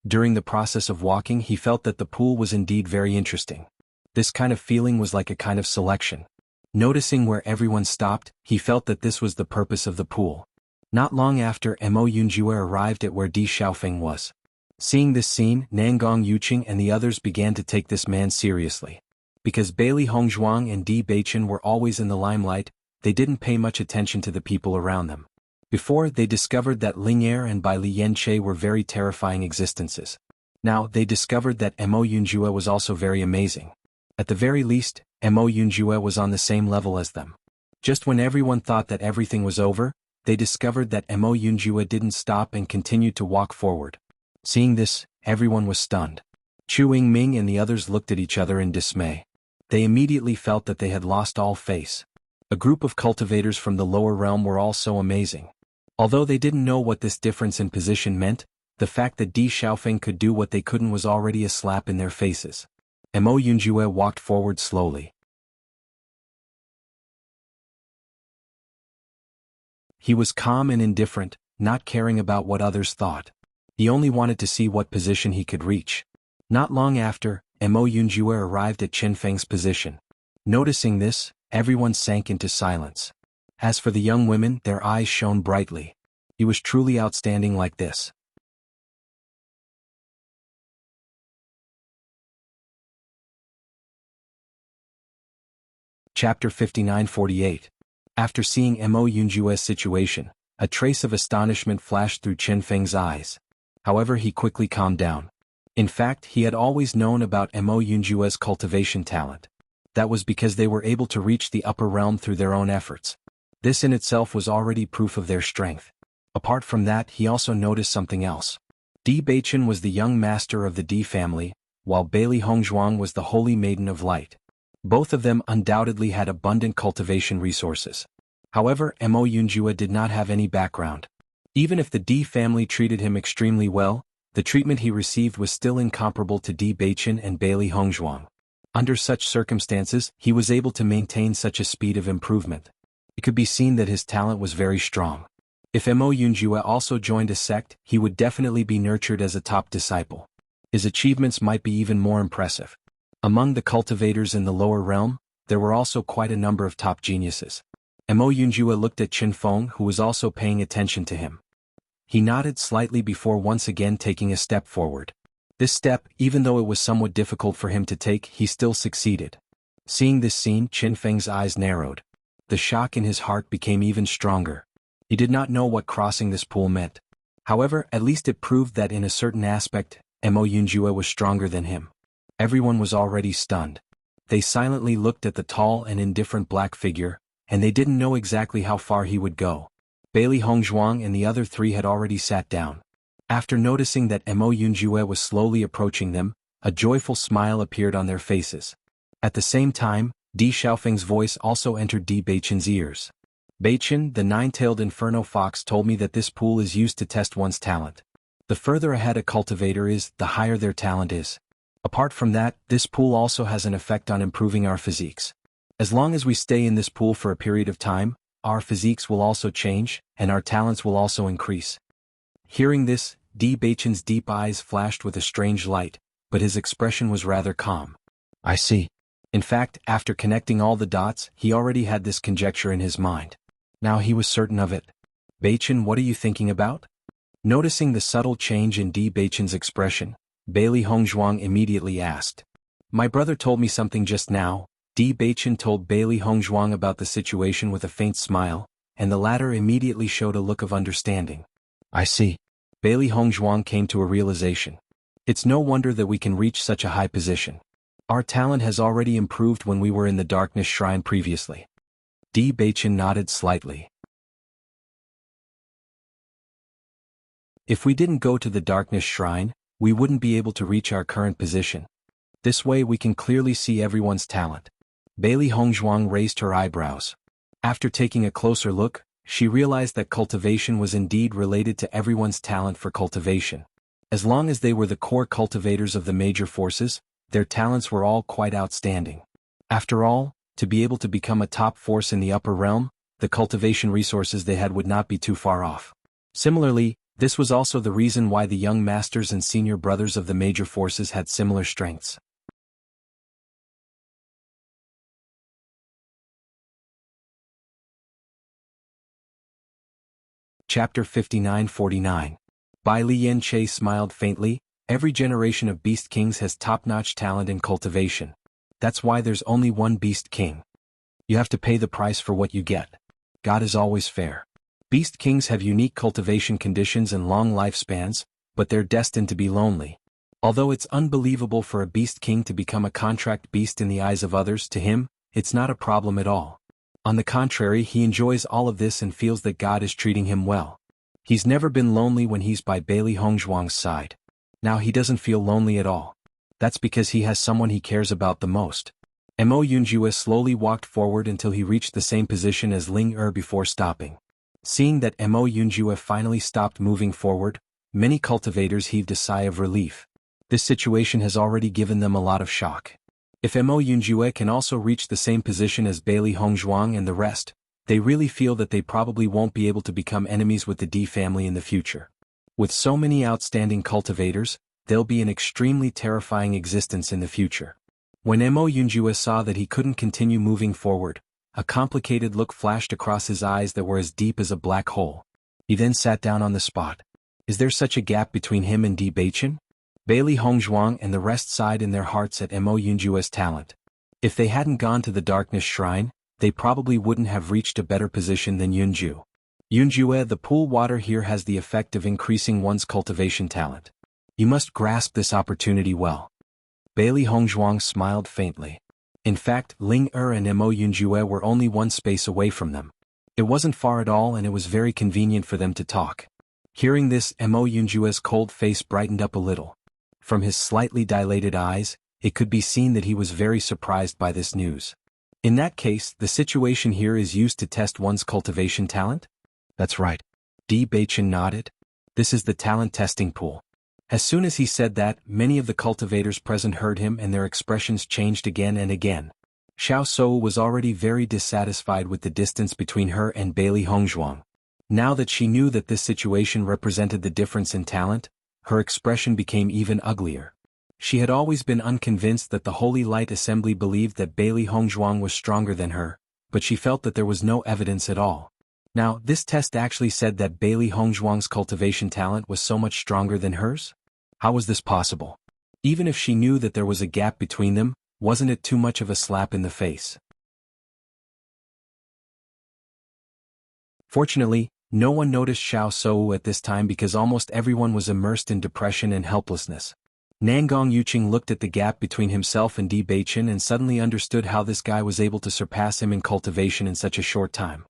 During the process of walking, he felt that the pool was indeed very interesting. This kind of feeling was like a kind of selection. Noticing where everyone stopped, he felt that this was the purpose of the pool. Not long after, Mo Yunjue arrived at where Di Xiaofeng was. Seeing this scene, Nangong Yuqing and the others began to take this man seriously. Because Bailey Hongzhuang and Di Baichen were always in the limelight, they didn't pay much attention to the people around them. Before, they discovered that Ling'er and Bai Li Yanche were very terrifying existences. Now, they discovered that Mo Yunjue was also very amazing. At the very least, Mo Yunjue was on the same level as them. Just when everyone thought that everything was over, they discovered that Mo Yunjue didn't stop and continued to walk forward. Seeing this, everyone was stunned. Chu Yingming and the others looked at each other in dismay. They immediately felt that they had lost all face. A group of cultivators from the lower realm were all so amazing. Although they didn't know what this difference in position meant, the fact that Di Xiaofeng could do what they couldn't was already a slap in their faces. Mo Yunjue walked forward slowly. He was calm and indifferent, not caring about what others thought. He only wanted to see what position he could reach. Not long after, Mo Yunjue arrived at Chen Feng's position. Noticing this, everyone sank into silence. As for the young women, their eyes shone brightly. He was truly outstanding like this. Chapter 59-48. After seeing Mo Yunjue's situation, a trace of astonishment flashed through Chen Feng's eyes. However, he quickly calmed down. In fact, he had always known about Mo Yunjue's cultivation talent. That was because they were able to reach the upper realm through their own efforts. This in itself was already proof of their strength. Apart from that, he also noticed something else. Di Baichen was the young master of the Di family, while Bailey Hongzhuang was the holy maiden of light. Both of them undoubtedly had abundant cultivation resources. However, Mo Yunjue did not have any background. Even if the Di family treated him extremely well, the treatment he received was still incomparable to Di Baichen and Bailey Hongzhuang. Under such circumstances, he was able to maintain such a speed of improvement. It could be seen that his talent was very strong. If Mo Yunjue also joined a sect, he would definitely be nurtured as a top disciple. His achievements might be even more impressive. Among the cultivators in the lower realm, there were also quite a number of top geniuses. Mo Yunjue looked at Chen Feng, who was also paying attention to him. He nodded slightly before once again taking a step forward. This step, even though it was somewhat difficult for him to take, he still succeeded. Seeing this scene, Chen Feng's eyes narrowed. The shock in his heart became even stronger. He did not know what crossing this pool meant. However, at least it proved that in a certain aspect, Mo Yunjue was stronger than him. Everyone was already stunned. They silently looked at the tall and indifferent black figure, and they didn't know exactly how far he would go. Bailey Hongzhuang and the other three had already sat down. After noticing that Mo Yunjue was slowly approaching them, a joyful smile appeared on their faces. At the same time, Di Xiaofeng's voice also entered Di Baichen's ears. Baichen, the nine-tailed inferno fox, told me that this pool is used to test one's talent. The further ahead a cultivator is, the higher their talent is. Apart from that, this pool also has an effect on improving our physiques. As long as we stay in this pool for a period of time, our physiques will also change, and our talents will also increase. Hearing this, Di Baichen's deep eyes flashed with a strange light, but his expression was rather calm. I see. In fact, after connecting all the dots, he already had this conjecture in his mind. Now he was certain of it. Baichen, what are you thinking about? Noticing the subtle change in Di Baichen's expression, Bailey Hongzhuang immediately asked. My brother told me something just now, Di Beichen told Bailey Hongzhuang about the situation with a faint smile, and the latter immediately showed a look of understanding. I see. Bailey Hongzhuang came to a realization. It's no wonder that we can reach such a high position. Our talent has already improved when we were in the Darkness Shrine previously. Di Beichen nodded slightly. If we didn't go to the Darkness Shrine, we wouldn't be able to reach our current position. This way we can clearly see everyone's talent. Bailey Hongzhuang raised her eyebrows. After taking a closer look, she realized that cultivation was indeed related to everyone's talent for cultivation. As long as they were the core cultivators of the major forces, their talents were all quite outstanding. After all, to be able to become a top force in the upper realm, the cultivation resources they had would not be too far off. Similarly, this was also the reason why the young masters and senior brothers of the major forces had similar strengths. Chapter 59-49. Bai Lian Che smiled faintly. Every generation of Beast Kings has top-notch talent in cultivation. That's why there's only one Beast King. You have to pay the price for what you get. God is always fair. Beast Kings have unique cultivation conditions and long lifespans, but they're destined to be lonely. Although it's unbelievable for a Beast King to become a contract beast in the eyes of others, to him, it's not a problem at all. On the contrary, he enjoys all of this and feels that God is treating him well. He's never been lonely when he's by Bailey Hongzhuang's side. Now he doesn't feel lonely at all. That's because he has someone he cares about the most. Mo Yunjue slowly walked forward until he reached the same position as Ling Er before stopping. Seeing that Mo Yunjue finally stopped moving forward, many cultivators heaved a sigh of relief. This situation has already given them a lot of shock. If Mo Yunjue can also reach the same position as Bailey Hongzhuang and the rest, they really feel that they probably won't be able to become enemies with the Di family in the future. With so many outstanding cultivators, they'll be an extremely terrifying existence in the future. When Mo Yunjue saw that he couldn't continue moving forward, a complicated look flashed across his eyes that were as deep as a black hole. He then sat down on the spot. Is there such a gap between him and Di Beichen? Bailey Hongzhuang and the rest sighed in their hearts at Mo Yunjue's talent. If they hadn't gone to the Darkness Shrine, they probably wouldn't have reached a better position than Yunju. Yunjue, the pool water here has the effect of increasing one's cultivation talent. You must grasp this opportunity well. Bailey Hongzhuang smiled faintly. In fact, Ling Er and Mo Yunjue were only one space away from them. It wasn't far at all and it was very convenient for them to talk. Hearing this, Mo Yunjue's cold face brightened up a little. From his slightly dilated eyes, it could be seen that he was very surprised by this news. In that case, the situation here is used to test one's cultivation talent? That's right. Di Beichen nodded. This is the talent testing pool. As soon as he said that, many of the cultivators present heard him and their expressions changed again and again. Xiao Sou was already very dissatisfied with the distance between her and Bailey Hongzhuang. Now that she knew that this situation represented the difference in talent, her expression became even uglier. She had always been unconvinced that the Holy Light Assembly believed that Bailey Hongzhuang was stronger than her, but she felt that there was no evidence at all. Now, this test actually said that Bailey Hongzhuang's cultivation talent was so much stronger than hers? How was this possible? Even if she knew that there was a gap between them, wasn't it too much of a slap in the face? Fortunately, no one noticed Xiao Sou at this time because almost everyone was immersed in depression and helplessness. Nangong Yuqing looked at the gap between himself and Di Beichen and suddenly understood how this guy was able to surpass him in cultivation in such a short time.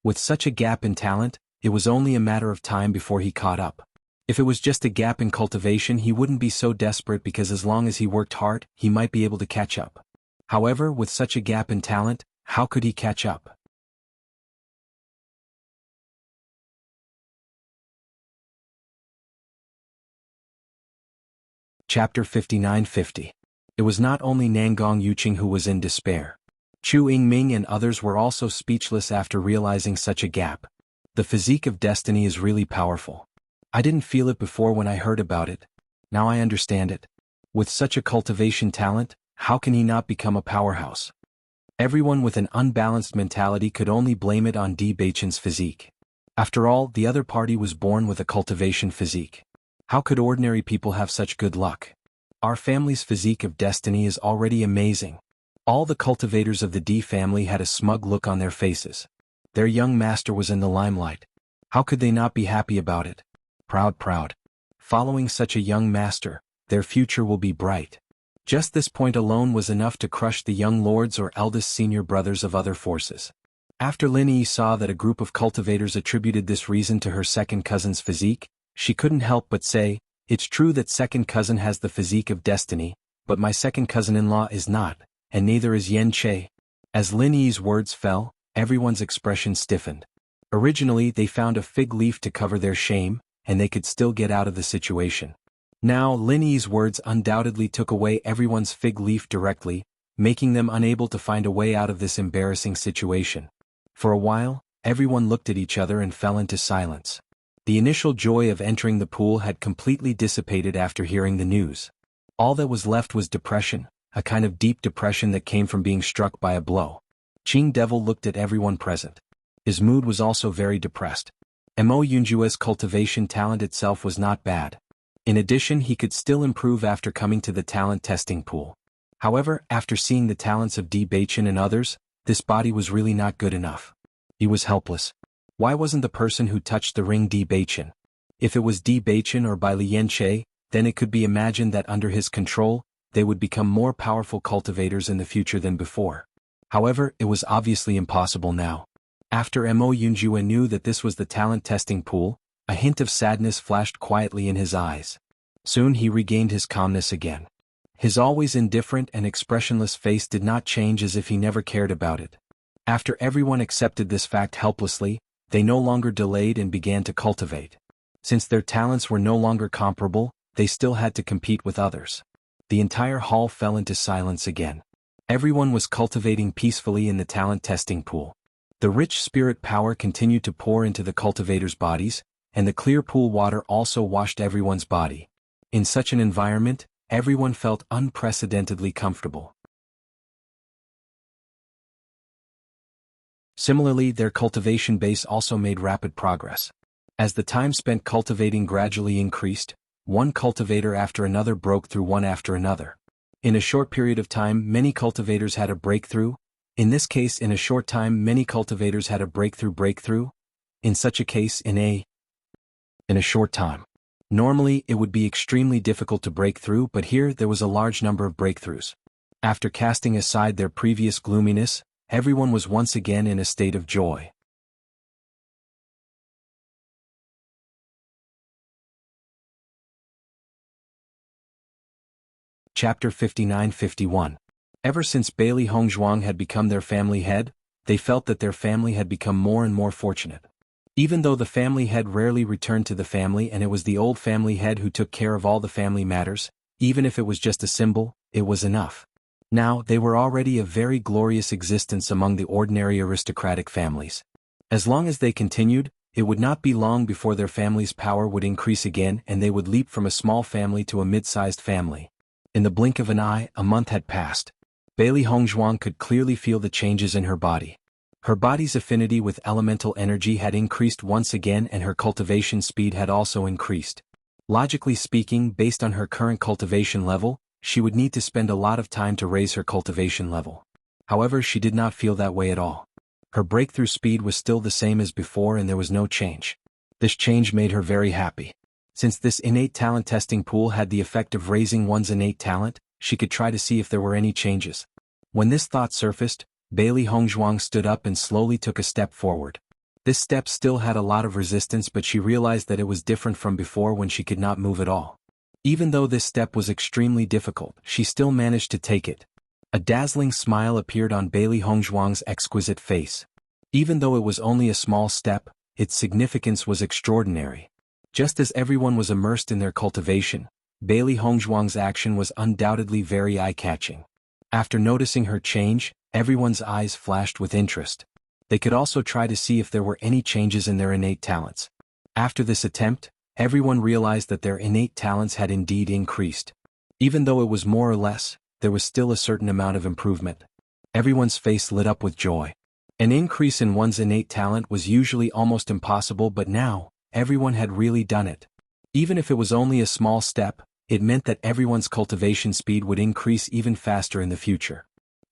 With such a gap in talent, it was only a matter of time before he caught up. If it was just a gap in cultivation, he wouldn't be so desperate because as long as he worked hard, he might be able to catch up. However, with such a gap in talent, how could he catch up? Chapter 59-50. It was not only Nangong Yuqing who was in despair. Chu Yingming and others were also speechless after realizing such a gap. The physique of destiny is really powerful. I didn't feel it before when I heard about it. Now I understand it. With such a cultivation talent, how can he not become a powerhouse? Everyone with an unbalanced mentality could only blame it on Di Beichen's physique. After all, the other party was born with a cultivation physique. How could ordinary people have such good luck? Our family's physique of destiny is already amazing. All the cultivators of the D family had a smug look on their faces. Their young master was in the limelight. How could they not be happy about it? Proud. Following such a young master, their future will be bright. Just this point alone was enough to crush the young lords or eldest senior brothers of other forces. After Lin Yi saw that a group of cultivators attributed this reason to her second cousin's physique, she couldn't help but say, "It's true that second cousin has the physique of destiny, but my second cousin-in-law is not, and neither is Yen Che." As Lin Yi's words fell, everyone's expression stiffened. Originally they found a fig leaf to cover their shame, and they could still get out of the situation. Now Lin Yi's words undoubtedly took away everyone's fig leaf directly, making them unable to find a way out of this embarrassing situation. For a while, everyone looked at each other and fell into silence. The initial joy of entering the pool had completely dissipated after hearing the news. All that was left was depression, a kind of deep depression that came from being struck by a blow. Qing Devil looked at everyone present. His mood was also very depressed. Mo Yunjua's cultivation talent itself was not bad. In addition, he could still improve after coming to the talent testing pool. However, after seeing the talents of Di Beichen and others, this body was really not good enough. He was helpless. Why wasn't the person who touched the ring Di Beichen? If it was Di Beichen or by Li Yanche, then it could be imagined that under his control, they would become more powerful cultivators in the future than before. However, it was obviously impossible now. After Mo Yunjua knew that this was the talent testing pool, a hint of sadness flashed quietly in his eyes. Soon he regained his calmness again. His always indifferent and expressionless face did not change, as if he never cared about it. After everyone accepted this fact helplessly, they no longer delayed and began to cultivate. Since their talents were no longer comparable, they still had to compete with others. The entire hall fell into silence again. Everyone was cultivating peacefully in the talent testing pool. The rich spirit power continued to pour into the cultivators' bodies, and the clear pool water also washed everyone's body. In such an environment, everyone felt unprecedentedly comfortable. Similarly, their cultivation base also made rapid progress. As the time spent cultivating gradually increased, one cultivator after another broke through one after another. In a short period of time, many cultivators had a breakthrough. In this case, in a short time, many cultivators had a breakthrough. In such a case, in a short time. Normally, it would be extremely difficult to break through, but here there was a large number of breakthroughs. After casting aside their previous gloominess, everyone was once again in a state of joy. Chapter 59-51. Ever since Bailey Hongzhuang had become their family head, they felt that their family had become more and more fortunate. Even though the family head rarely returned to the family and it was the old family head who took care of all the family matters, even if it was just a symbol, it was enough. Now, they were already a very glorious existence among the ordinary aristocratic families. As long as they continued, it would not be long before their family's power would increase again and they would leap from a small family to a mid-sized family. In the blink of an eye, a month had passed. Bailey Hongzhuang could clearly feel the changes in her body. Her body's affinity with elemental energy had increased once again and her cultivation speed had also increased. Logically speaking, based on her current cultivation level, she would need to spend a lot of time to raise her cultivation level. However, she did not feel that way at all. Her breakthrough speed was still the same as before and there was no change. This change made her very happy. Since this innate talent testing pool had the effect of raising one's innate talent, she could try to see if there were any changes. When this thought surfaced, Bailey Hongzhuang stood up and slowly took a step forward. This step still had a lot of resistance, but she realized that it was different from before when she could not move at all. Even though this step was extremely difficult, she still managed to take it. A dazzling smile appeared on Bailey Hongzhuang's exquisite face. Even though it was only a small step, its significance was extraordinary. Just as everyone was immersed in their cultivation, Bailey Hongzhuang's action was undoubtedly very eye-catching. After noticing her change, everyone's eyes flashed with interest. They could also try to see if there were any changes in their innate talents. After this attempt, everyone realized that their innate talents had indeed increased. Even though it was more or less, there was still a certain amount of improvement. Everyone's face lit up with joy. An increase in one's innate talent was usually almost impossible, but now, everyone had really done it. Even if it was only a small step, it meant that everyone's cultivation speed would increase even faster in the future.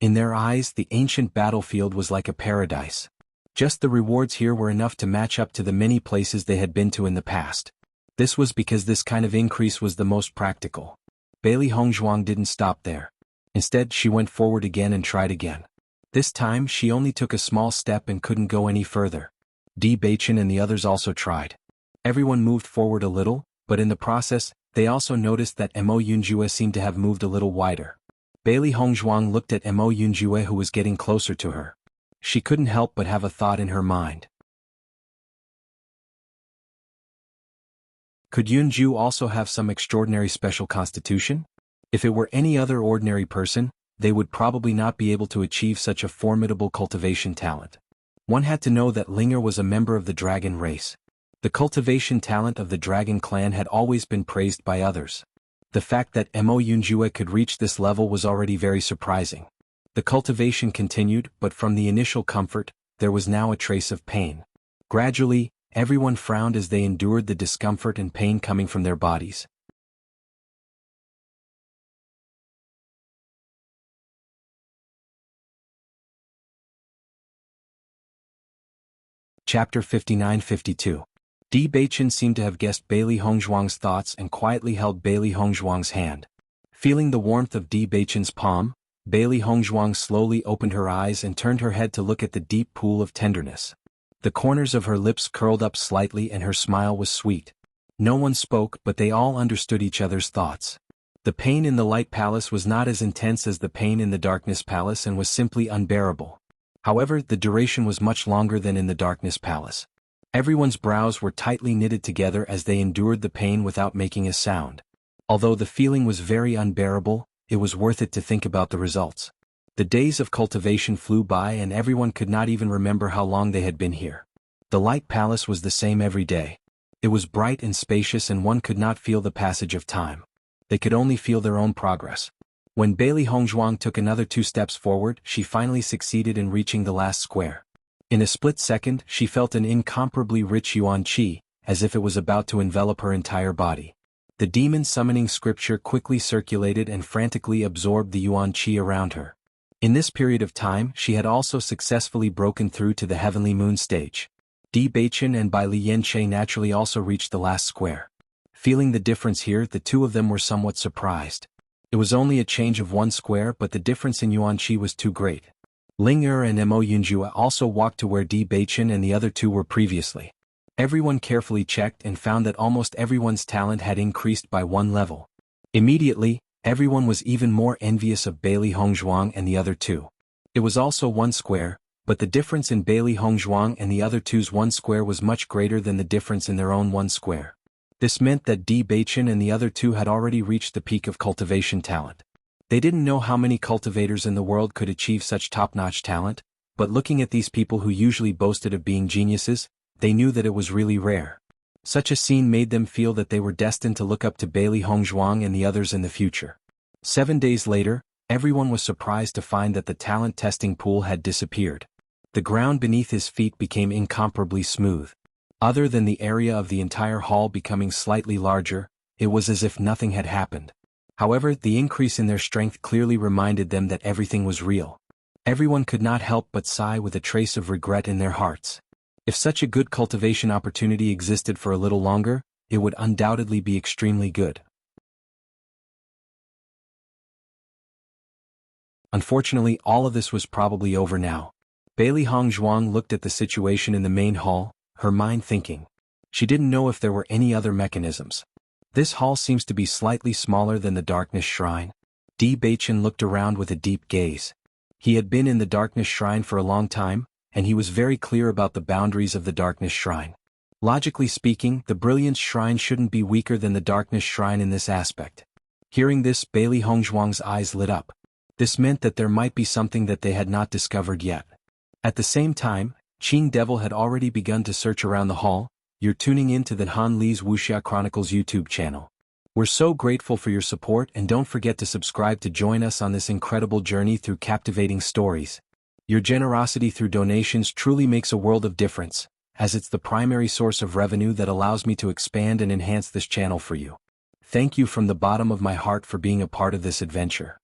In their eyes, the ancient battlefield was like a paradise. Just the rewards here were enough to match up to the many places they had been to in the past. This was because this kind of increase was the most practical. Bailey Hongzhuang didn't stop there. Instead, she went forward again and tried again. This time, she only took a small step and couldn't go any further. Di Beichen and the others also tried. Everyone moved forward a little, but in the process, they also noticed that Mo Yunjue seemed to have moved a little wider. Bailey Hongzhuang looked at Mo Yunjue, who was getting closer to her. She couldn't help but have a thought in her mind. Could Yunju also have some extraordinary special constitution? If it were any other ordinary person, they would probably not be able to achieve such a formidable cultivation talent. One had to know that Linger was a member of the dragon race. The cultivation talent of the dragon clan had always been praised by others. The fact that Mo Yunjue could reach this level was already very surprising. The cultivation continued, but from the initial comfort, there was now a trace of pain. Gradually, everyone frowned as they endured the discomfort and pain coming from their bodies. Chapter 59-52. Di Beichen seemed to have guessed Bailey Hongzhuang's thoughts and quietly held Bailey Hongzhuang's hand. Feeling the warmth of Di Beichen's palm, Bailey Hongzhuang slowly opened her eyes and turned her head to look at the deep pool of tenderness. The corners of her lips curled up slightly and her smile was sweet. No one spoke, but they all understood each other's thoughts. The pain in the Light Palace was not as intense as the pain in the Darkness Palace and was simply unbearable. However, the duration was much longer than in the Darkness Palace. Everyone's brows were tightly knitted together as they endured the pain without making a sound. Although the feeling was very unbearable, it was worth it to think about the results. The days of cultivation flew by and everyone could not even remember how long they had been here. The Light Palace was the same every day. It was bright and spacious and one could not feel the passage of time. They could only feel their own progress. When Bailey Hongzhuang took another 2 steps forward, she finally succeeded in reaching the last square. In a split second, she felt an incomparably rich yuan qi, as if it was about to envelop her entire body. The demon summoning scripture quickly circulated and frantically absorbed the yuan qi around her. In this period of time, she had also successfully broken through to the heavenly moon stage. Di Beichen and Bai Li Yanche naturally also reached the last square. Feeling the difference here, the two of them were somewhat surprised. It was only a change of 1 square, but the difference in yuan qi was too great. Ling Er and Mo Yunjue also walked to where Di Beichen and the other two were previously. Everyone carefully checked and found that almost everyone's talent had increased by 1 level. Immediately, everyone was even more envious of Bailey Hongzhuang and the other two. It was also 1 square, but the difference in Bailey Hongzhuang and the other two's 1 square was much greater than the difference in their own 1 square. This meant that Di Beichen and the other two had already reached the peak of cultivation talent. They didn't know how many cultivators in the world could achieve such top-notch talent, but looking at these people who usually boasted of being geniuses, they knew that it was really rare. Such a scene made them feel that they were destined to look up to Bailey Hongzhuang and the others in the future. 7 days later, everyone was surprised to find that the talent testing pool had disappeared. The ground beneath his feet became incomparably smooth. Other than the area of the entire hall becoming slightly larger, it was as if nothing had happened. However, the increase in their strength clearly reminded them that everything was real. Everyone could not help but sigh with a trace of regret in their hearts. If such a good cultivation opportunity existed for a little longer, it would undoubtedly be extremely good. Unfortunately, all of this was probably over now. Bailey Hongzhuang looked at the situation in the main hall, her mind thinking. She didn't know if there were any other mechanisms. This hall seems to be slightly smaller than the Darkness Shrine. Di Beichen looked around with a deep gaze. He had been in the Darkness Shrine for a long time, and he was very clear about the boundaries of the Darkness Shrine. Logically speaking, the Brilliance Shrine shouldn't be weaker than the Darkness Shrine in this aspect. Hearing this, Bailey Hongzhuang's eyes lit up. This meant that there might be something that they had not discovered yet. At the same time, Qing Devil had already begun to search around the hall. You're tuning in to the Han Li's Wuxia Chronicles YouTube channel. We're so grateful for your support and don't forget to subscribe to join us on this incredible journey through captivating stories. Your generosity through donations truly makes a world of difference, as it's the primary source of revenue that allows me to expand and enhance this channel for you. Thank you from the bottom of my heart for being a part of this adventure.